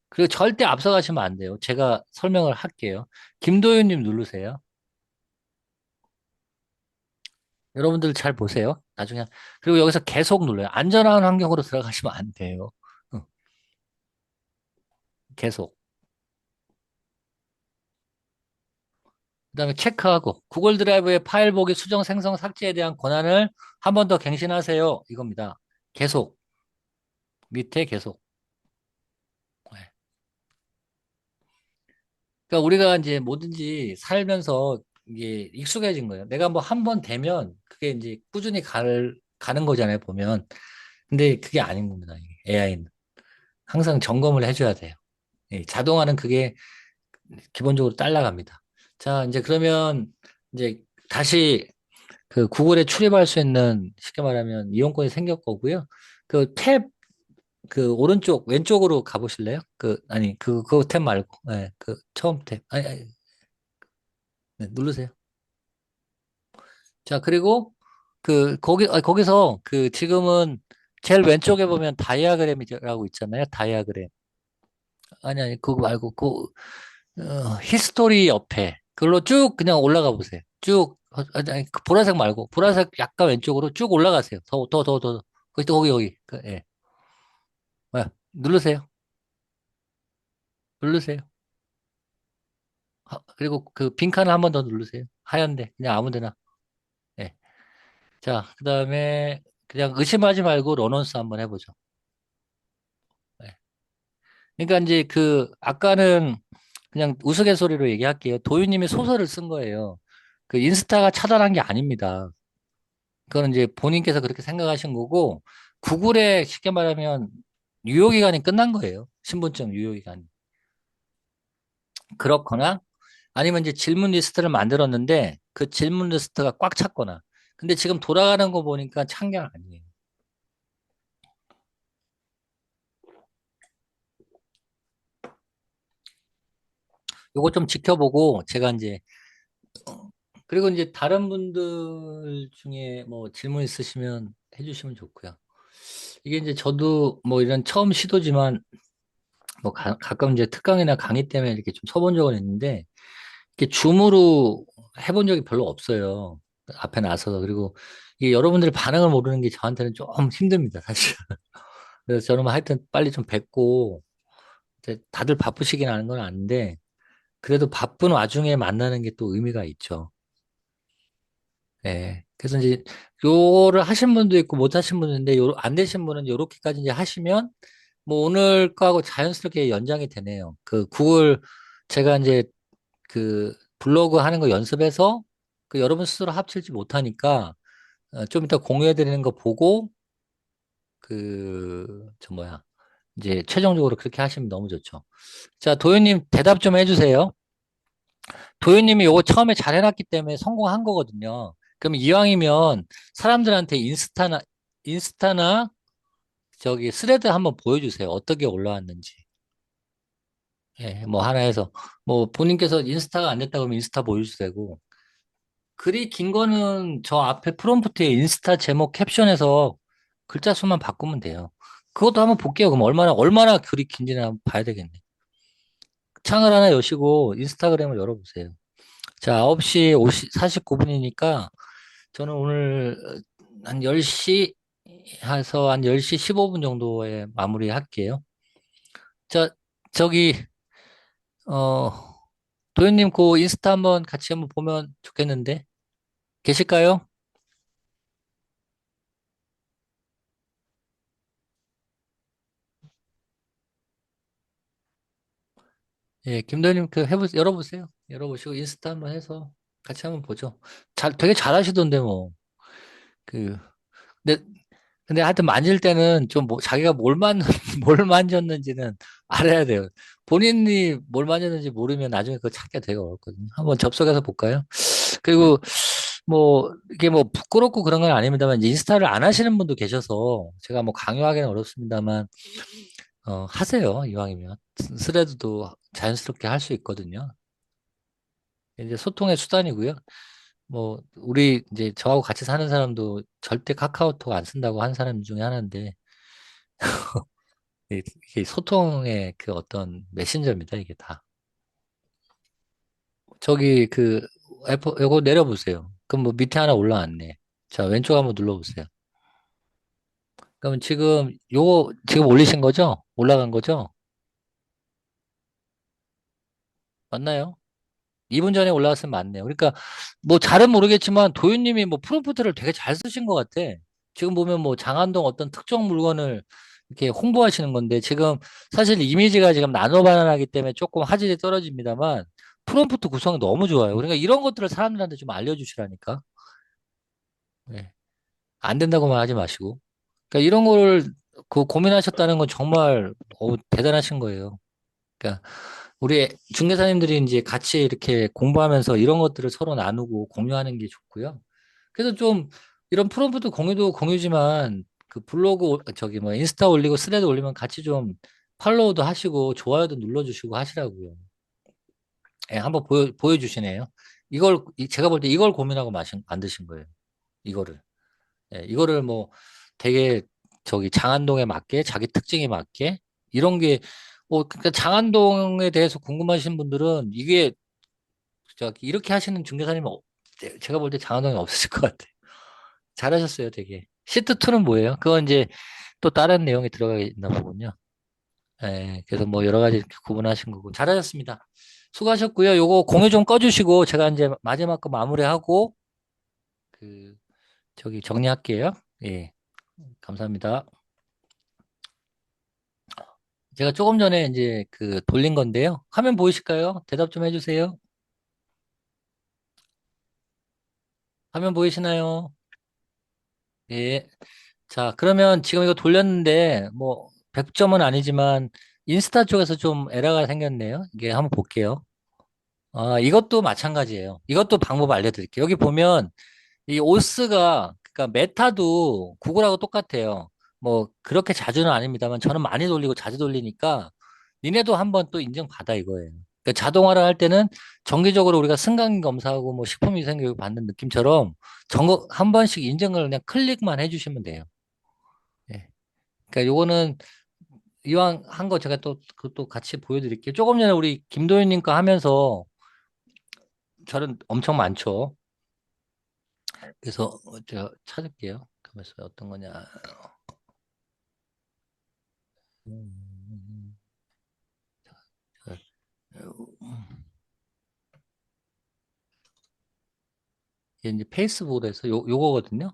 그리고 절대 앞서가시면 안 돼요. 제가 설명을 할게요. 김도윤님 누르세요. 여러분들 잘 보세요. 나중에. 그리고 여기서 계속 눌러요. 안전한 환경으로 들어가시면 안 돼요. 어, 계속. 그다음에 체크하고 구글 드라이브의 파일 보기 수정 생성 삭제에 대한 권한을 한 번 더 갱신하세요. 이겁니다. 계속. 밑에 계속. 네. 그러니까 우리가 이제 뭐든지 살면서 이게 익숙해진 거예요. 내가 뭐 한 번 되면 그게 이제 꾸준히 가는 거잖아요, 보면. 근데 그게 아닌 겁니다. AI는. 항상 점검을 해줘야 돼요. 예, 자동화는 그게 기본적으로 딸라갑니다. 자, 이제 그러면 이제 다시 그 구글에 출입할 수 있는 쉽게 말하면 이용권이 생길 거고요. 그 탭, 그 오른쪽, 왼쪽으로 가보실래요? 아니, 그 탭 말고, 네, 그 처음 탭. 아니, 네, 누르세요. 자, 그리고 거기서 그 지금은 제일 왼쪽에 보면 다이아그램이라고 있잖아요. 다이아그램. 아니, 그거 말고, 히스토리 옆에. 그걸로 쭉 그냥 올라가 보세요. 쭉, 아니, 그 보라색 말고, 보라색 약간 왼쪽으로 쭉 올라가세요. 더. 거기. 예. 누르세요. 누르세요. 그리고 그 빈칸을 한 번 더 누르세요. 하얀데, 그냥 아무 데나. 예. 자, 그 다음에, 그냥 의심하지 말고 러넌스 한번 해보죠. 예. 그러니까 이제 아까는 그냥 우스갯소리로 얘기할게요. 도윤님이 소설을 쓴 거예요. 그 인스타가 차단한 게 아닙니다. 그거는 이제 본인께서 그렇게 생각하신 거고, 구글에 쉽게 말하면 유효기간이 끝난 거예요. 신분증 유효기간이. 그렇거나, 아니면 이제 질문 리스트를 만들었는데, 그 질문 리스트가 꽉 찼거나. 근데 지금 돌아가는 거 보니까 찬 게 아니에요. 요거 좀 지켜보고, 제가 이제, 그리고 이제 다른 분들 중에 뭐 질문 있으시면 해주시면 좋고요. 이게 이제 저도 뭐 이런 처음 시도지만, 뭐 가끔 이제 특강이나 강의 때문에 이렇게 좀 서본 적은 있는데, 이렇게 줌으로 해본 적이 별로 없어요. 앞에 나서서. 그리고 이게 여러분들의 반응을 모르는 게 저한테는 좀 힘듭니다, 사실. 그래서 저는 뭐 하여튼 빨리 좀 뵙고, 이제 다들 바쁘시긴 하는 건 아는데, 그래도 바쁜 와중에 만나는 게 또 의미가 있죠. 예. 그래서 이제 요거를 하신 분도 있고 못 하신 분도 있는데, 안 되신 분은 요렇게까지 이제 하시면, 뭐 오늘 거하고 자연스럽게 연장이 되네요. 제가 이제 블로그 하는 거 연습해서 여러분 스스로 합칠지 못하니까 좀 이따 공유해 드리는 거 보고 이제 최종적으로 그렇게 하시면 너무 좋죠. 자, 도현님 대답 좀 해주세요. 도현님이 요거 처음에 잘 해놨기 때문에 성공한 거거든요. 그럼 이왕이면 사람들한테 인스타나 저기 스레드 한번 보여주세요. 어떻게 올라왔는지. 예, 뭐 하나 해서 뭐 본인께서 인스타가 안 됐다 그러면 인스타 보여주셔도 되고 글이 긴 거는 저 앞에 프롬프트에 인스타 제목 캡션에서 글자 수만 바꾸면 돼요. 그것도 한번 볼게요. 그럼 얼마나 글이 긴지는 한번 봐야 되겠네. 창을 하나 여시고 인스타그램을 열어보세요. 자, 9시 49분이니까 저는 오늘 한 10시 해서 한 10시 15분 정도에 마무리 할게요. 자, 저기, 어, 도현님 그 인스타 한번 같이 한번 보면 좋겠는데. 계실까요? 예, 김도현님 그 열어보세요. 열어보시고 인스타 한번 해서 같이 한번 보죠. 되게 잘하시던데 뭐. 그, 근데, 근데 하여튼 만질 때는 좀 뭐, 자기가 뭘 만졌는지는 알아야 돼요. 본인이 뭘 만졌는지 모르면 나중에 그거 찾기가 되게 어렵거든요. 한번 접속해서 볼까요? 그리고 뭐, 이게 뭐 부끄럽고 그런 건 아닙니다만, 이제 인스타를 안 하시는 분도 계셔서 제가 뭐 강요하기는 어렵습니다만, 하세요. 이왕이면. 스레드도 자연스럽게 할 수 있거든요. 이제 소통의 수단이고요. 뭐, 우리 이제 저하고 같이 사는 사람도 절대 카카오톡 안 쓴다고 한 사람 중에 하나인데, 이게 소통의 그 어떤 메신저입니다, 이게 다. 저기 그 애플 요거 내려보세요. 그럼 뭐 밑에 하나 올라왔네. 자, 왼쪽 한번 눌러보세요. 그럼 지금 요거 지금 올리신 거죠? 올라간 거죠? 맞나요? 2분 전에 올라왔으면 맞네요. 그러니까 뭐 잘은 모르겠지만 도윤님이 뭐 프롬프트를 되게 잘 쓰신 것 같아. 지금 보면 뭐 장안동 어떤 특정 물건을 이렇게 홍보하시는 건데 지금 사실 이미지가 지금 나노 반환하기 때문에 조금 화질이 떨어집니다만 프롬프트 구성이 너무 좋아요. 그러니까 이런 것들을 사람들한테 좀 알려주시라니까. 네. 안 된다고만 하지 마시고. 그러니까 이런 거를 그 고민하셨다는 건 정말 대단하신 거예요. 그러니까 우리 중개사님들이 이제 같이 이렇게 공부하면서 이런 것들을 서로 나누고 공유하는 게 좋고요. 그래서 좀 이런 프롬프트 공유도 공유지만 그 블로그 저기 뭐 인스타 올리고 스레드 올리면 같이 좀 팔로우도 하시고 좋아요도 눌러주시고 하시라고요. 예, 한번 보여주시네요. 제가 볼 때 이걸 고민하고 만드신 거예요. 이거를. 예, 이거를 뭐 되게 저기 장안동에 맞게 자기 특징에 맞게 이런 게 그러니까 장안동에 대해서 궁금하신 분들은 이게 이렇게 하시는 중개사님은 제가 볼 때 장안동에 없으실 것 같아요. 잘하셨어요, 되게. 시트 2는 뭐예요? 그건 이제 또 다른 내용이 들어가 있나 보군요. 예, 그래서 뭐 여러 가지 이렇게 구분하신 거고 잘하셨습니다. 수고하셨고요. 요거 공유 좀 꺼주시고 제가 이제 마지막 거 마무리하고 그 저기 정리할게요. 예, 감사합니다. 제가 조금 전에 이제 그 돌린 건데요. 화면 보이실까요? 대답 좀 해주세요. 화면 보이시나요? 예. 자, 그러면 지금 이거 돌렸는데, 뭐, 100점은 아니지만, 인스타 쪽에서 좀 에러가 생겼네요. 이게 한번 볼게요. 아, 이것도 마찬가지예요. 이것도 방법 알려드릴게요. 여기 보면, 이 오스가, 그러니까 메타도 구글하고 똑같아요. 뭐, 그렇게 자주는 아닙니다만, 저는 많이 돌리고 자주 돌리니까, 니네도 한번 또 인증받아 이거예요. 그러니까 자동화를 할 때는 정기적으로 우리가 승강 검사하고 뭐 식품위생교육 받는 느낌처럼 한 번씩 인증을 그냥 클릭만 해주시면 돼요. 예. 그러니까 요거는 이왕 한 거 제가 또 그것도 같이 보여드릴게요. 조금 전에 우리 김도현님 거 하면서 저는 엄청 많죠. 그래서 제가 찾을게요. 가만있어 어떤 거냐. 음, 이게 이제 페이스북에서 요거거든요.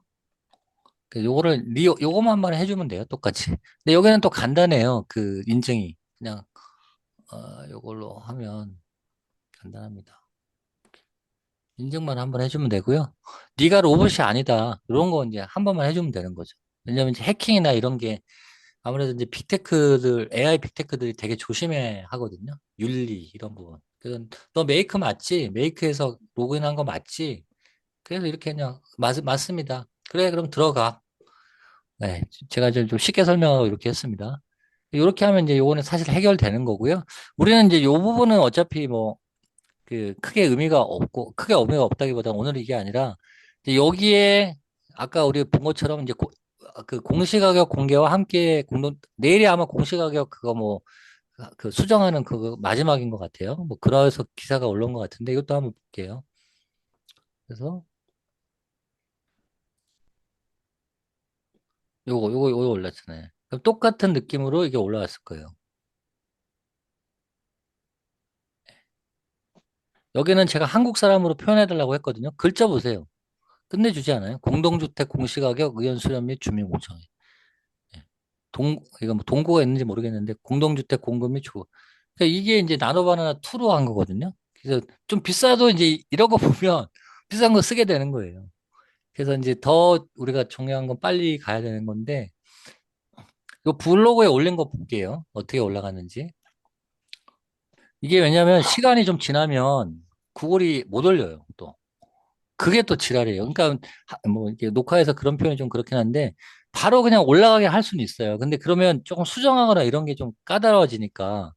요거를 요거만 해주면 돼요. 똑같이. 근데 여기는 또 간단해요. 그 인증이 그냥 요걸로 하면 간단합니다. 인증만 한번 해주면 되고요. 네가 로봇이 아니다. 이런 거 이제 한 번만 해주면 되는 거죠. 왜냐면 이제 해킹이나 이런 게 아무래도 이제 AI 빅테크들이 되게 조심해 하거든요. 윤리 이런 부분. 그래서 너 메이크 맞지? 메이크에서 로그인한 거 맞지? 그래서 이렇게 그냥 맞습니다. 그래 그럼 들어가. 네, 제가 좀 쉽게 설명하고 이렇게 했습니다. 이렇게 하면 이제 요거는 사실 해결되는 거고요. 우리는 이제 요 부분은 어차피 뭐 그 크게 의미가 없다기보다 오늘 이게 아니라 이제 여기에 아까 우리 본 것처럼 이제 그 공시가격 공개와 함께 내일이 아마 공시가격 그거 뭐 그 수정하는 그거 마지막인 것 같아요. 뭐 그래서 기사가 올라온 것 같은데 이것도 한번 볼게요. 그래서 요거 올랐잖아요. 그럼 똑같은 느낌으로 이게 올라왔을 거예요. 여기는 제가 한국 사람으로 표현해달라고 했거든요. 글자 보세요. 끝내주지 않아요? 공동주택 공시가격 의원 수렴 및 주민공청. 예. 이거 뭐 동구가 있는지 모르겠는데, 공동주택 공급 및 주거. 그러니까 이게 이제 나노바나나 2로 한 거거든요. 그래서 좀 비싸도 이제 이런 거 보면 비싼 거 쓰게 되는 거예요. 그래서 이제 더 우리가 중요한 건 빨리 가야 되는 건데, 이 블로그에 올린 거 볼게요. 어떻게 올라갔는지. 이게 왜냐면 시간이 좀 지나면 구글이 못 올려요, 또. 그게 또 지랄이에요. 그러니까 뭐 이게 녹화해서 그런 표현이 좀 그렇긴 한데 바로 그냥 올라가게 할 수는 있어요. 근데 그러면 조금 수정하거나 이런 게 좀 까다로워지니까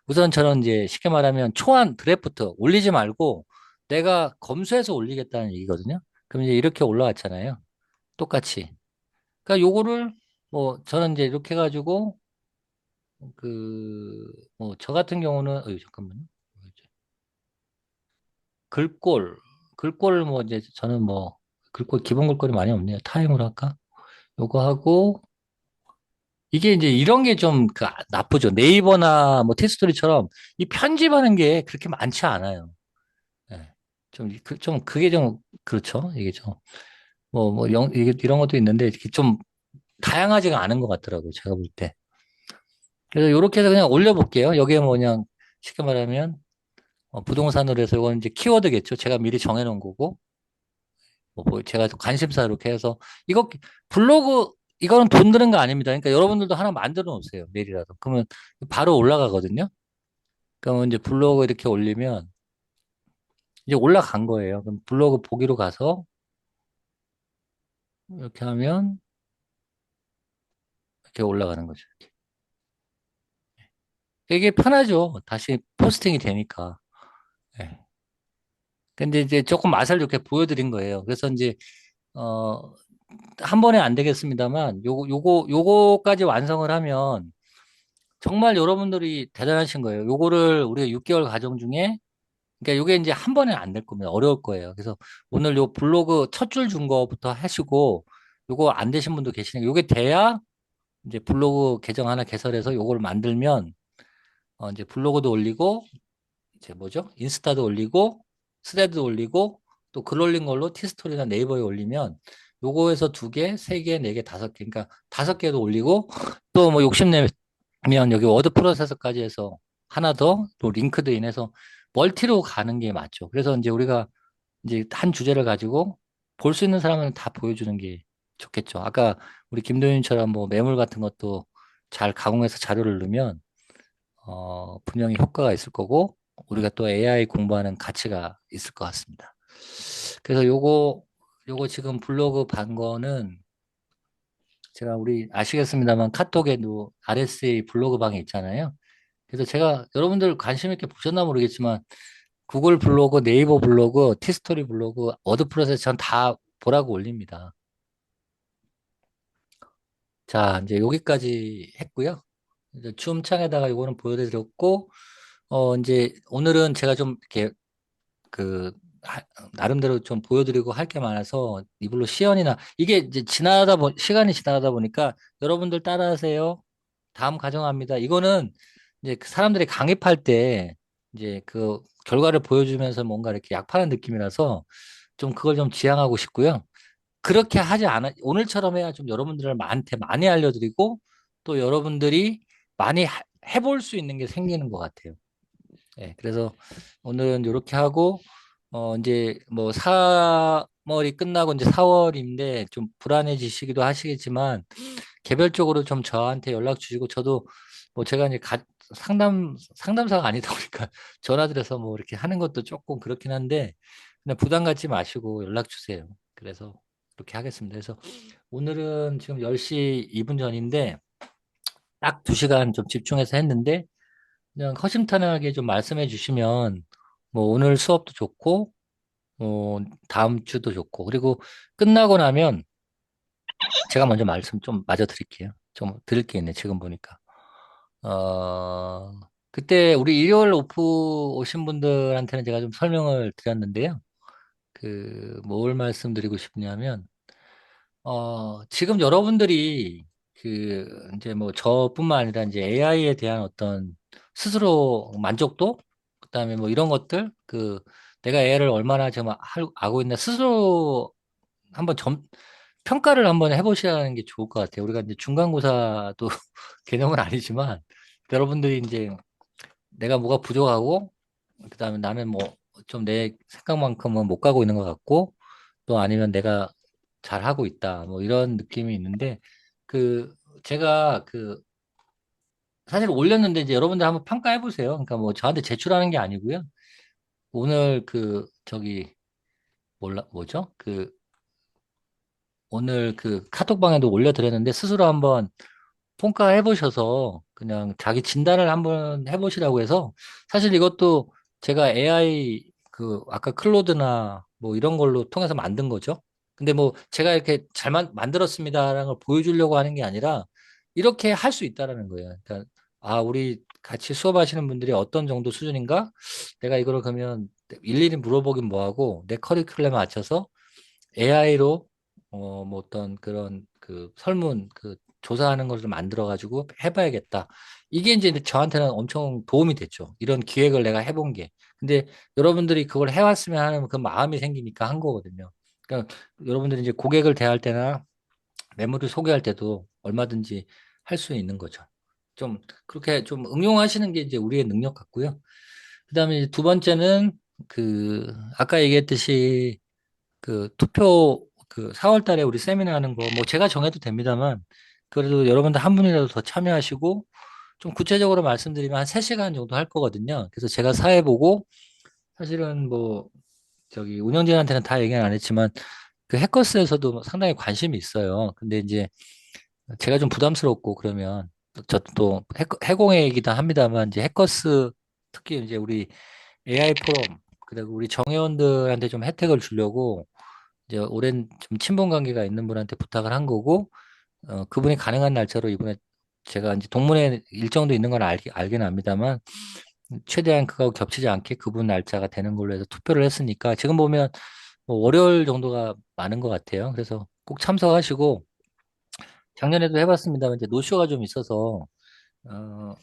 우선 저는 이제 쉽게 말하면 초안 드래프트 올리지 말고 내가 검수해서 올리겠다는 얘기거든요. 그럼 이제 이렇게 올라왔잖아요. 똑같이. 그러니까 요거를 뭐 저는 이제 이렇게 해가지고 그 뭐 저 같은 경우는 잠깐만요. 글꼴 글꼴 뭐 이제 저는 뭐 글꼴 기본 글꼴이 많이 없네요. 타임으로 할까? 요거 하고 이게 이제 이런 게 좀 나쁘죠. 네이버나 뭐 티스토리처럼 이 편집하는 게 그렇게 많지 않아요. 예. 좀 그게 좀 그렇죠. 이게 좀 이게 이런 것도 있는데 이렇게 좀 다양하지가 않은 것 같더라고요. 제가 볼 때. 그래서 요렇게 해서 그냥 올려볼게요. 여기에 뭐 그냥 쉽게 말하면 부동산으로 해서 이건 이제 키워드겠죠. 제가 미리 정해놓은 거고. 뭐 제가 관심사 이렇게 해서 이거 블로그 이거는 돈 드는 거 아닙니다. 그러니까 여러분들도 하나 만들어 놓으세요. 내일이라도. 그러면 바로 올라가거든요. 그러면 이제 블로그 이렇게 올리면 이제 올라간 거예요. 그럼 블로그 보기로 가서 이렇게 하면 이렇게 올라가는 거죠. 이게 편하죠. 다시 포스팅이 되니까. 예. 근데 이제 조금 맛을 이렇게 보여드린 거예요. 그래서 이제 어, 한 번에 안 되겠습니다만 요거까지 완성을 하면 정말 여러분들이 대단하신 거예요. 요거를 우리가 6개월 과정 중에, 그러니까 요게 이제 한 번에 안 될 겁니다. 어려울 거예요. 그래서 오늘 요 블로그 첫 줄 준 거부터 하시고, 요거 안 되신 분도 계시니까, 요게 돼야 이제 블로그 계정 하나 개설해서 요걸 만들면, 이제 블로그도 올리고, 이제 뭐죠? 인스타도 올리고, 스레드도 올리고, 또 글 올린 걸로 티스토리나 네이버에 올리면, 요거에서 두 개, 세 개, 네 개, 다섯 개, 그러니까 다섯 개도 올리고, 또 뭐 욕심내면 여기 워드 프로세서까지 해서 하나 더, 또 링크드인 해서 멀티로 가는 게 맞죠. 그래서 이제 우리가 이제 한 주제를 가지고 볼 수 있는 사람은 다 보여주는 게 좋겠죠. 아까 우리 김도윤처럼 뭐 매물 같은 것도 잘 가공해서 자료를 넣으면 분명히 효과가 있을 거고, 우리가 또 AI 공부하는 가치가 있을 것 같습니다. 그래서 요거 지금 블로그 반 거는 제가 우리 아시겠습니다만 카톡에도 RSA 블로그 방에 있잖아요. 그래서 제가 여러분들 관심 있게 보셨나 모르겠지만 구글 블로그, 네이버 블로그, 티스토리 블로그, 워드프레스 전 다 보라고 올립니다. 자, 이제 여기까지 했고요. 이제 춤창에다가 이거는 보여드렸고, 이제 오늘은 제가 좀 이렇게 그 나름대로 좀 보여드리고 할 게 많아서 이불로 시연이나 이게 이제 시간이 지나다 보니까 여러분들 따라하세요. 다음 가정합니다. 이거는 이제 그 사람들이 강의할 때 이제 그 결과를 보여주면서 뭔가 이렇게 약파는 느낌이라서 좀 그걸 좀 지양하고 싶고요. 그렇게 하지 않아, 오늘처럼 해야 좀 여러분들한테 많이 알려드리고 또 여러분들이 많이 해볼 수 있는 게 생기는 것 같아요. 예, 그래서 오늘은 이렇게 하고, 이제 뭐 3월이 끝나고 이제 4월인데 좀 불안해지시기도 하시겠지만, 개별적으로 좀 저한테 연락 주시고, 저도 뭐 제가 이제 상담사가 아니다 보니까 전화드려서 뭐 이렇게 하는 것도 조금 그렇긴 한데, 그냥 부담 갖지 마시고 연락 주세요. 그래서 그렇게 하겠습니다. 그래서 오늘은 지금 10시 2분 전인데, 딱 2시간 좀 집중해서 했는데, 그냥 허심탄회하게 좀 말씀해 주시면 뭐 오늘 수업도 좋고 다음 주도 좋고 그리고 끝나고 나면 제가 먼저 말씀 좀 마저 드릴게요. 좀 드릴 게 있네 지금 보니까. 어 그때 우리 일요일 오프 오신 분들한테는 제가 좀 설명을 드렸는데요. 그 뭘 말씀드리고 싶냐면 지금 여러분들이 이제 뭐 저뿐만 아니라 이제 AI에 대한 어떤 스스로 만족도, 그다음에 뭐 이런 것들, 내가 AI를 얼마나 지금 알고 있나 스스로 한번 평가를 한번 해보시라는 게 좋을 것 같아요. 우리가 이제 중간고사도 개념은 아니지만 여러분들이 이제 내가 뭐가 부족하고 그다음에 나는 뭐 좀 내 생각만큼은 못 가고 있는 것 같고 또 아니면 내가 잘하고 있다 뭐 이런 느낌이 있는데 그 제가 그 사실 올렸는데 이제 여러분들 한번 평가해 보세요. 그러니까 뭐 저한테 제출하는 게 아니고요. 오늘 그 저기 몰라 뭐죠? 그 오늘 그 카톡방에도 올려드렸는데 스스로 한번 평가해 보셔서 그냥 자기 진단을 한번 해보시라고 해서 사실 이것도 제가 AI 그 아까 클로드나 뭐 이런 걸로 통해서 만든 거죠. 근데 뭐 제가 이렇게 잘 만들었습니다라는 걸 보여주려고 하는 게 아니라 이렇게 할 수 있다라는 거예요. 그러니까 아 우리 같이 수업하시는 분들이 어떤 정도 수준인가? 내가 이거를 그러면 일일이 물어보긴 뭐하고 내 커리큘럼에 맞춰서 AI로 뭐 어떤 그런 그 설문 그 조사하는 것을 만들어 가지고 해봐야겠다. 이게 이제 저한테는 엄청 도움이 됐죠. 이런 기획을 내가 해본 게. 근데 여러분들이 그걸 해왔으면 하는 그 마음이 생기니까 한 거거든요. 그러니까 여러분들이 이제 고객을 대할 때나 매물을 소개할 때도 얼마든지 할 수 있는 거죠. 좀 그렇게 좀 응용하시는 게 이제 우리의 능력 같고요. 그다음에 이제 두 번째는 그 아까 얘기했듯이 그 투표 그 4월 달에 우리 세미나 하는 거 뭐 제가 정해도 됩니다만 그래도 여러분들 한 분이라도 더 참여하시고 좀 구체적으로 말씀드리면 한 3시간 정도 할 거거든요. 그래서 제가 사회 보고 사실은 뭐 저기 운영진한테는 다 얘기는 안 했지만 그 해커스에서도 상당히 관심이 있어요. 근데 이제 제가 좀 부담스럽고 그러면 저도 해공이기도 합니다만 이제 해커스 특히 이제 우리 AI 포럼 그리고 우리 정회원들한테 좀 혜택을 주려고 이제 오랜 좀 친분 관계가 있는 분한테 부탁을 한 거고, 그분이 가능한 날짜로 이번에 제가 이제 동문회 일정도 있는 건 알긴 압니다만, 최대한 그거하고 겹치지 않게 그분 날짜가 되는 걸로 해서 투표를 했으니까, 지금 보면 뭐 월요일 정도가 많은 것 같아요. 그래서 꼭 참석하시고, 작년에도 해봤습니다만, 이제 노쇼가 좀 있어서, 어,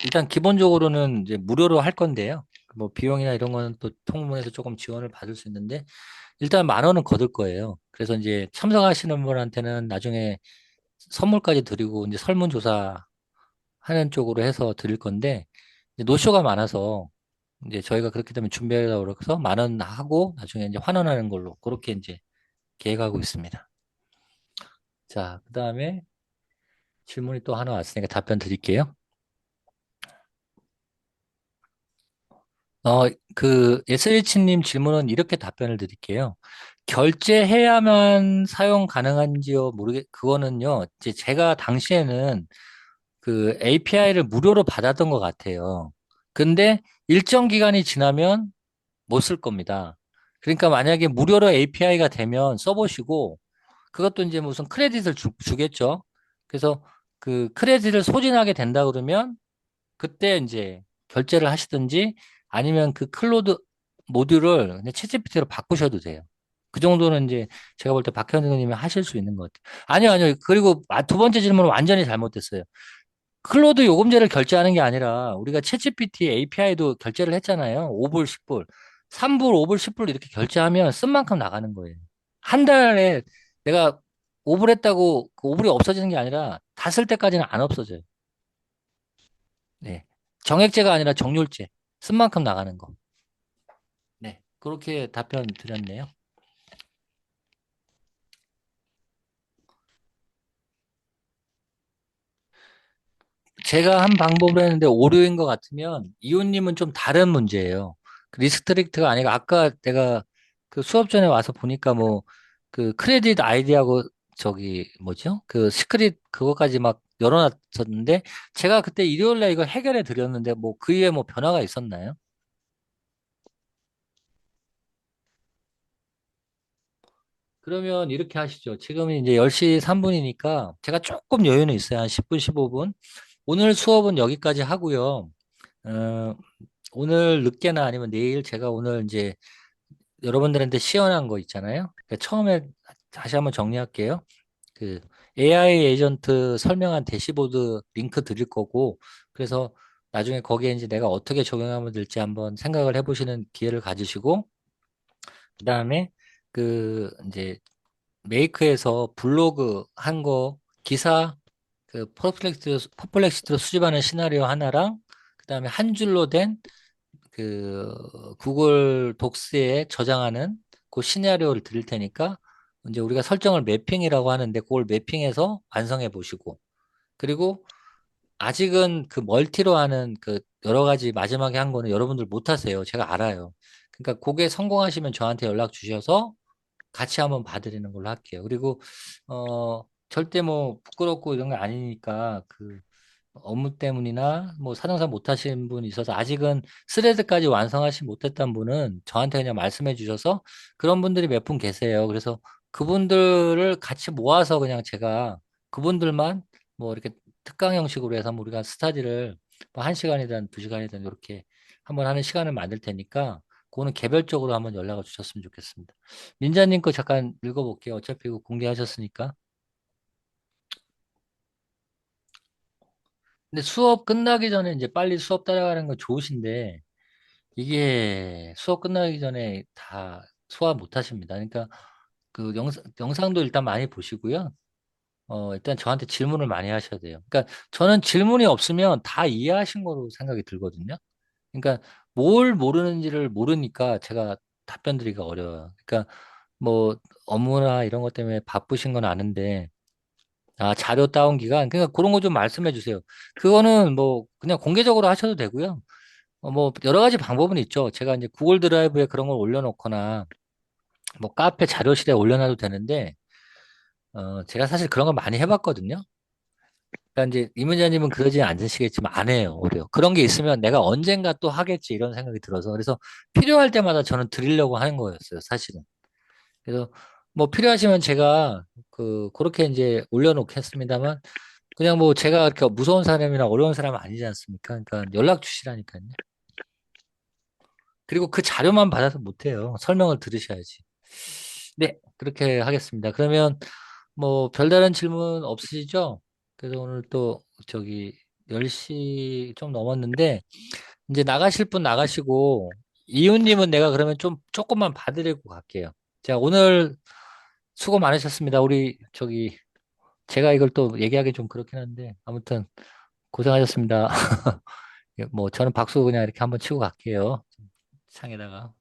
일단 기본적으로는 이제 무료로 할 건데요. 뭐 비용이나 이런 거는 또 통문에서 조금 지원을 받을 수 있는데, 일단 10,000원은 거둘 거예요. 그래서 이제 참석하시는 분한테는 나중에 선물까지 드리고 이제 설문조사 하는 쪽으로 해서 드릴 건데 이제 노쇼가 많아서 이제 저희가 그렇게 되면 준비하려고 그래서 10,000원 하고 나중에 이제 환원하는 걸로 그렇게 이제 계획하고 있습니다. 자, 그다음에 질문이 또 하나 왔으니까 답변 드릴게요. 어, 그 SH님 질문은 이렇게 답변을 드릴게요. 결제해야만 사용 가능한지요? 그거는요. 이제 제가 당시에는 그 API를 무료로 받았던 것 같아요. 근데 일정 기간이 지나면 못 쓸 겁니다. 그러니까 만약에 무료로 API가 되면 써보시고 그것도 이제 무슨 크레딧을 주겠죠. 그래서 그 크레딧을 소진하게 된다 그러면 그때 이제 결제를 하시든지 아니면 그 클로드 모듈을 그냥 챗GPT로 바꾸셔도 돼요. 그 정도는 이제 제가 볼 때 박현승 님이 하실 수 있는 것 같아요. 아니요, 아니요. 그리고 두 번째 질문은 완전히 잘못됐어요. 클로드 요금제를 결제하는 게 아니라 우리가 챗GPT API도 결제를 했잖아요. 5불, 10불. 3불, 5불, 10불 이렇게 결제하면 쓴 만큼 나가는 거예요. 한 달에 내가 5불 했다고 그 5불이 없어지는 게 아니라 다 쓸 때까지는 안 없어져요. 네. 정액제가 아니라 정률제. 쓴 만큼 나가는 거. 네. 그렇게 답변 드렸네요. 제가 한 방법을 했는데 오류인 것 같으면 이웃님은 좀 다른 문제예요. 그 리스트릭트가 아니고 아까 내가 그 수업 전에 와서 보니까 뭐 그 크레딧 아이디하고 저기 뭐죠? 그 시크릿 그거까지 막 열어놨었는데 제가 그때 일요일 날 이걸 해결해 드렸는데 뭐 그 이후에 뭐 변화가 있었나요? 그러면 이렇게 하시죠. 지금 이제 10시 3분이니까 제가 조금 여유는 있어요. 한 10분, 15분. 오늘 수업은 여기까지 하고요. 어, 오늘 늦게나 아니면 내일 제가 오늘 이제 여러분들한테 시연한 거 있잖아요. 그러니까 처음에 다시 한번 정리할게요. 그 AI 에이전트 설명한 대시보드 링크 드릴 거고, 그래서 나중에 거기에 이제 내가 어떻게 적용하면 될지 한번 생각을 해보시는 기회를 가지시고, 그다음에 이제 메이크에서 블로그 한 거 기사 퍼플렉시티로 수집하는 시나리오 하나랑 그다음에 한 줄로 된 구글 독스에 저장하는 그 시나리오를 드릴 테니까 이제 우리가 설정을 매핑이라고 하는데 그걸 매핑해서 완성해 보시고 그리고 아직은 그 멀티로 하는 그 여러 가지 마지막에 한 거는 여러분들 못 하세요. 제가 알아요. 그러니까 그게 성공하시면 저한테 연락 주셔서 같이 한번 봐드리는 걸로 할게요. 그리고 절대 뭐 부끄럽고 이런 게 아니니까 업무 때문이나 뭐 사정상 못 하신 분이 있어서 아직은 스레드까지 완성하지 못했던 분은 저한테 그냥 말씀해 주셔서 그런 분들이 몇 분 계세요. 그래서 그분들을 같이 모아서 그냥 제가 그분들만 뭐 이렇게 특강 형식으로 해서 뭐 우리가 스타디를 뭐 1시간이든 2시간이든 이렇게 한번 하는 시간을 만들 테니까 그거는 개별적으로 한번 연락을 주셨으면 좋겠습니다. 민자님 거 잠깐 읽어볼게요. 어차피 이거 공개하셨으니까. 근데 수업 끝나기 전에 이제 빨리 수업 따라가는 건 좋으신데 이게 수업 끝나기 전에 다 소화 못 하십니다. 그러니까 그 영상도 일단 많이 보시고요. 일단 저한테 질문을 많이 하셔야 돼요. 그러니까 저는 질문이 없으면 다 이해하신 거로 생각이 들거든요. 그러니까 뭘 모르는지를 모르니까 제가 답변 드리기가 어려워요. 그러니까 뭐 업무나 이런 것 때문에 바쁘신 건 아는데 자료 다운 기간 그러니까 그런 거 좀 말씀해 주세요. 그거는 뭐 그냥 공개적으로 하셔도 되고요. 뭐 여러 가지 방법은 있죠. 제가 이제 구글 드라이브에 그런 걸 올려놓거나 뭐 카페 자료실에 올려놔도 되는데 제가 사실 그런 걸 많이 해봤거든요. 그러니까 이제 이문자님은 그러지 않으시겠지만 안 해요. 오히려 그런 게 있으면 내가 언젠가 또 하겠지 이런 생각이 들어서 그래서 필요할 때마다 저는 드리려고 하는 거였어요. 사실은. 그래서 뭐 필요하시면 제가 그렇게 이제 올려놓겠습니다만 그냥 뭐 제가 그렇게 무서운 사람이나 어려운 사람은 아니지 않습니까? 그러니까 연락 주시라니까요. 그리고 그 자료만 받아서 못해요. 설명을 들으셔야지. 네, 그렇게 하겠습니다. 그러면 뭐 별다른 질문 없으시죠? 그래서 오늘 또 저기 10시 좀 넘었는데 이제 나가실 분 나가시고 이웃님은 내가 그러면 좀 조금만 봐드리고 갈게요. 자, 오늘 수고 많으셨습니다. 우리 저기 제가 이걸 또 얘기하기 좀 그렇긴 한데 아무튼 고생하셨습니다. 뭐 저는 박수 그냥 이렇게 한번 치고 갈게요. 창에다가.